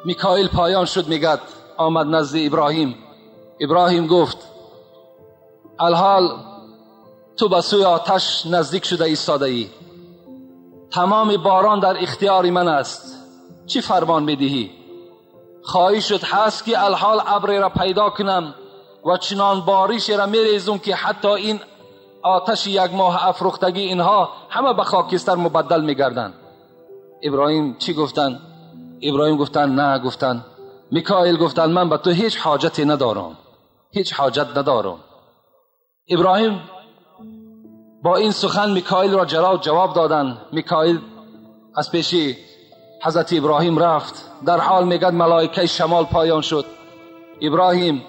[SPEAKER 1] میکائیل پایان شد، میگد آمد نزد ابراهیم. ابراهیم گفت الحال تو به سوی آتش نزدیک شده ایستاده ای، تمام باران در اختیار من است، چی فرمان میدهی؟ خواهی شد هست که الحال ابر را پیدا کنم و چنان باریشی را میریزم که حتی این آتش 1 ماه افروختگی اینها همه به خاکستر مبدل میگردند. ابراهیم چی گفتن؟ ابراهیم گفتن نه، گفتن میکائیل گفتن من به تو هیچ حاجتی ندارم، هیچ حاجت ندارم. ابراهیم با این سخن میکائیل را جواب دادن. میکائیل از پیش حضرت ابراهیم رفت، در حال میگد ملائکه شمال پایان شد. ابراهیم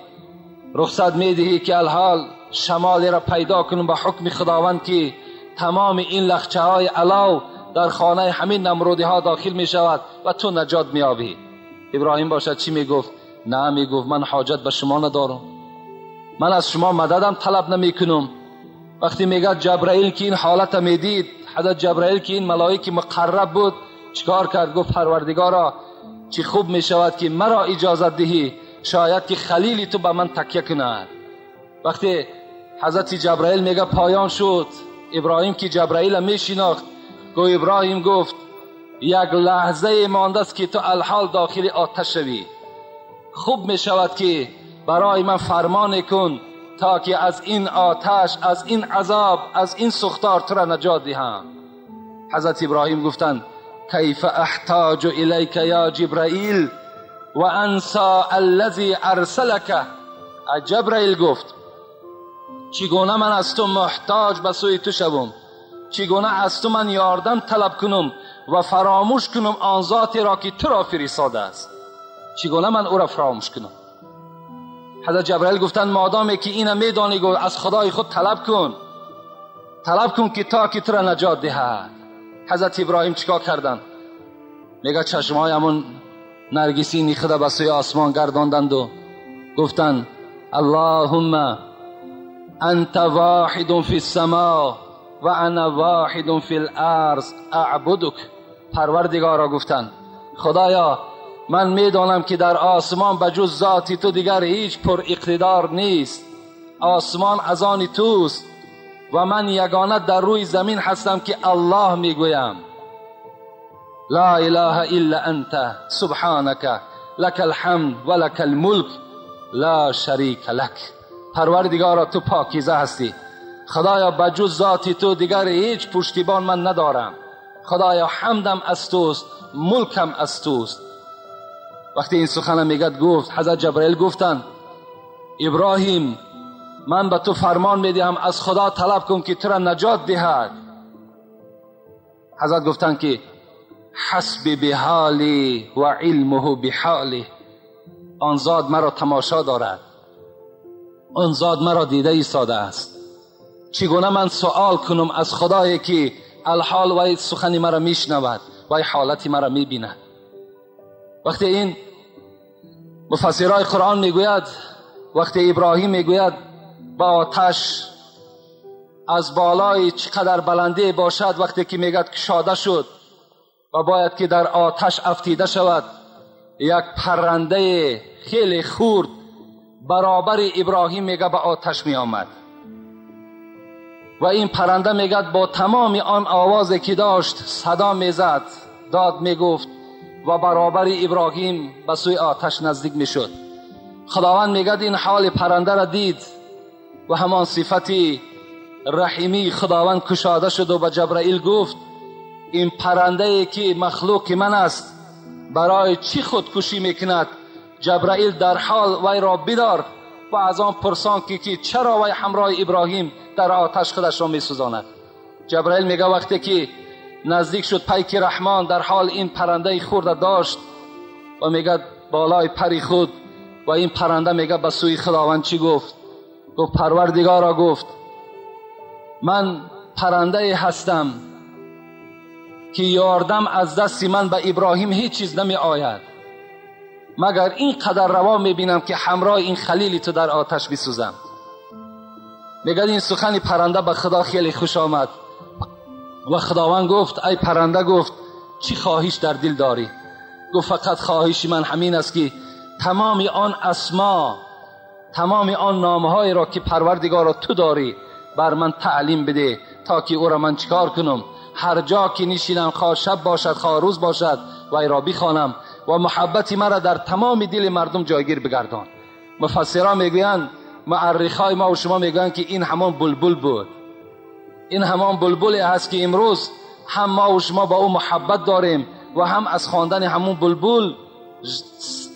[SPEAKER 1] رخصت میدهی که الحال شمالی را پیدا کنم به حکم خداوند که تمام این لخچه های علاو در خانه همین نمرودی ها داخل می شود و تو نجات می یابی. ابراهیم باشد چی می گفت؟ نه، می گفت من حاجت به شما ندارم، من از شما مددم طلب نمی کنم. وقتی میگه جبرائیل که این حالت می دید، حضرت جبرائیل که این ملائکه مقرب بود چیکار کرد؟ گفت پروردگارا چی خوب می شود که مرا اجازت دهی شاید که خلیلی تو به من تکیه کند. وقتی حضرت جبرائیل میگه پایان شد، ابراهیم که جبرائیل می شناخت، گو ابراهیم گفت 1 لحظه مانده است که تو الحال داخل آتش شوی، خوب می شود که برای من فرمان کن تا که از این آتش، از این عذاب، از این سوختار تو را نجات دهم. حضرت ابراهیم گفتند کیف احتاج الیک یا جبرائیل و انسا الذی ارسلک. جبرائیل گفت چگونه من از تو محتاج به سوی تو شوم، چگونه از تو من یاردم طلب کنم و فراموش کنم آن ذاتی را که تو را فرستاده است، چگونه من او را فراموش کنم؟ حضرت جبرائیل گفتند مادامی که اینم میدانی از خدای خود طلب کن که تا که تو را نجات دهد. حضرت ابراهیم چیکار کردند؟ میگه چشمای همون نرگسی نیخته به سوی آسمان گرداندند و گفتند اللهم انت واحد فی السماء و انا واحد فی الارض اعبدک. پروردگارا گفتند خدایا من میدانم که در آسمان بجز ذاتی تو دیگر هیچ پر اقتدار نیست، آسمان از آن توست و من یگانه در روی زمین هستم که الله میگویم لا اله الا انت سبحانك لك الحمد و لك الملک لا شریک لک. پروردگارا تو پاکیزه هستی، خدایا بجز ذاتی تو دیگر هیچ پشتیبان من ندارم، خدایا حمدم از توست، ملکم از توست. وقتی این سخن میگد گفت حضرت جبرائیل گفتند ابراهیم من به تو فرمان میدهم از خدا طلب کن که تو را نجات دهد. حضرت گفتند که حسب بحالی و علمه بحالی، آن ذات مرا تماشا دارد، آن ذات مرا دیده ایستاده است، چگونه من سوال کنم از خدایی که الحال وی سخنی مرا میشنود، وی حالتی مرا میبیند. وقتی این مفسرای قرآن میگوید وقتی ابراهیم میگوید با آتش از بالای چقدر بلندی باشد، وقتی که میگد کشاده شد و باید که در آتش افتی شود، یک پرنده خیلی خورد برابر ابراهیم میگه به آتش می آمد و این پرنده میگد با تمام آن آوازی که داشت صدا میزد، داد میگفت و برابر ابراهیم به سوی آتش نزدیک میشد. خداوند میگد این حال پرنده را دید و همان صفتی رحیمی خداوند کشاده شد و به جبرائیل گفت این پرنده ای که مخلوق من است برای چی خودکشی میکند؟ جبرائیل در حال وی را بدار و از آن پرسان که چرا وی همراه ابراهیم در آتش خودش را میسوزاند. جبرائیل میگه وقتی که نزدیک شد پیک رحمان در حال این پرنده خورده داشت و میگه بالای پری خود و این پرنده میگه به سوی خداوند چی گفت؟ گفت پروردگارا گفت من پرنده هستم که یاردم از دست من به ابراهیم هیچ چیز نمی آید مگر این قدر روا میبینم که همراه این خلیلی تو در آتش بسوزم. میگه این سخن پرنده به خدا خیلی خوش آمد و خداوند گفت ای پرنده، گفت چی خواهش در دل داری؟ گفت فقط خواهش من همین است که تمام آن اسما، تمام آن نامهای را که پروردگارا تو داری بر من تعلیم بده تا که او را من چکار کنم، هر جا که نشینم خواه شب باشد خواه روز باشد وی را بخوانم و محبت مرا در تمام دل مردم جایگیر بگردان. مفسران میگویند مورخای ما و شما میگن که این همان بلبل بود. این همان بلبلی هست که امروز هم ما و شما با او محبت داریم و هم از خواندن همون بلبل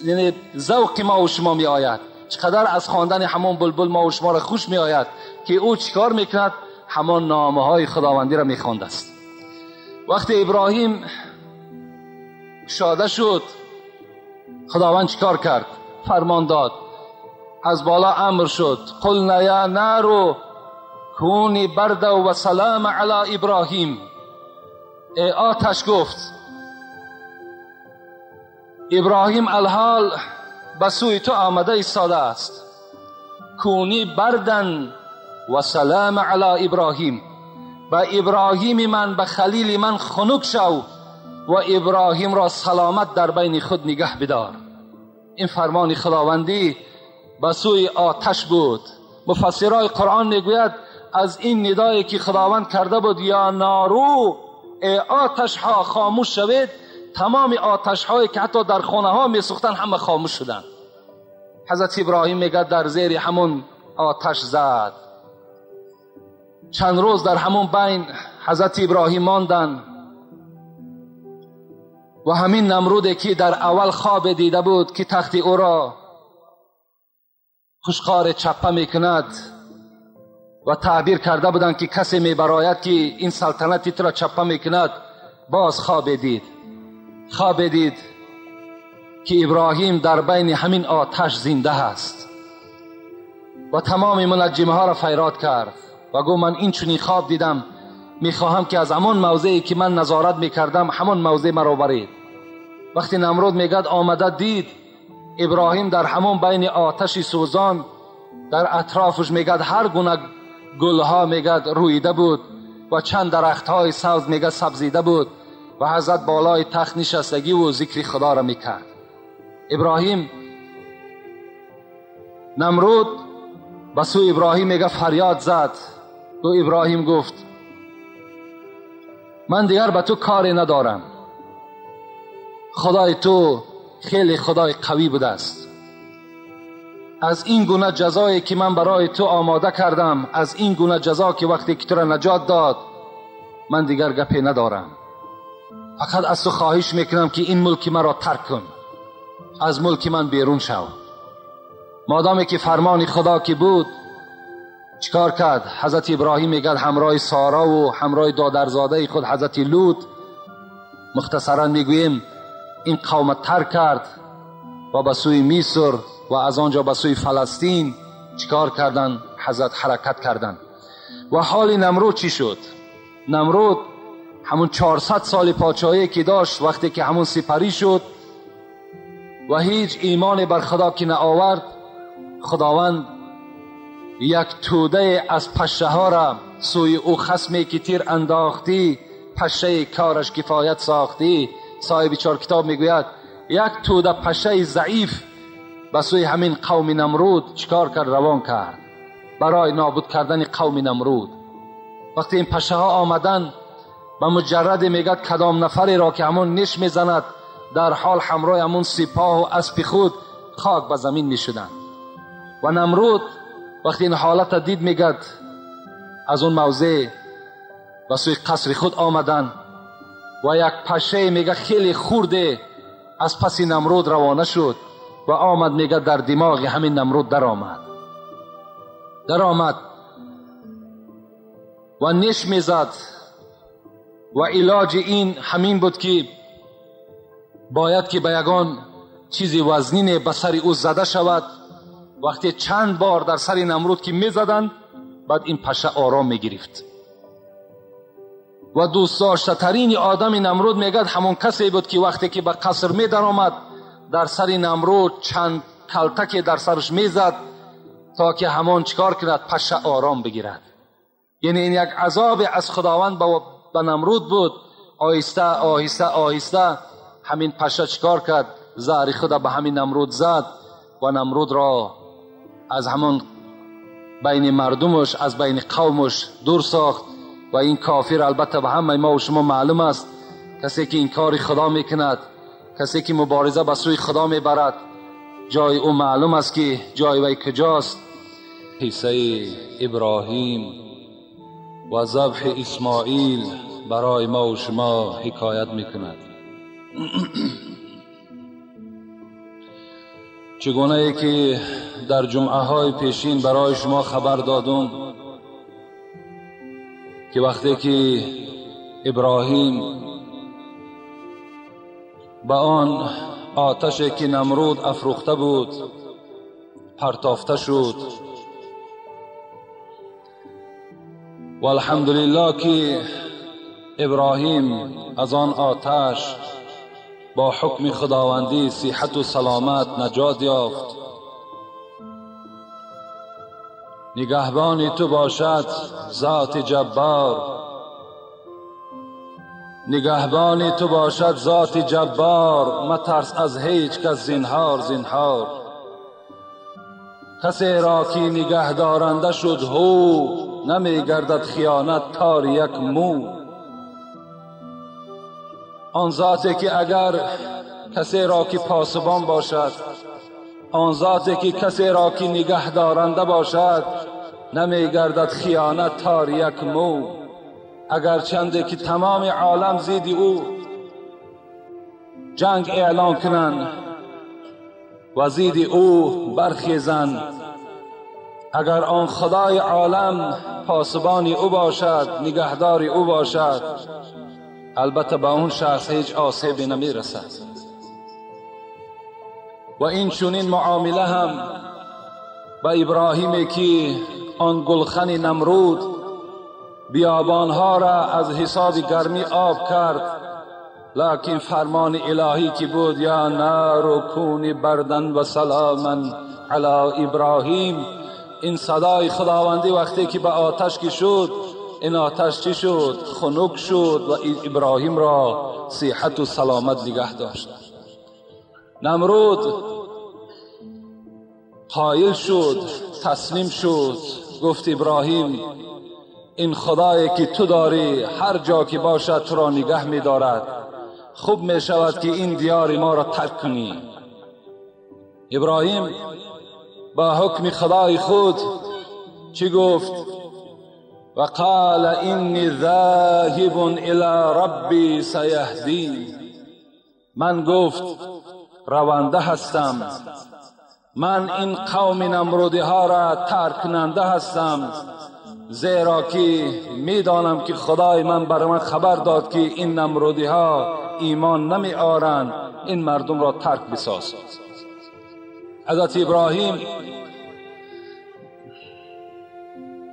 [SPEAKER 1] یعنی ذوق ما و شما می آید. چقدر از خواندن همون بلبل ما و شما را خوش می آید که او چیکار میکند؟ همان نامه های خداوندی را میخوانده است. وقتی ابراهیم شاده شد، خداوند چیکار کرد؟ فرمان داد، از بالا امر شد، قلنا یا نار کونی برد و سلام علی ابراهیم. ای آتش گفت، ابراهیم الحال به سوی تو آمده ایستاده است، کونی بردن و سلام علی ابراهیم، به ابراهیم من، به خلیل من خنک شو و ابراهیم را سلامت در بین خود نگه بدار. این فرمان خداوندی به سوی آتش بود. مفسرای قرآن میگوید از این ندایی که خداوند کرده بود یا نارو، ای آتش ها خاموش شوید، تمام آتش هایی که حتی در خانه ها می سوختن همه خاموش شدن. حضرت ابراهیم میگه در زیر همون آتش زد. چند روز در همون بین حضرت ابراهیم ماندن و همین نمرودی که در اول خواب دیده بود که تخت او را خوشخوار چپه میکند و تعبیر کرده بودن که کسی میبراید که این سلطنتی تو را چپه میکند، باز خواب دید که ابراهیم در بین همین آتش زنده است و تمام منجمه ها را فیراد کرد و گفت من این چنین خواب دیدم، میخواهم که از همون موضعی که من نظارت میکردم همون موضع مرا برید. وقتی نمرود میگد آمده دید ابراهیم در همون بین آتش سوزان، در اطرافش میگد هر گونه گلها میگد رویده بود و چند درختهای سبز میگد سبزیده بود و حضرت بالای تخت نشستگی و ذکر خدا را میکرد. ابراهیم، نمرود به سوی ابراهیم میگه فریاد زد. تو ابراهیم گفت من دیگر به تو کاری ندارم، خدای تو خیلی خدای قوی بوده است. از این گونه جزایی که من برای تو آماده کردم، از این گونه جزا که وقتی که تو را نجات داد، من دیگر گپی ندارم. فقط از تو خواهش میکنم که این ملک مرا ترک کن، از ملک من بیرون شو. مادامی که فرمان خدا که بود، چیکار کرد؟ حضرت ابراهیم میگه همراه سارا و همراه دادرزاده خود حضرت لوط، مختصرا میگوییم این قوم ترک کرد و به سوی مصر و از آنجا به سوی فلسطین چیکار کردن؟ حضرت حرکت کردن. و حال نمرود چی شد؟ نمرود همون 400 سال پادشاهی که داشت، وقتی که همون سپری شد و هیچ ایمان بر خدا که نآورد، خداوند یک توده از پشه ها را سوی او خصمی که تیر انداختی، پشه کارش کفایت ساختی. صاحب چهار کتاب میگوید یک توده پشه ضعیف به سوی همین قوم نمرود چیکار کرد؟ روان کرد برای نابود کردن قوم نمرود. وقتی این پشه ها آمدن، به مجرد میگد کدام نفری را که همون نش میزند، در حال همراه همون سپاه و اسب خود خاک به زمین میشدن. و نمرود وقتی این حالت دید، میگد از اون موضع به سوی قصر خود آمدن و یک پشه میگه خیلی خورده از پس نمرود روانه شد و آمد، میگه در دماغ همین نمرود در آمد و نش میزد و علاج این همین بود که باید که به یگان چیزی وزنین به سر او زده شود. وقتی چند بار در سر نمرود که میزدند، بعد این پشه آرام میگرفت. و دوست داشته ترین آدم نمرود میگد همون کسی بود که وقتی که به قصر می در آمد، در سر نمرود چند کلتک در سرش میزد تا که همون چکار کند؟ پشه آرام بگیرد. یعنی این یک عذاب از خداوند به نمرود بود. آهسته آهسته آهسته همین پشه چکار کرد؟ زهر خود به همین نمرود زد و نمرود را از همون بین مردمش، از بین قومش دور ساخت. و این کافر البته به همه ما و شما معلوم است، کسی که این کار خدا میکند، کسی که مبارزه به سوی خدا میبرد، جای او معلوم است که جای وی کجاست. قصه ابراهیم و ذبح اسماعیل برای ما و شما حکایت میکند. چگونه ای که در جمعه های پیشین برای شما خبر دادم که وقتی که ابراهیم با آن آتشی که نمرود افروخته بود پرتافته شد و الحمدلله که ابراهیم از آن آتش با حکم خداوندی صحت و سلامت نجات یافت. نگهبان تو باشد ذات جبار، نگهبان تو باشد ذات جبار، مترس از هیچ کس زنهار زنهار. کسی را که نگه دارنده شد هو، نمی گردد خیانت تار یک مو. آن ذاتی که اگر کسی را که پاسبان باشد، آن ذاتی که کسی را که نگه دارنده باشد، نمی گردد خیانت تار یک مو. اگر چنده که تمام عالم زید او جنگ اعلان کنند و زید او برخیزند، اگر آن خدای عالم پاسبان او باشد، نگهدار او باشد، البته به اون شخص هیچ آسیبی نمی رسد. و این چنین معامله هم به ابراهیمی که آن گلخن نمرود بیابانها را از حساب گرمی آب کرد، لکن فرمان الهی که بود یا نار کونی بردن و سلاما علی ابراهیم، این صدای خداوندی وقتی که به آتش که شد، این آتش چی شد؟ خنک شد و ابراهیم را صحت و سلامت نگه داشت. نمرود قایل شد، تسلیم شد، گفت ابراهیم این خدایی که تو داری هر جا که باشد تو را نگه می دارد، خوب می شود که این دیار ما را ترک کنی. ابراهیم با حکم خدای خود چی گفت؟ و قال اینی ذاهب الی ربی سیهدین. من گفت رونده هستم، من این قوم نمرودی ها را ترک کننده هستم، زیرا که میدانم که خدای من بر من خبر داد که این نمرودی ها ایمان نمی آرند، این مردم را ترک بساز.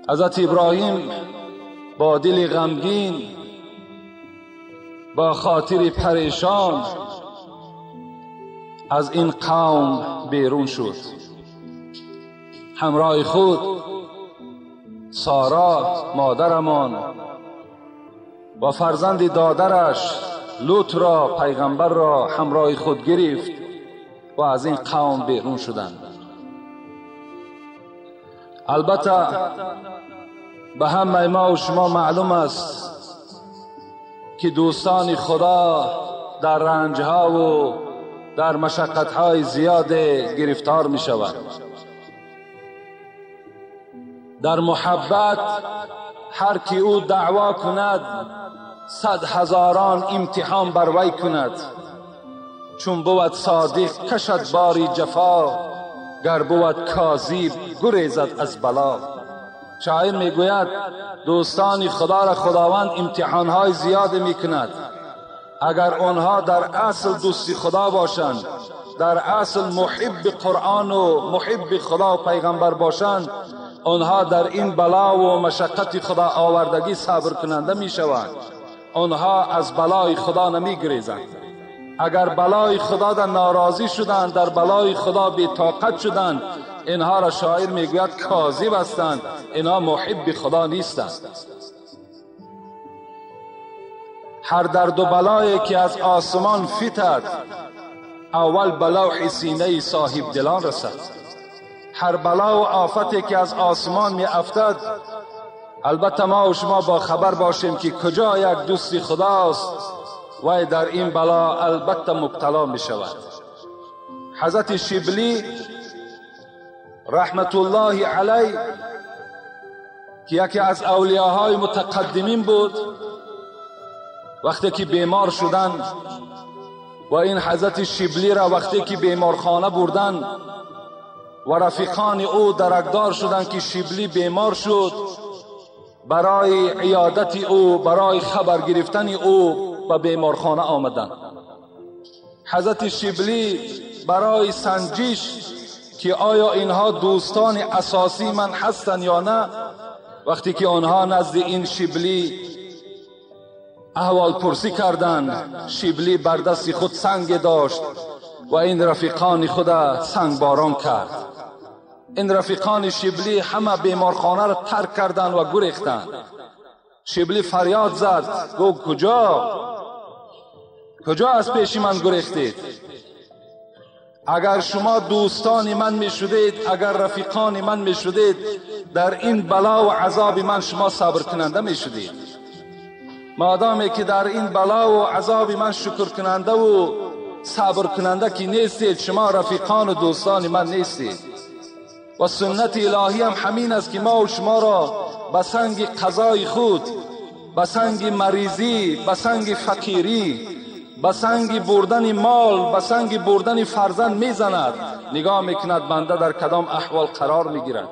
[SPEAKER 1] حضرت ابراهیم با دل غمگین، با خاطر پریشان از این قوم بیرون شد. همراه خود سارا مادرمان و فرزند دادرش لوط را پیغمبر را همراه خود گرفت و از این قوم بیرون شدند. البته به همه ما و شما معلوم است که دوستان خدا در رنجها و در مشقتهای زیاد گرفتار می شود. در محبت هر کی او دعوا کند 100,000 امتحان بر وی کند. چون بود صادق کشد باری جفا، گر بود کاذب گریزد از بلا. شاعر میگوید دوستان خدا را خداوند امتحانهای زیاد میکند. اگر آنها در اصل دوستی خدا باشند، در اصل محب قرآن و محب خدا و پیغمبر باشند، آنها در این بلا و مشقت خدا آوردگی صبر کننده می شوند. آنها از بلای خدا نمی گریزند. اگر بلای خدا در ناراضی شدند، در بلای خدا بی طاقت شدند، اینها را شاعر میگوید کاذب هستند، اینها محب خدا نیستند. هر درد و بلایی که از آسمان فتد، اول بلوح سینه صاحب دلان رسد. هر بلا و آفتی که از آسمان می افتد، البته ما و شما با خبر باشیم که کجا یک دوستی خداست و در این بلا البته مبتلا می شود. حضرت شبلی رحمت الله علیه که یکی از اولیاهای متقدمین بود، وقتی که بیمار شدن و این حضرت شبلی را وقتی که بیمارخانه بردن و رفیقان او درکدار شدند که شبلی بیمار شد، برای عیادت او، برای خبر گرفتن او به بیمارخانه آمدند. حضرت شبلی برای سنجش که آیا اینها دوستان اساسی من هستند یا نه، وقتی که آنها نزد این شبلی احوال پرسی کردند، شبلی بر دست خود سنگ داشت و این رفیقان خود سنگ باران کرد. این رفیقان شبلی همه بیمارخانه را ترک کردند و گریختند. شبلی فریاد زد، گفت کجا از پیش من گریختید؟ اگر شما دوستان من می شدید، اگر رفیقان من می شدید، در این بلا و عذاب من شما صبر کننده می شدید. مادامی که در این بلا و عذاب من شکر کننده و صبر کننده که نیستید، شما رفیقان و دوستان من نیستید. و سنت الهی هم همین است که ما و شما را به سنگ قضای خود، به سنگ مریضی، به سنگ فقیری، به سنگ بردن مال، به سنگ بردن فرزند میزند. نگاه میکند بنده در کدام احوال قرار میگیرد.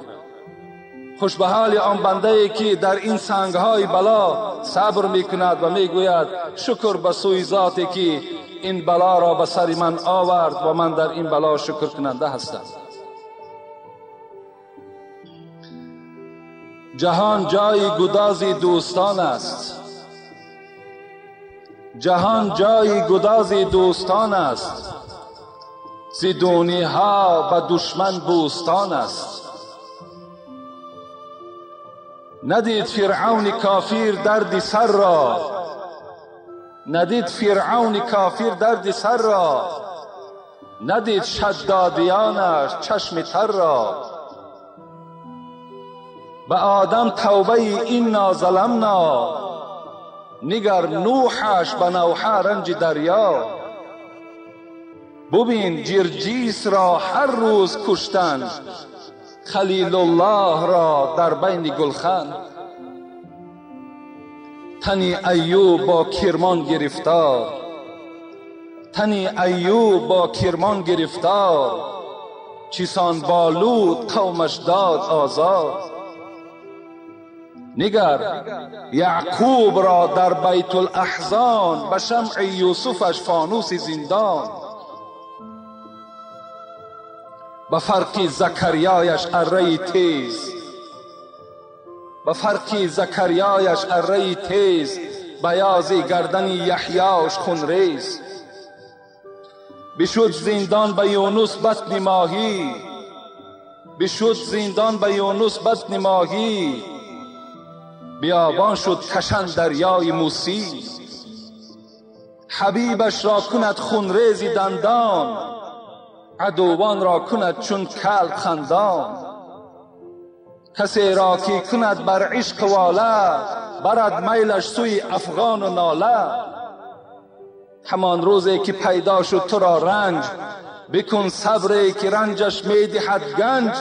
[SPEAKER 1] خوش به حال آن بنده که در این سنگهای بلا صبر میکند و میگوید شکر به سوی ذاتی که این بلا را به سر من آورد و من در این بلا شکر کننده هستم. جهان جای گداز دوستان است. جهان جای گداز دوستان است، زیدونی ها به دشمن بوستان است. ندید فرعون کافر درد سر را، ندید فرعون کافر درد سر را، ندید شدادیانش چشم تر را. به آدم توبه اینا ظلمنا، نگر نوحش به نوحه رنج دریا. ببین جرجیس را هر روز کشتن، خلیل الله را در بین گلخن. تنی ایوب با کرمان گرفتار، تنی ایوب با کرمان گرفتار، چیسان بالود قومش داد آزاد. نگر یعقوب را در بیت الاحزان، به شمع یوسفش فانوس زندان. به فرق زکریایش اره تیز، به فرق زکریایش اره تیز، بیاض گردن یحیاش خونریز. بشد زندان به یونس بطن ماهی، بشد زندان به یونس بطن ماهی. بیابان شد کشن دریای موسی. حبیبش را کند خونریز دندان، عدوان را کند چون کلب خندان. کسی را که کند بر عشق واله، برد میلش سوی افغان و ناله. همان روزی که پیدا شد تو را رنج، بکن صبری که رنجش میدهد گنج.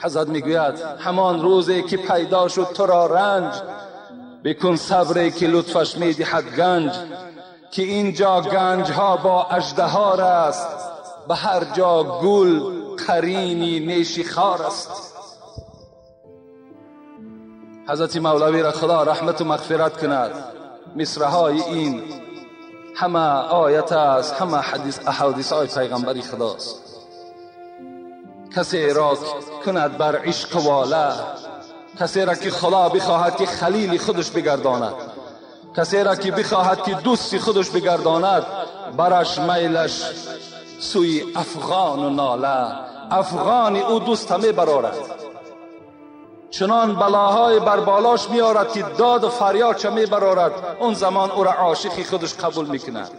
[SPEAKER 1] حضرت میگوید همان روزی که پیدا شد تو را رنج، بکن صبری که لطفش میدهد گنج. که اینجا گنج ها با اژدها است، به هر جا گل قرینی نیشخوار است. حضرت مولوی را خدا رحمت و مغفرت کند. مصرهای این همه آیت است، همه احادیث های پیغمبری خداست. کسی را کند بر عشق واله، کسی را که خدا بخواهد که خلیل خودش بگرداند، کسی را که بخواهد که دوست خودش بگرداند، برش میلش سوی افغان و ناله. افغان او دوست همه برارد، چنان بلاهای بر بالاش میارد که داد و فریاد چه برارد. اون زمان او را عاشقی خودش قبول میکند.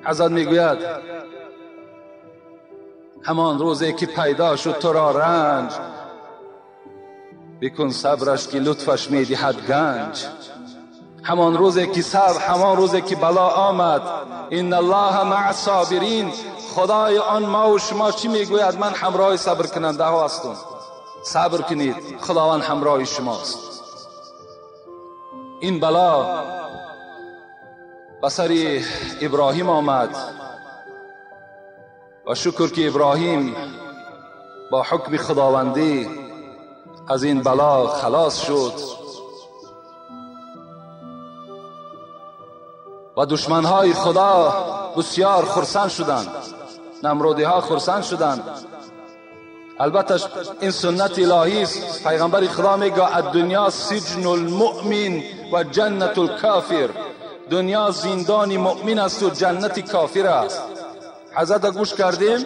[SPEAKER 1] حضرت میگوید همان روزی که پیدا شد تو را رنج، بکن صبرش که لطفش میدهد گنج. همان روزی که صبر، همان روزی که بلا آمد، ان الله مع الصابرین، خدای آن ما و شما چی میگوید؟ من همراه صبر کننده ها هستم. صبر کنید، خداوند همراه شماست. این بلا به سر ابراهیم آمد و شکر که ابراهیم با حکم خداوندی از این بلا خلاص شد و دشمنهای خدا بسیار خرسند شدند، نمرودی ها خرسند شدند. البته این سنت الهی است. پیغمبر خدا میگه الدنیا سجن المؤمن و جنت الکافر، دنیا زندان مؤمن است و جنت کافر است. حضرت گوش کردیم،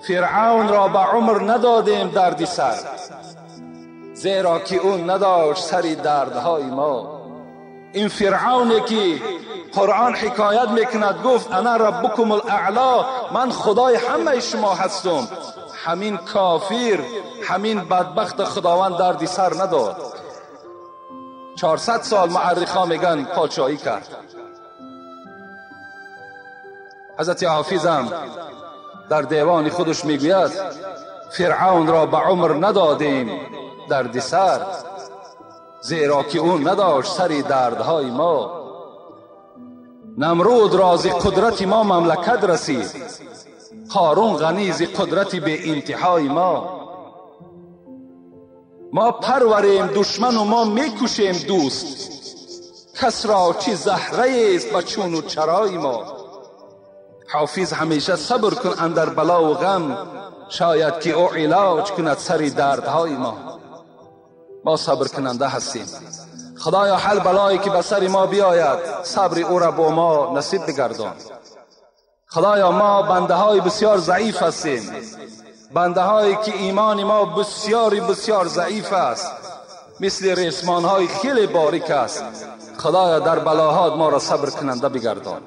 [SPEAKER 1] فرعون را به عمر ندادیم دردی سر، زیرا که اون نداشت سری دردهای ما. این فرعونی که قرآن حکایت میکند گفت انا ربکم الاعلا، من خدای همه شما هستم، همین کافر، همین بدبخت خداوند دردی سر نداد. 400 سال مورخا میگن پادشاهی کرد. حضرت حافظ هم در دیوان خودش میگوید فرعون را به عمر ندادیم دردی سر، زیرا که اون نداشت سری دردهای ما. نمرود را ز قدرت ما مملکت رسید، قارون غنی ز قدرت به انتهای ما. ما پروریم دشمن و ما میکشیم دوست، کس را چی زهره است و چون و چرای ما. حافظ همیشه صبر کن اندر بلا و غم، شاید که او علاج کند سری دردهای ما. ما صبر کننده هستیم. خدایا هر بلایی که به سر ما بیاید صبر او را با ما نصیب بگردان. خدایا ما بنده های بسیار ضعیف هستیم، بنده هایی که ایمان ما بسیار ضعیف است، مثل ریسمان های خیلی باریک است. خدایا در بلاهات ما را صبر کننده بگردان.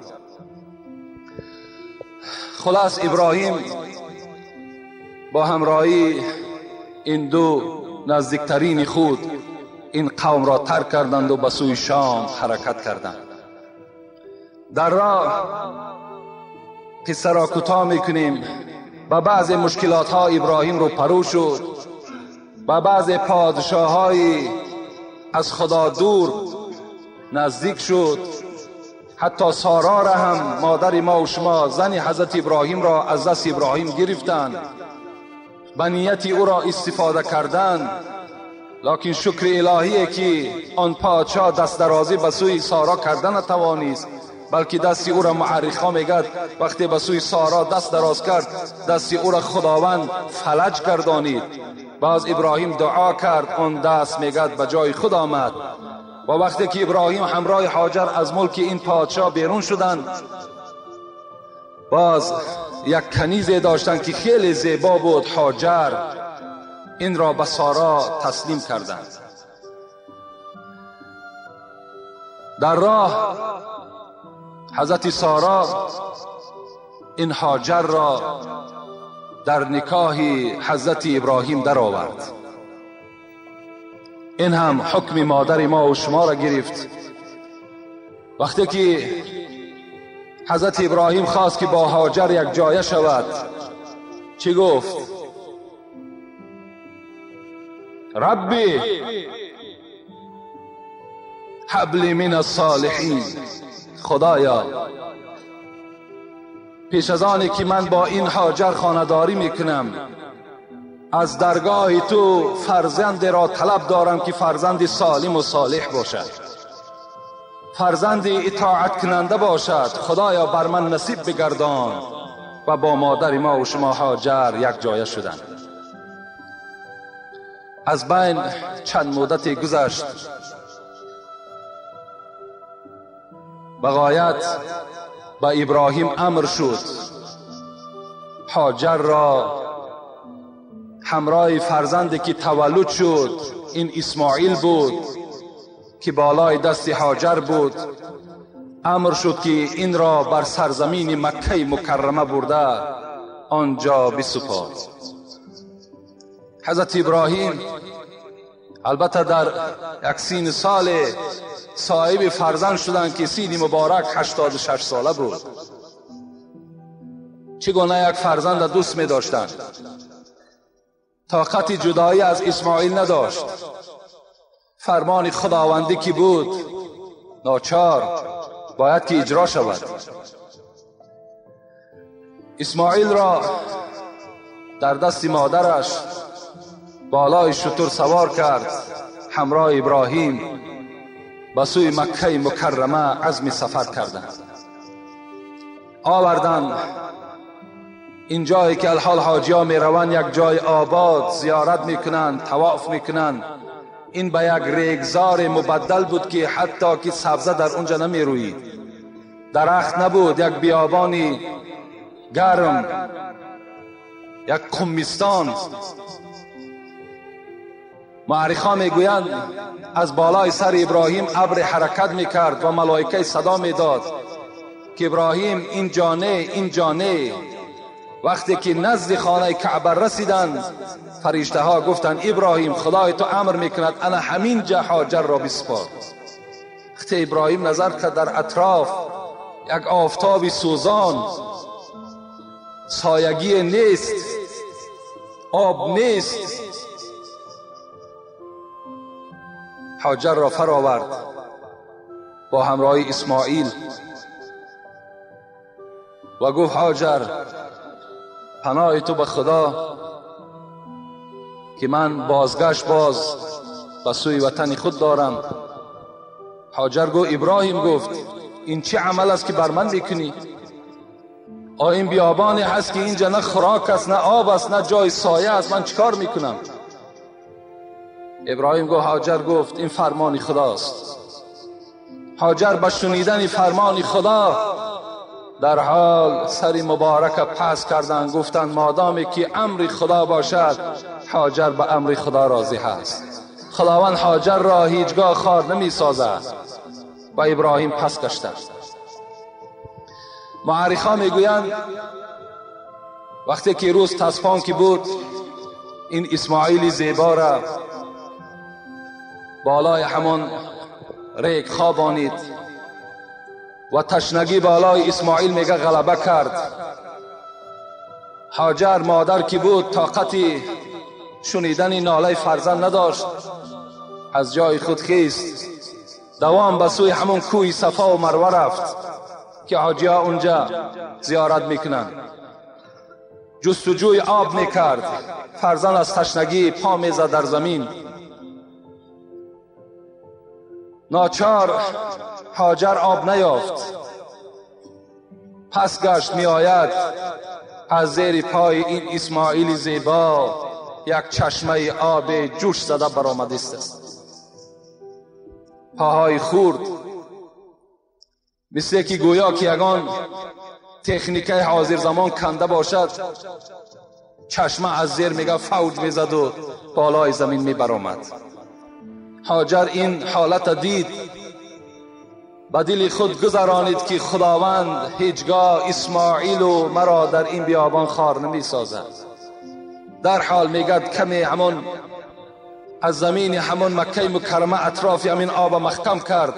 [SPEAKER 1] خلاص ابراهیم با همراهی این دو نزدیکترین خود این قوم را ترک کردند و به سوی شام حرکت کردند. در راه قصه را کوتاه میکنیم. با بعض مشکلات ها ابراهیم رو پرو شد، با بعض پادشاه های از خدا دور نزدیک شد. حتی سارا را هم، مادر ما و شما، زن حضرت ابراهیم را از دست ابراهیم گرفتند، به نیت او را استفاده کردند. لکن شکر الهیه که آن پادشاه دست درازی به سوی سارا کردن نتوانست، بلکه دست او را معرخا میگد وقتی به سوی سارا دست دراز کرد، دست او را خداوند فلج گردانید. باز ابراهیم دعا کرد، آن دست میگد به جای خود آمد. و وقتی که ابراهیم همراه هاجر از ملک این پادشاه بیرون شدند، باز یک کنیزی داشتند که خیلی زیبا بود، هاجر، این را به سارا تسلیم کردند. در راه حضرت سارا این هاجر را در نکاح حضرت ابراهیم در آورد. این هم حکم مادر ما و شما را گرفت. وقتی که حضرت ابراهیم خواست که با هاجر یک جایه شود، چی گفت؟ ربی هب لی من الصالحین، خدایا پیش از آنی که من با این هاجر خانه‌داری میکنم، از درگاه تو فرزند را طلب دارم که فرزند سالم و صالح باشد، فرزند اطاعت کننده باشد. خدایا بر من نصیب بگردان. و با مادر ما و شما هاجر یک جایه شدند. از بین چند مدتی گذشت، بغایت با ابراهیم امر شد هاجر را همراه فرزندی که تولد شد، این اسماعیل بود که بالای دست هاجر بود، امر شد که این را بر سرزمین مکه مکرمه برده آنجا بسپار. حضرت ابراهیم البته در یک سین سال صاحب فرزند شدن که سین مبارک 86 ساله بود. چگونه یک فرزند دوست می داشتند. طاقت جدایی از اسماعیل نداشت. فرمان خداوندی که بود ناچار باید که اجرا شود. اسماعیل را در دست مادرش بالای شتر سوار کرد، همراه ابراهیم به سوی مکه مکرمه عزم سفر کردند. آوردند این جایی که الحال حاجی ها می روند، یک جای آباد زیارت میکنند، طواف میکنند. این به یک ریگزار مبدل بود که حتی که سبزه در اونجا نمی روید، درخت نبود، یک بیابانی گرم، یک قمستان. مورخان میگویند از بالای سر ابراهیم ابر حرکت میکرد و ملائکه صدا میداد که ابراهیم این جانه این جانه. وقتی که نزد خانه کعبه رسیدند، فرشته ها گفتند ابراهیم خدای تو امر میکند انا همین جا هاجر را بسپار. وقتی ابراهیم نظر کرد در اطراف یک آفتاب سوزان، سایگی نیست، آب نیست. هاجر را فرآورد با همراه اسماعیل و گفت هاجر پناه تو به خدا که من بازگشت باز به سوی وطن خود دارم. هاجر گفت ابراهیم گفت این چه عمل است که بر من میکنی؟ این بیابانی هست که اینجا نه خوراک است، نه آب است، نه جای سایه است، من چیکار میکنم؟ ابراهیم گفت هاجر گفت این فرمان خداست. هاجر به شنیدن فرمان خدا در حال سری مبارک پس کردند، گفتند مادامی که امر خدا باشد هاجر به امر خدا راضی هست. خداوند هاجر را هیچگاه خوار نمی سازد و ابراهیم پس گشت. مورخان میگویند وقتی که روز تصفان که بود، این اسماعیل زیبا را بالای همان ریگ خوابانید و تشنگی بالای اسماعیل میگه غلبه کرد. هاجر مادر که بود طاقت شنیدن ناله فرزند نداشت، از جای خود خیست، دوام به سوی همون کوی صفا و مروه رفت که حاجی ها اونجا زیارت میکنند. جستجوی آب میکرد، فرزند از تشنگی پا میزد در زمین. ناچار هاجر آب نیافت، پس گشت می آید از زیر پای این اسماعیل زیبا یک چشمه آب جوش زده برآمده است. پاهای خورد، مثل که گویا که یگان تکنیک حاضر زمان کنده باشد، چشمه از زیر میگه فوج میزد و بالای زمین می برآمد. هاجر این حالت دید، به دل خود گذرانید که خداوند هیچگاه اسماعیل و مرا در این بیابان خوار نمی سازد. در حال میگد کمی همون از زمین همون مکه مکرمه اطراف همین آب محکم کرد.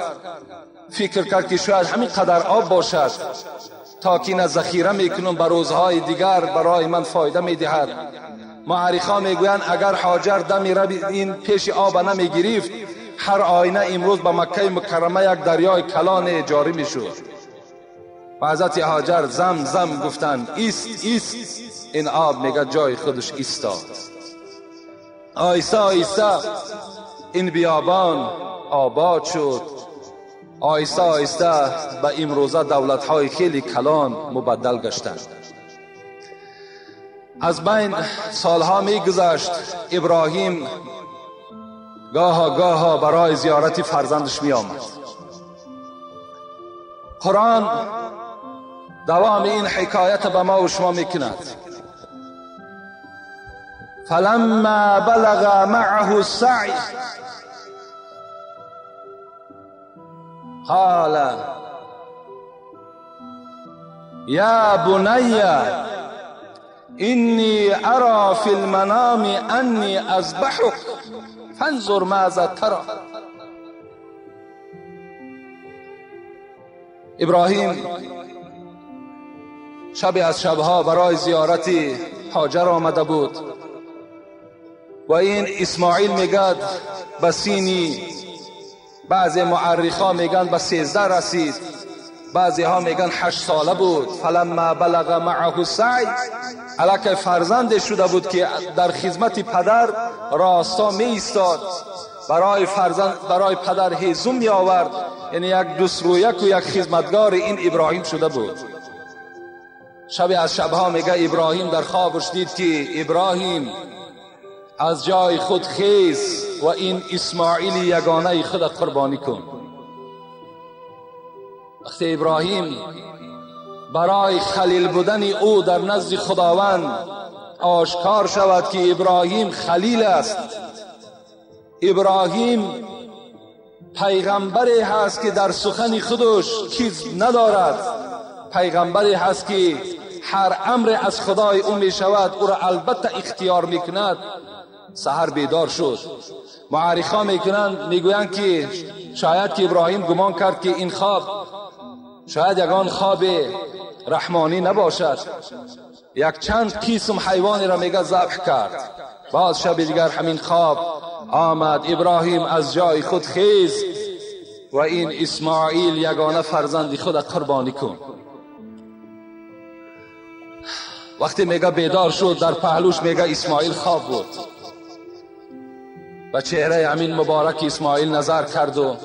[SPEAKER 1] فکر کرد که شاید همین قدر آب باشد تا که این ذخیره میکنم به روزهای دیگر برای من فایده میدهد. مورخان میگویند اگر هاجر دمی رب این پیش آب نمیگرفت، هر آینه امروز به مکه مکرمه یک دریای کلان جاری میشد. و حضرت هاجر زم زم گفتند ایست ایست. این آب میگه جای خودش ایستاد. آیسته آیسته این بیابان آباد شد. آیسته آیسته به امروزه دولت‌های خیلی کلان مبدل گشتند. از بین سالها میگذشت. ابراهیم گاها برای زیارت فرزندش می آمد. قرآن دوام این حکایت به ما و شما میکند. فلما بلغ معه السعی قال یا بنی انی ارى فی المنام انی اذبحک فانظر ماذا ترى. ابراهیم شبی از شبها برای زیارت هاجر آمده بود و این اسماعیل میگد به سینی، بعضی معرخا میگن به 13 رسید، بعضی ها میگن 8 ساله بود. فلما بلغ معه السعی، الک فرزند شده بود که در خدمت پدر راستا می ایستاد، برای فرزند برای پدر هیزم می آورد، یعنی یک دوست رویک و یک خدمتگار این ابراهیم شده بود. شب از شبها میگه ابراهیم در خوابش دید که ابراهیم از جای خود خیز و این اسماعیل یگانه خود قربانی کن. وقتی ابراهیم برای خلیل بودن او در نزد خداوند آشکار شود که ابراهیم خلیل است، ابراهیم پیغمبری هست که در سخن خودش کذب ندارد، پیغمبری هست که هر امر از خدای او می شود او را البته اختیار می کند. سحر بیدار شد. معرخان میگویند که شاید که ابراهیم گمان کرد که این خواب شاید یگان خواب رحمانی نباشد، یک چند قسم حیوانی را میگه ذبح کرد. باز شب دیگر همین خواب آمد، ابراهیم از جای خود خیز و این اسماعیل یگانه فرزند خود قربانی کن. وقتی میگه بیدار شد در پهلوش میگه اسماعیل خواب بود و چهره همین مبارک اسماعیل نظر کرد و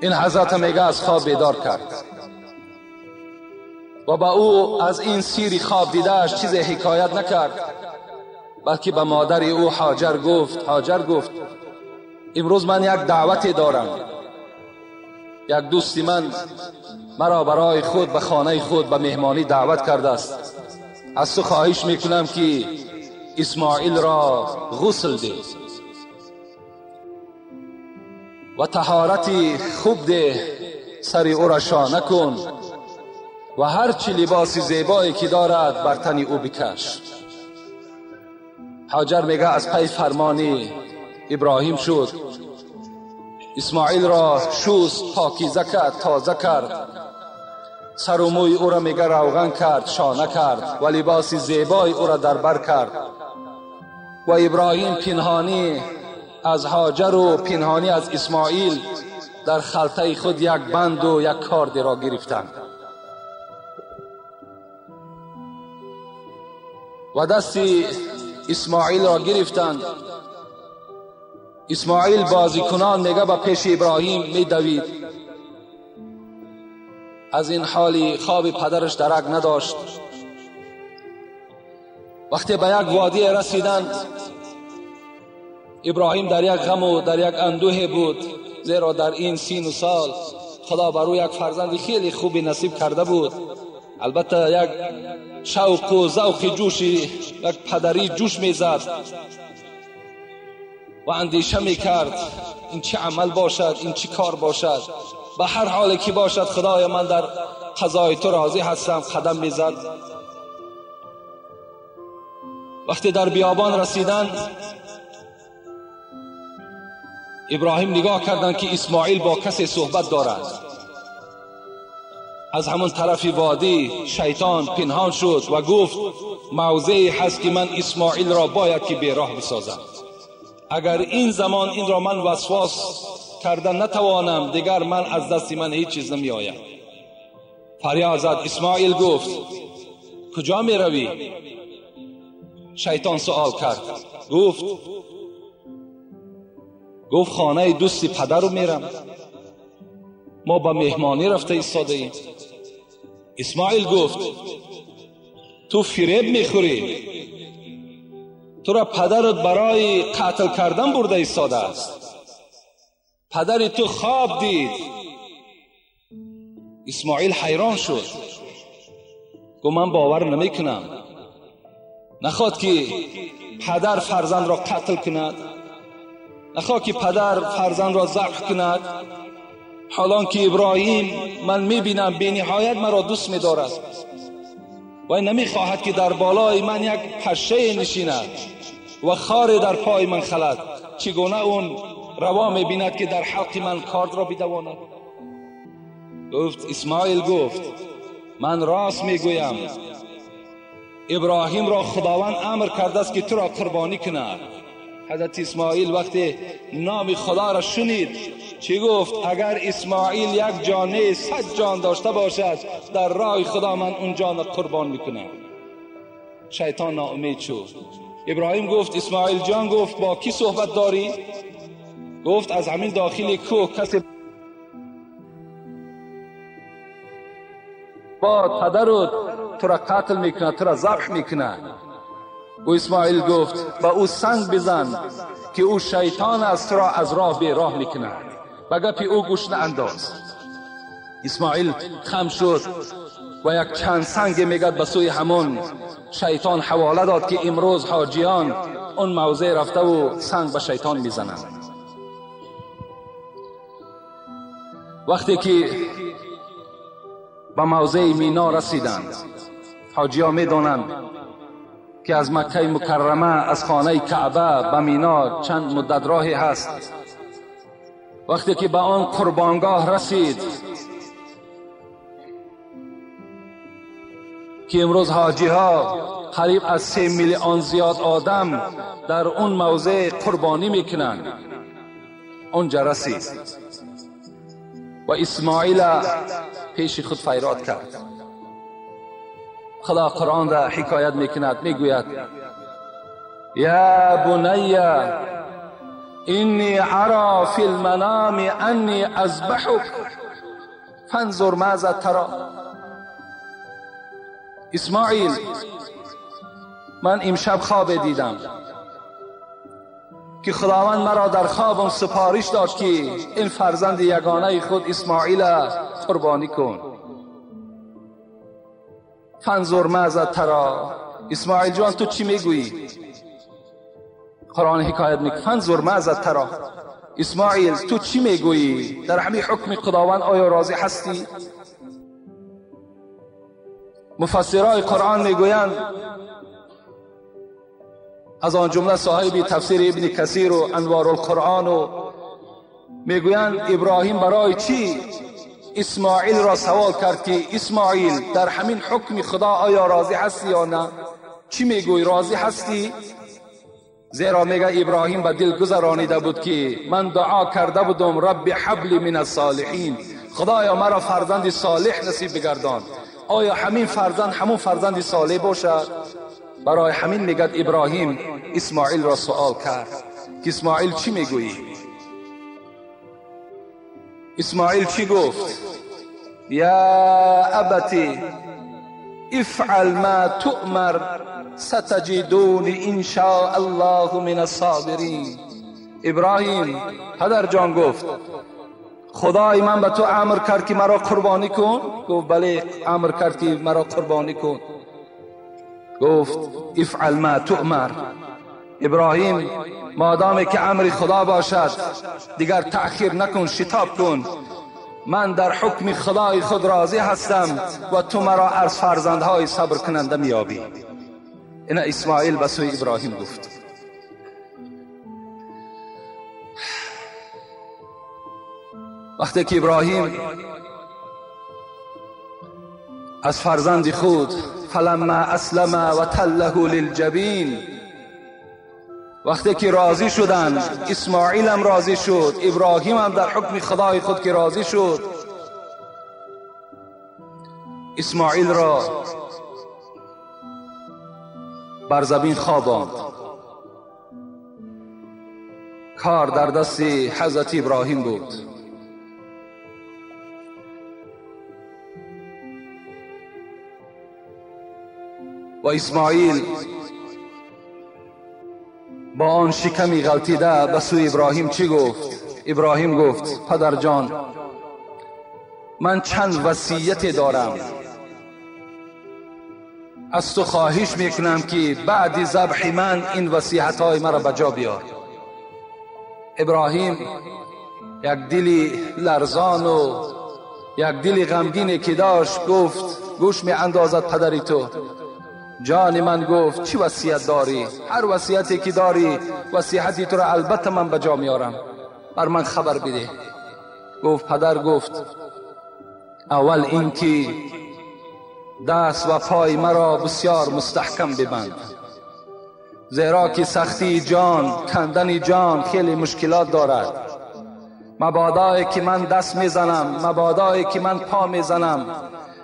[SPEAKER 1] این حضرت میگه از خواب بیدار کرد و با او از این سیر خواب دیدهش چیز حکایت نکرد، بلکه به مادر او هاجر گفت امروز من یک دعوتی دارم، یک دوستی من مرا برای خود به خانه خود به مهمانی دعوت کرده است، از تو خواهش میکنم که اسماعیل را غسل ده و طهارت خوب ده، سر او را شانه کن و هر چی لباس زیبایی که دارد بر تن او بکش. هاجر میگه از پی فرمانی ابراهیم شد، اسماعیل را شست، پاکیزه کرد، تازه کرد، سر و موی او را میگه روغن کرد، شانه کرد و لباس زیبای او را در بر کرد و ابراهیم پنهانی از هاجر و پنهانی از اسماعیل در خلطه خود یک بند و یک کارد را گرفتند و دست اسماعیل را گرفتند. اسماعیل بازی کنان میگه به پیش ابراهیم میدوید، از این حالی خواب پدرش درک نداشت. وقتی به یک وادی رسیدند ابراهیم در یک غم و در یک اندوه بود، زیرا در این سین و سال خدا بر او یک فرزند خیلی خوبی نصیب کرده بود. البته یک شوق و ذوق جوشی یک پدری جوش میزد و اندیشه میکرد این چه عمل باشد، این چه کار باشد، به هر حالی که باشد خدای من در قضای تو راضی هستم. قدم میزد. وقتی در بیابان رسیدند ابراهیم نگاه کردند که اسماعیل با کسی صحبت دارد. از همون طرف وادی شیطان پنهان شد و گفت موضعی هست که من اسماعیل را باید که بیراه بسازم. اگر این زمان این را من وسواس کردن نتوانم، دیگر من از دست من هیچ چیز نمی آید. فریاد زد. اسماعیل گفت کجا می روی؟ شیطان سوال کرد. گفت خانه دوستی پدر رو میرم، ما با مهمانی رفته ایستاده ایم. اسماعیل گفت تو فریب میخوری، تو را پدرت برای قتل کردن برده ایستاده است، پدر تو خواب دید. اسماعیل حیران شد، گفت من باور نمیکنم، نخواد که پدر فرزند را قتل کند، نخواد که پدر فرزند را ذبح کند، حالان که ابراهیم من میبینم بی نهایت مرا دوست می‌دارد و نمیخواهد که در بالای من یک پشه نشیند و خار در پای من خلد، چگونه اون روا می‌بیند که در حق من کارد را بدواند؟ گفت اسماعیل گفت من راست میگویم، ابراهیم را خداوند امر کرده است که تو را قربانی کند. حضرت اسماعیل وقتی نام خدا را شنید چی گفت؟ اگر اسماعیل یک جان 100 جان داشته باشد در راه خدا من اون جان را قربان میکنم. شیطان ناامید شد. ابراهیم گفت اسماعیل جان، گفت با کی صحبت داری؟ گفت از همین داخل کوه کسی با پدرت تو را قتل میکنه، تو را ذبح میکنه. و اسماعیل گفت با او سنگ بزن که او شیطان است، تو را از راه به راه میکنه، به گپ او گوش نانداز. اسماعیل خم شد و یک چند سنگ میگد به سوی همون شیطان حواله داد که امروز حاجیان اون موضع رفته و سنگ به شیطان میزنند. وقتی که به موضع مینا رسیدند، حاجیان میدانند که از مکه مکرمه از خانه کعبه به مینا چند مدت راهی هست. وقتی که به آن قربانگاه رسید که امروز حاجی ها قریب از 3 میلیون زیاد آدم در اون موضع قربانی میکنند، اونجا رسید و اسماعیل پیش خود فریاد کرد. خدا قرآن را حکایت میکند، میگوید یا بنی انی ارى فی المنام انی اذبحک فانظر ماذا تری. اسماعیل من امشب خواب دیدم که خداوند مرا در خوابم سفارش داد که این فرزند یگانه خود اسماعیل قربانی کن. فانظر ماذا تری. اسماعیل جان تو چی میگویی؟ قرآن حکایت میکنه فانظر ماذا تری. اسماعیل تو چی میگویی؟ در همین حکم خداوند آیا راضی هستی؟ مفسرای قرآن میگویند، از آن جمله صاحب تفسیر ابن کثیر و انوار القرآن و میگویند ابراهیم برای چی اسماعیل را سوال کرد که اسماعیل در همین حکم خدا آیا راضی هستی یا نه؟ چی میگوی، راضی هستی؟ زیرا میگه ابراهیم به دل گذرانیده بود که من دعا کرده بودم رب حبل من الصالحین، خدایا مرا فرزند صالح نصیب بگردان. آیا همین فرزند همون فرزند صالح باشد؟ برای همین میگه ابراهیم اسماعیل را سوال کرد که اسماعیل چی میگویی؟ اسماعیل چی گفت؟ یا ابتی افعل ما تؤمر ستجدونی ان شاء الله من الصابرین. ابراهیم پدر جان گفت خدای من به تو امر کرد که مرا قربانی کن؟ گفت بله امر کرد که مرا قربانی کن. گفت افعل ما تؤمر. ابراهیم مادامی که امر خدا باشد دیگر تأخیر نکن، شتاب کن. من در حکم خدای خود راضی هستم و تو مرا از فرزندهای صبر کننده میابی. این اسماعیل به سوی ابراهیم گفت. وقتی که ابراهیم از فرزند خود فلما اسلم و تله للجبین، وقتی که راضی شدن، اسماعیل هم راضی شد، ابراهیم هم در حکم خدای خود که راضی شد، اسماعیل را بر زمین خواباند. کار در دست حضرت ابراهیم بود. و اسماعیل با آن شکمی غلطیده به سوی ابراهیم چی گفت؟ ابراهیم گفت پدر جان من چند وصیت دارم، از تو خواهش میکنم که بعد ذبح من این وصیت های مرا بجا بیار. ابراهیم یک دلی لرزان و یک دلی غمگینی که داشت گفت گوش می اندازد پدری تو. جان من گفت چی وصیت داری؟ هر وصیتی که داری وصیتی تو را البته من به جا میارم، بر من خبر بده. گفت پدر گفت اول اینکه دست و پای مرا بسیار مستحکم ببند، زیرا که سختی جان، کندن جان خیلی مشکلات دارد. مبادایی که من دست میزنم، مبادایی که من پا میزنم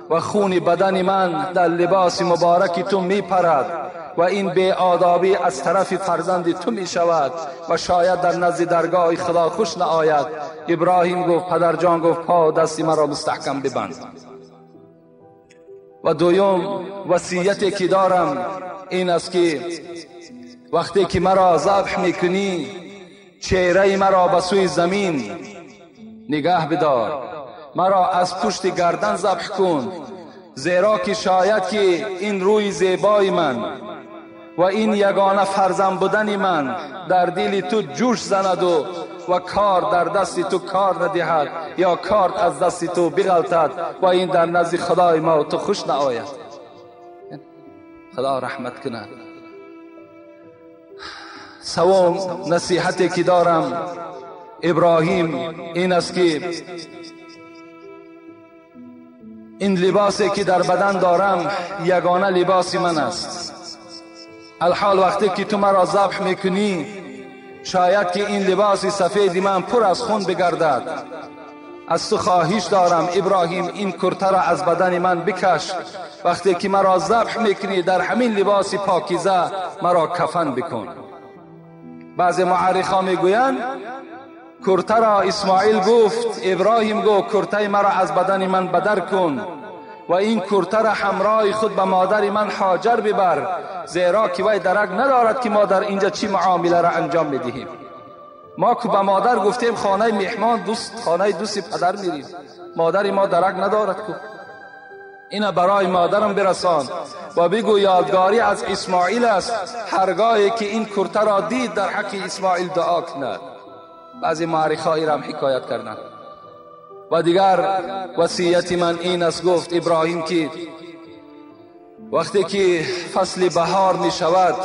[SPEAKER 1] و خون بدن من در لباس مبارک تو میپرد و این بی آدابی از طرف فرزند تو می شود و شاید در نزد درگاه خدا خوش نآید. ابراهیم گفت پدر جان گفت پا و دستی مرا مستحکم ببند. و دویم وصیتی که دارم این است که وقتی که مرا ذبح میکنی چهره مرا به سوی زمین نگاه بدار، مرا از پشت گردن ذبح کن، زیرا که شاید که این روی زیبای من و این یگانه فرزند بودن من در دل تو جوش زند و کار در دست تو کار ندهد یا کار از دست تو بغلطد و این در نزد خدای ما و تو خوش نآید. خدا رحمت کند. سوم نصیحتی که دارم ابراهیم این است که این لباسی که در بدن دارم یگانه لباس من است. الحال وقتی که تو مرا ذبح میکنی شاید که این لباس سفید من پر از خون بگردد. از تو خواهش دارم ابراهیم این کرته را از بدن من بکش، وقتی که مرا ذبح میکنی در همین لباس پاکیزه مرا کفن بکن. بعض معرخان میگویند کرته را اسماعیل گفت، ابراهیم گفت کرته مرا از بدن من بدر کن و این کرته را همراه خود به مادر من هاجر ببر، زیرا که وی درک ندارد که ما در اینجا چی معامله را انجام میدهیم. ما که به مادر گفتیم خانه مهمان خانه دوست پدر میریم، مادر ما درک ندارد که اینا برای مادرم برسان و بگو یادگاری از اسماعیل است، هرگاهی که این کرته را دید در حق اسماعیل دعا کند. بعضی معرخای را هم حکایت کردند. و دیگر وصیت من این است گفت ابراهیم که وقتی که فصل بهار می شود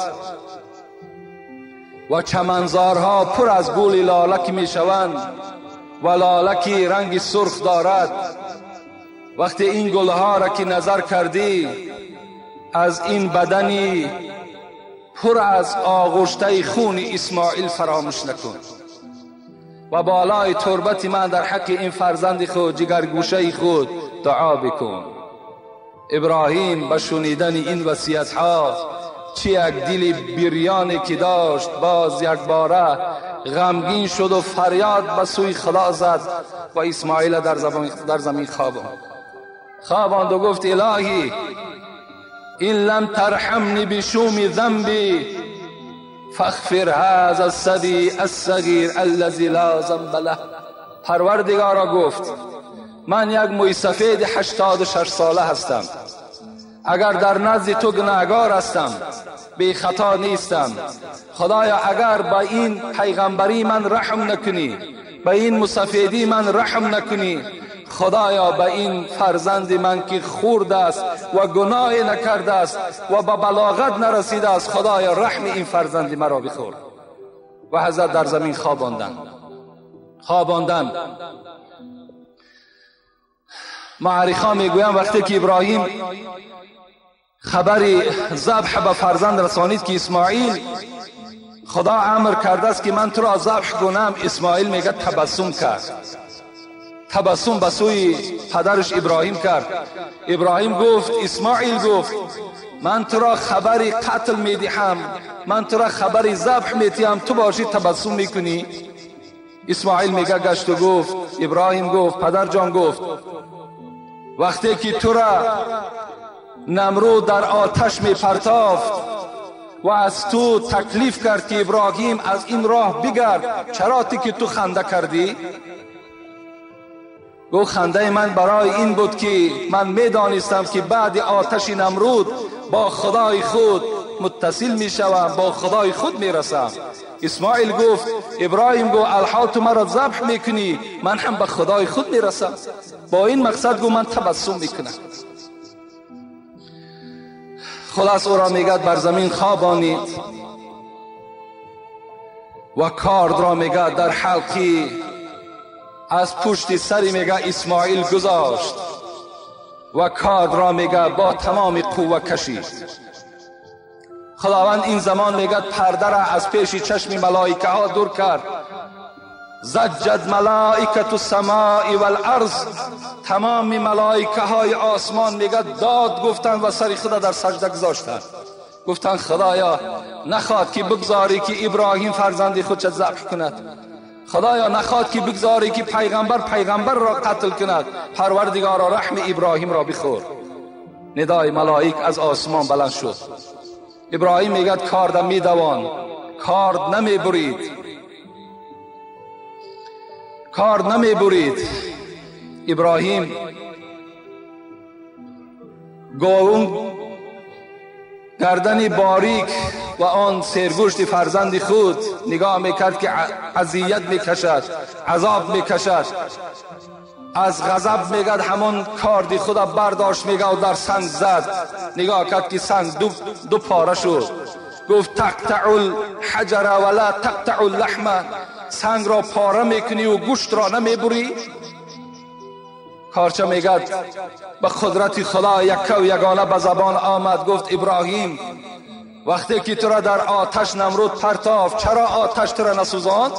[SPEAKER 1] و چمنزارها پر از گل لالک می شوند و لالکی رنگ سرخ دارد، وقتی این گلها را که نظر کردی از این بدنی پر از آغشته خون اسماعیل فراموش نکن و بالای تربت من در حق این فرزند خود جگرگوشه خود دعا بکن. ابراهیم به شنیدن این وصیت ها چه یک دل بریانی که داشت باز یک باره غمگین شد و فریاد به سوی خدا زد و اسماعیل در زمین خواباند و گفت الهی این لم ترحمنی بشوم ذنبی فاغفر هذا الصبی الصغیر الذی لا ذنب له. پروردگارا گفت من یک موی سفید 86 ساله هستم، اگر در نزد تو گناهکار هستم بی خطا نیستم، خدایا اگر به این پیغمبری من رحم نکنی، به این مسفیدی من رحم نکنی، خدایا به این فرزند من که خورد است و گناه نکرده است و به بلاغت نرسیده است، خدایا رحم این فرزند مرا بخور. و حضرت در زمین خواباندن. معرخان میگویند وقتی که ابراهیم خبری ذبح به فرزند رسانید که اسماعیل خدا امر کرده است که من تو را ذبح کنم، اسماعیل میگه تبسم کرد، تبسم به سوی پدرش ابراهیم کرد. ابراهیم گفت اسماعیل گفت من تو را خبری قتل میدهم، من تو را خبری ذبح میدهم، تو باشی تبسم میکنی؟ اسماعیل میگه گشت و گفت ابراهیم گفت پدر جان گفت وقتی که تو را نمرود در آتش می پرتافت و از تو تکلیف کرد که ابراهیم از این راه بگرد، چرا که تو خنده کردی؟ گو خنده من برای این بود که من میدانستم که بعد آتش نمرود با خدای خود متصل می شوم، با خدای خود می رسم. اسماعیل گفت ابراهیم گو الحال تو مرا ذبح میکنی، من هم به خدای خود می رسم، با این مقصد گو من تبسم میکنم. خلاص او را میگد بر زمین خوابانید و کارد را میگه در حلقی از پشت سری میگه اسماعیل گذاشت و کارد را میگه با تمام قوه کشید. خداوند این زمان میگه پرده را از پیش چشم ملائکه ها دور کرد. زجت ملائکه السماء والارض، تمام ملائکه های آسمان میگه داد گفتند و سر خود در سجده گذاشتند. گفتند خدایا نخواد که بگذاری که ابراهیم فرزند خود را ذبح کند، خدایا نخواد که بگذاری که پیغمبر را قتل کند، پروردگارا رحم ابراهیم را بخور. ندای ملائک از آسمان بلند شد. ابراهیم میگه کارد میدوان، کارد نمی برید. ابراهیم گاون گردن باریک و آن سرگوشت فرزند خود نگاه میکرد که اذیت میکشد، عذاب میکشد. از غضب میگد همان کارد خود برداشت میگه و در سنگ زد. نگاه کرد که سنگ دو پاره شد. گفت تقطع الحجر ولا تقطع اللحم، سنگ را پاره میکنی و گوشت را نمیبری. کارچه میگد به قدرت خدا یک و یگانه به زبان آمد. گفت ابراهیم وقتی که تو را در آتش نمرود پرتافت، چرا آتش تو را نسوزاند؟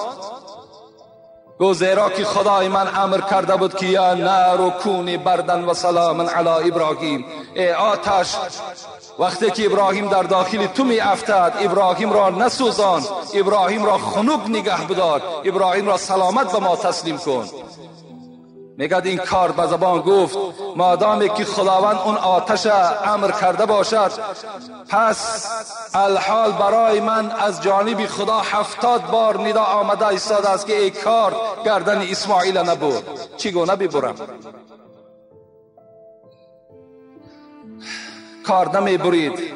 [SPEAKER 1] گفت زیرا که خدای من امر کرده بود که یا نار کونی بردن و سلام علی ابراهیم. ای آتش وقتی که ابراهیم در داخل تو می افتاد، ابراهیم را نسوزان، ابراهیم را خنک نگه بدار، ابراهیم را سلامت به ما تسلیم کن. میگد این کار به زبان گفت مادامی که خداوند اون آتش امر کرده باشد، پس الحال برای من از جانب خدا 70 بار ندا آمده ایستاده است که ای کار گردن اسماعیل نبر. چگونه ببرم؟ کار نمی برید.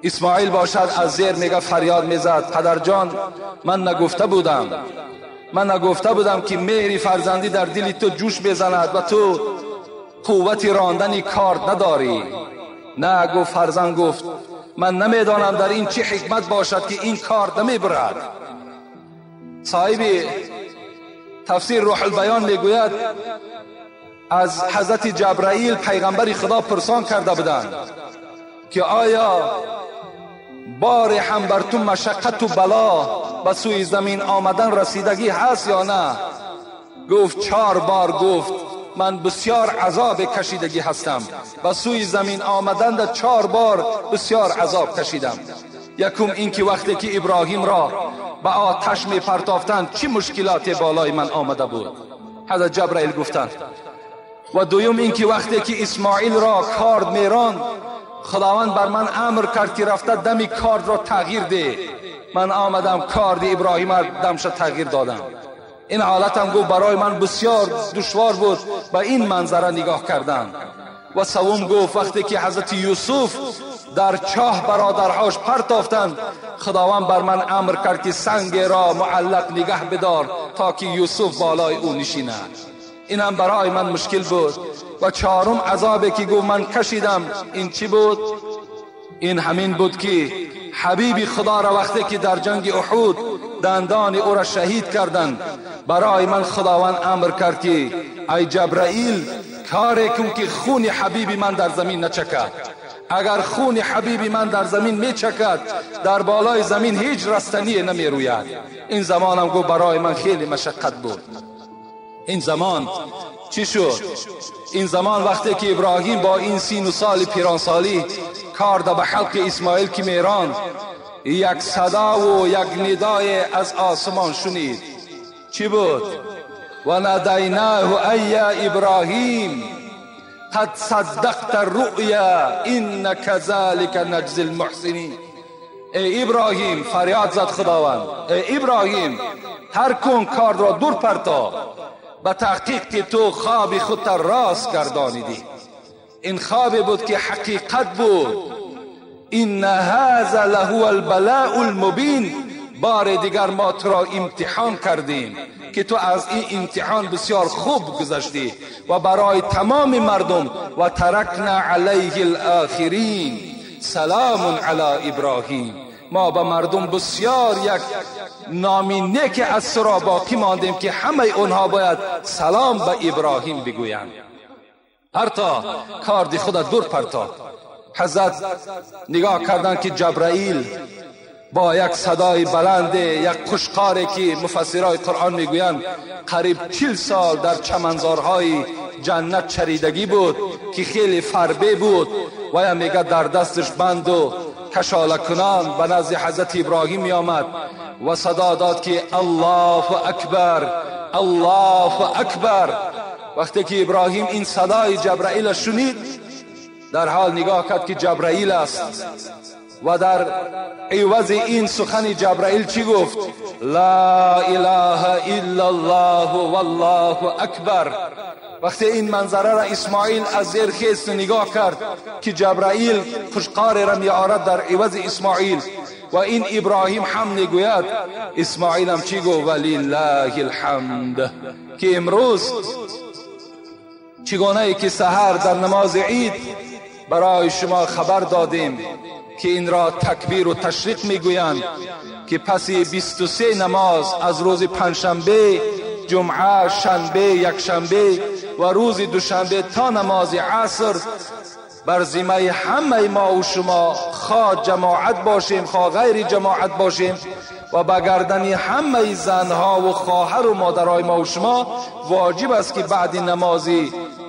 [SPEAKER 1] اسماعیل باشد از زیر میگه فریاد میزد پدر جان من نگفته بودم که مهر فرزندی در دل تو جوش بزند و تو قوت راندن کارد نداری. نه گفت فرزند گفت من نمیدانم در این چه حکمت باشد که این کارد نمیبرد. صاحب تفسیر روح البیان میگوید از حضرت جبرائیل پیغمبر خدا پرسان کرده بودند که آیا بار هم بر تو مشقت و بلا به سوی زمین آمدن رسیدگی هست یا نه؟ گفت 4 بار. گفت من بسیار عذاب کشیدگی هستم، به سوی زمین آمدن در 4 بار بسیار عذاب کشیدم. یکم این که وقتی که ابراهیم را به آتش می پرتافتند چه مشکلات بالای من آمده بود، حضرت جبرائیل گفتند. و دوم این که وقتی که اسماعیل را کارد میراند، خداوند بر من امر کرد که رفته دم کارد را تغییر ده. من آمدم کارد ابراهیم را دمش تغییر دادم. این حالتم گفت برای من بسیار دشوار بود به این منظره نگاه کردن. و سوم گفت وقتی که حضرت یوسف در چاه برادرهاش پرتافتند، خداوند بر من امر کرد که سنگ را معلق نگه بدار تا که یوسف بالای او نشیند. این هم برای من مشکل بود. و 4م عذابی که گفت من کشیدم این چی بود؟ این همین بود که حبیب خدا را وقتی که در جنگ احد دندان او را شهید کردند، برای من خداوند امر کرد که ای جبرائیل کاری کن که خون حبیب من در زمین نچکد. اگر خون حبیب من در زمین میچکد، در بالای زمین هیچ رستنی نمی روید. این زمانم گفت برای من خیلی مشقت بود. این زمان چی شد؟ این زمان وقتی که ابراهیم با این 30 سال پیرانسالی کارد به حلق اسماعیل که میران، یک صدا و یک ندای از آسمان شنید. چی بود؟ و نادیناه ای ابراهیم قد صدقت الرؤیا ان كذلك نجزی المحسنین. ای ابراهیم، فریاد زد خداوند، ای ابراهیم ترک کن کارد را دور پرتا، به تحقیق که تو خواب خود راست گردانیدی. این خواب بود که حقیقت بود. این هذا لهو البلاء المبین. بار دیگر ما تو را امتحان کردیم که تو از این امتحان بسیار خوب گذشتی و برای تمام مردم و ترکنا علیه الاخرین. سلام علی ابراهیم. ما به مردم بسیار یک نامی نیک از سرا باقی ماندیم که همه اونها باید سلام به ابراهیم بگویند. هر تا کار خودت دور پرتاب. حضرت نگاه کردند که جبرائیل با یک صدای بلند، یک قشقاری که مفسرای قرآن میگویند قریب 40 سال در چمنزارهای جنت چریدگی بود که خیلی فربه بود و یا میگه در دستش بند و کشاله کنان به نزد حضرت ابراهیم می آمد و صدا داد که الله اکبر الله اکبر. وقتی که ابراهیم این صدای جبرائیل شنید، در حال نگاه کرد که جبرائیل است و در عوض این سخن جبرائیل چی گفت؟ لا اله الا الله والله اکبر. وقتی این منظره را اسماعیل از زیر خیست نگاه کرد که جبرائیل قشقار را میآورد در عوض اسماعیل و این ابراهیم هم میگوید، اسماعیل هم چی گفت؟ ولله الحمد. که امروز چگونه ای که سحر در نماز عید برای شما خبر دادیم که این را تکبیر و تشریق میگویند که پس 23 نماز از روز پنجشنبه، جمعه، شنبه، یکشنبه و روز دوشنبه تا نماز عصر بر ذمه همه ما و شما، خواه جماعت باشیم خواه غیر جماعت باشیم، و به گردن همه زنها و خواهر و مادرای ما و شما واجب است که بعد نماز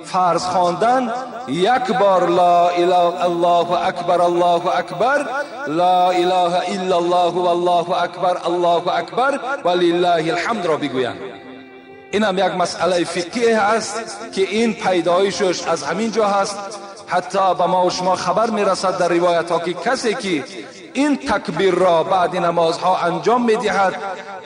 [SPEAKER 1] فرض خواندن یک بار لا اله الله اکبر الله اکبر، لا اله الا الله والله اکبر الله اکبر ولله الحمد را بگویند. این هم یک مسئله فقهی است که این پیدایشش از همین جا هست. حتی به ما و شما خبر میرسد در روایت ها که کسی که این تکبیر را بعد نمازها انجام میدهد،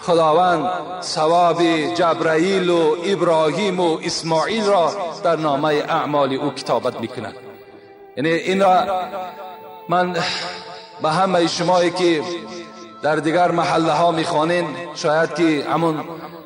[SPEAKER 1] خداوند ثواب جبرائیل و ابراهیم و اسماعیل را در نامه اعمال او کتابت میکند. یعنی این را من به همه شمایی که در دیگر محله ها میخوانین، شاید که همون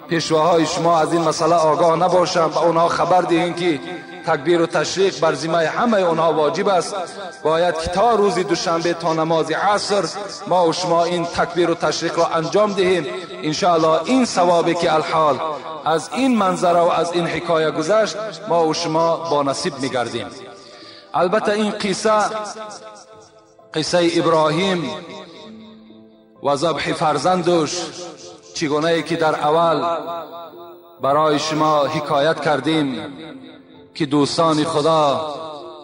[SPEAKER 1] پیشواهای شما از این مسئله آگاه نباشند، به اونها خبر دهین که تکبیر و تشریق بر ذمه همه اونها واجب است. باید که تا روز دوشنبه تا نماز عصر ما و شما این تکبیر و تشریق را انجام دهیم. انشاءالله این ثوابی که الحال از این منظره و از این حکایه گذشت ما و شما با نصیب میگردیم. البته این قصه ابراهیم و ذبح فرزندش چگونه ای که در اول برای شما حکایت کردیم که دوستان خدا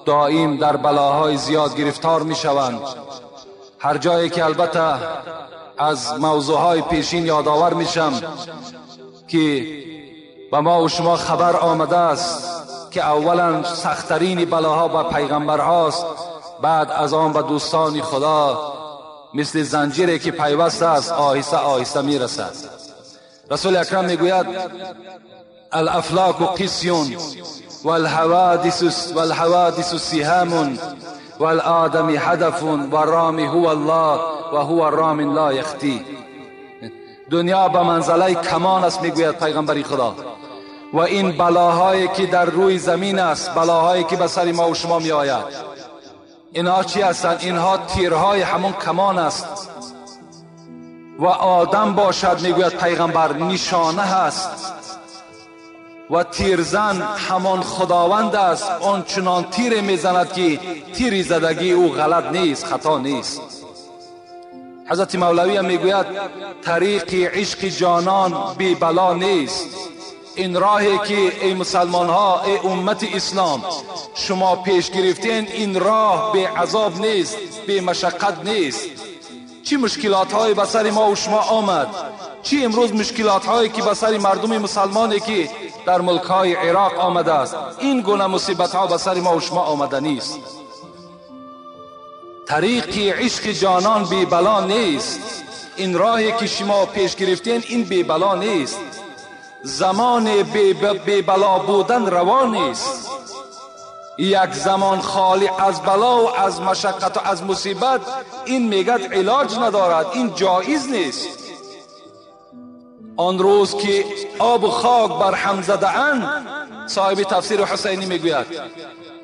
[SPEAKER 1] دائم در بلاهای زیاد گرفتار می شوند. هر جایی که البته از موضوعهای پیشین یادآور میشم که به ما و شما خبر آمده است که اولا سختترین بلاها به پیغمبر هاست، بعد از آن به دوستان خدا مثل زنجیری که پیوسته است آهسته آهسته می رسد. رسول اکرم می گوید الافلاک قسیون والحوادث سهام والآدم هدف والرام هو الله و هو الرام لا یختی. دنیا به منزله کمان است میگوید پیغمبر خدا، و این بلاهایی که در روی زمین است، بلاهایی که به سر ما و شما می آید، اینها چی هستند؟ اینها تیرهای همون کمان است. و آدم باشد میگوید پیغمبر نشانه هست، و تیرزن همان خداوند است، آن چنان تیر میزند که تیر زدگی او غلط نیست، خطا نیست. حضرت مولوی هم میگوید طریق عشق جانان بی بلا نیست. این راهی که ای مسلمان ها، ای امت اسلام شما پیش گرفتین، این راه بی عذاب نیست، بی مشقت نیست. چی مشکلات های به سر ما و شما آمد، چی امروز مشکلات هایی که به سر مردم مسلمانی که در ملک های عراق آمده است، این گونه مصیبت ها به سر ما و شما آمده نیست. طریق عشق جانان بی بلا نیست. این راهی که شما پیش گرفتین این بی بلا نیست. زمان بی بلا بودن روان نیست. یک زمان خالی از بلا و از مشقت و از مصیبت این میگد علاج ندارد، این جایز نیست. آن روز که آب و خاک بر هم زده اند، صاحب تفسیر حسینی میگوید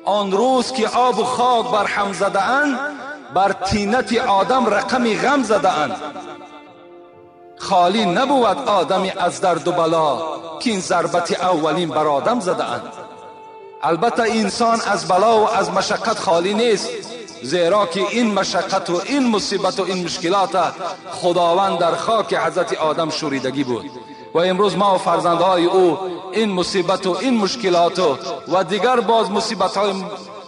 [SPEAKER 1] آن روز که آب و خاک بر هم زده اند بر طینت آدم رقم غم زده اند. خالی نبود آدمی از درد و بلا که این ضربت اولین بر آدم زده اند. البته انسان از بلا و از مشقت خالی نیست، زیرا که این مشقت و این مصیبت و این مشکلات خداوند در خاک حضرت آدم شوریدگی بود و امروز ما و فرزندهای او این مصیبت و این مشکلات و دیگر باز مصیبت های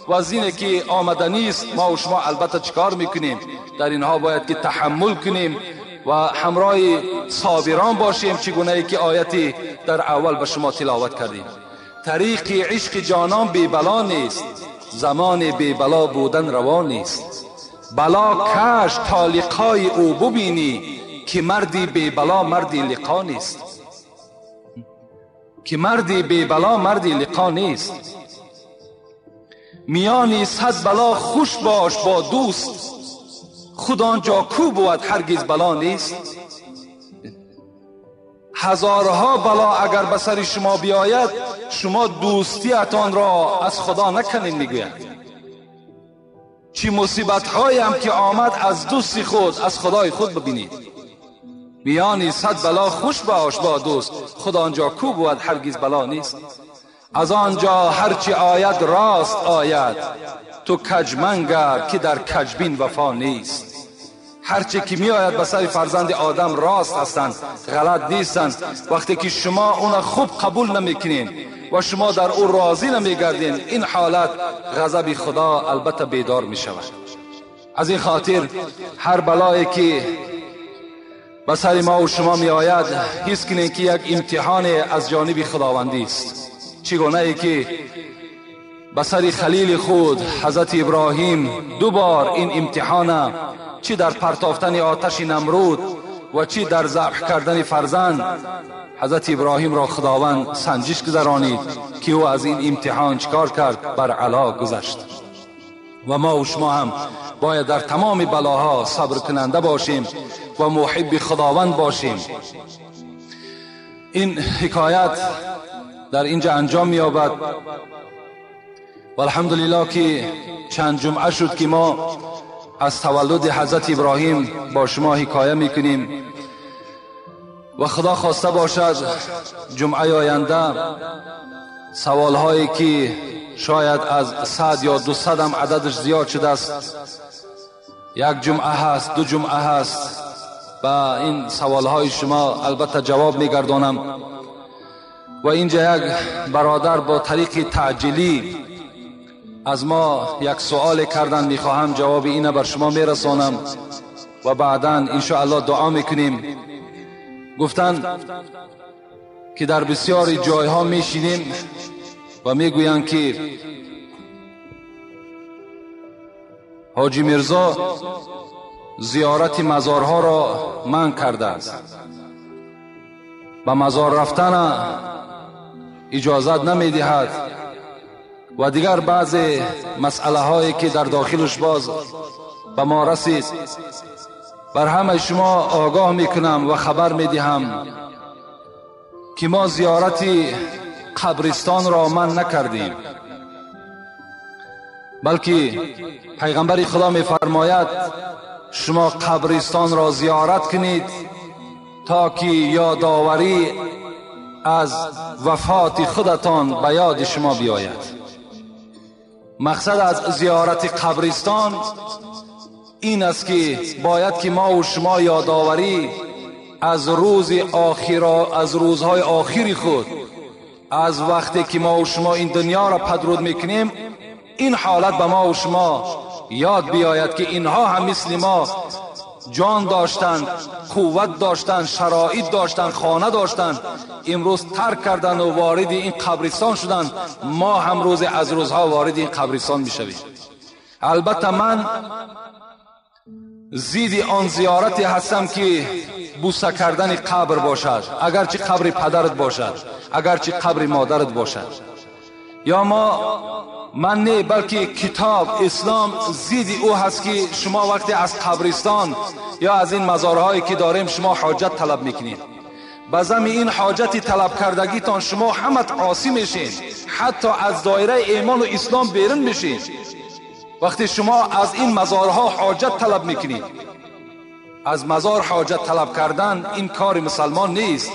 [SPEAKER 1] وزینه که آمده نیست، ما و شما البته چیکار میکنیم؟ در اینها باید که تحمل کنیم و همراه صابران باشیم، چگونه که آیتی در اول به شما تلاوت کردیم. طریق عشق جانان بی بلا نیست، زمان بی بلا بودن روا نیست. بلا کش تا لقای او ببینی که مردی بی بلا مردی لقا نیست. که مردی بی بلا مردی لقا نیست. میانی صد بلا خوش باش با دوست، خود آنجا کو بود هرگز بلا نیست. هزارها بلا اگر به سر شما بیاید، شما دوستیتان را از خدا نکنید میگوید. چی مصیبت هایی هم که آمد از دوستی خود از خدای خود ببینید. میانی صد بلا خوش باش با دوست، خود آنجا کو بود هرگز بلا نیست. از آنجا هرچی آید راست آید، تو کجمنگر که در کجبین وفا نیست. هرچی که می آید به سر فرزند آدم راست هستند، غلط نیستند. وقتی که شما اون خوب قبول نمیکنین و شما در او راضی نمیگردین، این حالت غضب خدا البته بیدار می شود. از این خاطر هر بلایی که به سر ما و شما می آید، حس کنین که یک امتحان از جانب خداوندی است. چگونه ای که به سر خلیل خود حضرت ابراهیم دو بار این امتحان، چی در پرتافتن آتش نمرود و چی در ذبح کردن فرزند، حضرت ابراهیم را خداوند سنجش گذرانید که او از این امتحان چکار کرد؟ بر علا گذشت. و ما و شما هم باید در تمام بلاها صبر کننده باشیم و محب خداوند باشیم. این حکایت در اینجا انجام می‌یابد و الحمدلله که چند جمعه شد که ما از تولد حضرت ابراهیم با شما حکایه میکنیم و خدا خواسته باشد جمعه آینده سوالهایی که شاید از 100 یا 200 هم عددش زیاد شده است، یک جمعه هست، دو جمعه هست، با این سوالهای شما البته جواب میگردانم. و اینجا یک برادر با طریق تعجیلی از ما یک سوال کردن، میخواهم جواب اینه بر شما میرسانم و بعدا انشاءالله دعا میکنیم. گفتن که در بسیاری جایها میشینیم و میگویند که حاجی میرزا زیارت مزارها را منع کرده است، به مزار رفتن اجازت نمیدهد و دیگر بعضی مسئله هایی که در داخلش باز به ما رسید. بر همه شما آگاه میکنم و خبر میدهم که ما زیارت قبرستان را منع نکردیم، بلکه پیغمبر خدا میفرماید شما قبرستان را زیارت کنید تا که یادآوری از وفات خودتان به یاد شما بیاید. مقصد از زیارت قبرستان این است که باید که ما و شما یادآوری از روز آخر، از روزهای آخری خود، از وقتی که ما و شما این دنیا را پدرود میکنیم، این حالت به ما و شما یاد بیاید که اینها هم مثل ما جان داشتند، قوت داشتند، شرایط داشتند، خانه داشتند، امروز ترک کردند و وارد این قبرستان شدند. ما هم روز از روزها وارد این قبرستان میشویم. البته من ضد آن زیارتی هستم که بوسه کردن قبر باشد، اگرچه قبر پدرت باشد، اگرچه قبر مادرت باشد. یا من نه، بلکه کتاب اسلام ضد او هست که شما وقتی از قبرستان یا از این مزارهایی که داریم شما حاجت طلب میکنید. بزم این حاجت طلب کردگیتان شما همت عاصی میشین، حتی از دایره ایمان و اسلام بیرون میشین. وقتی شما از این مزارها حاجت طلب میکنید، از مزار حاجت طلب کردن این کار مسلمان نیست.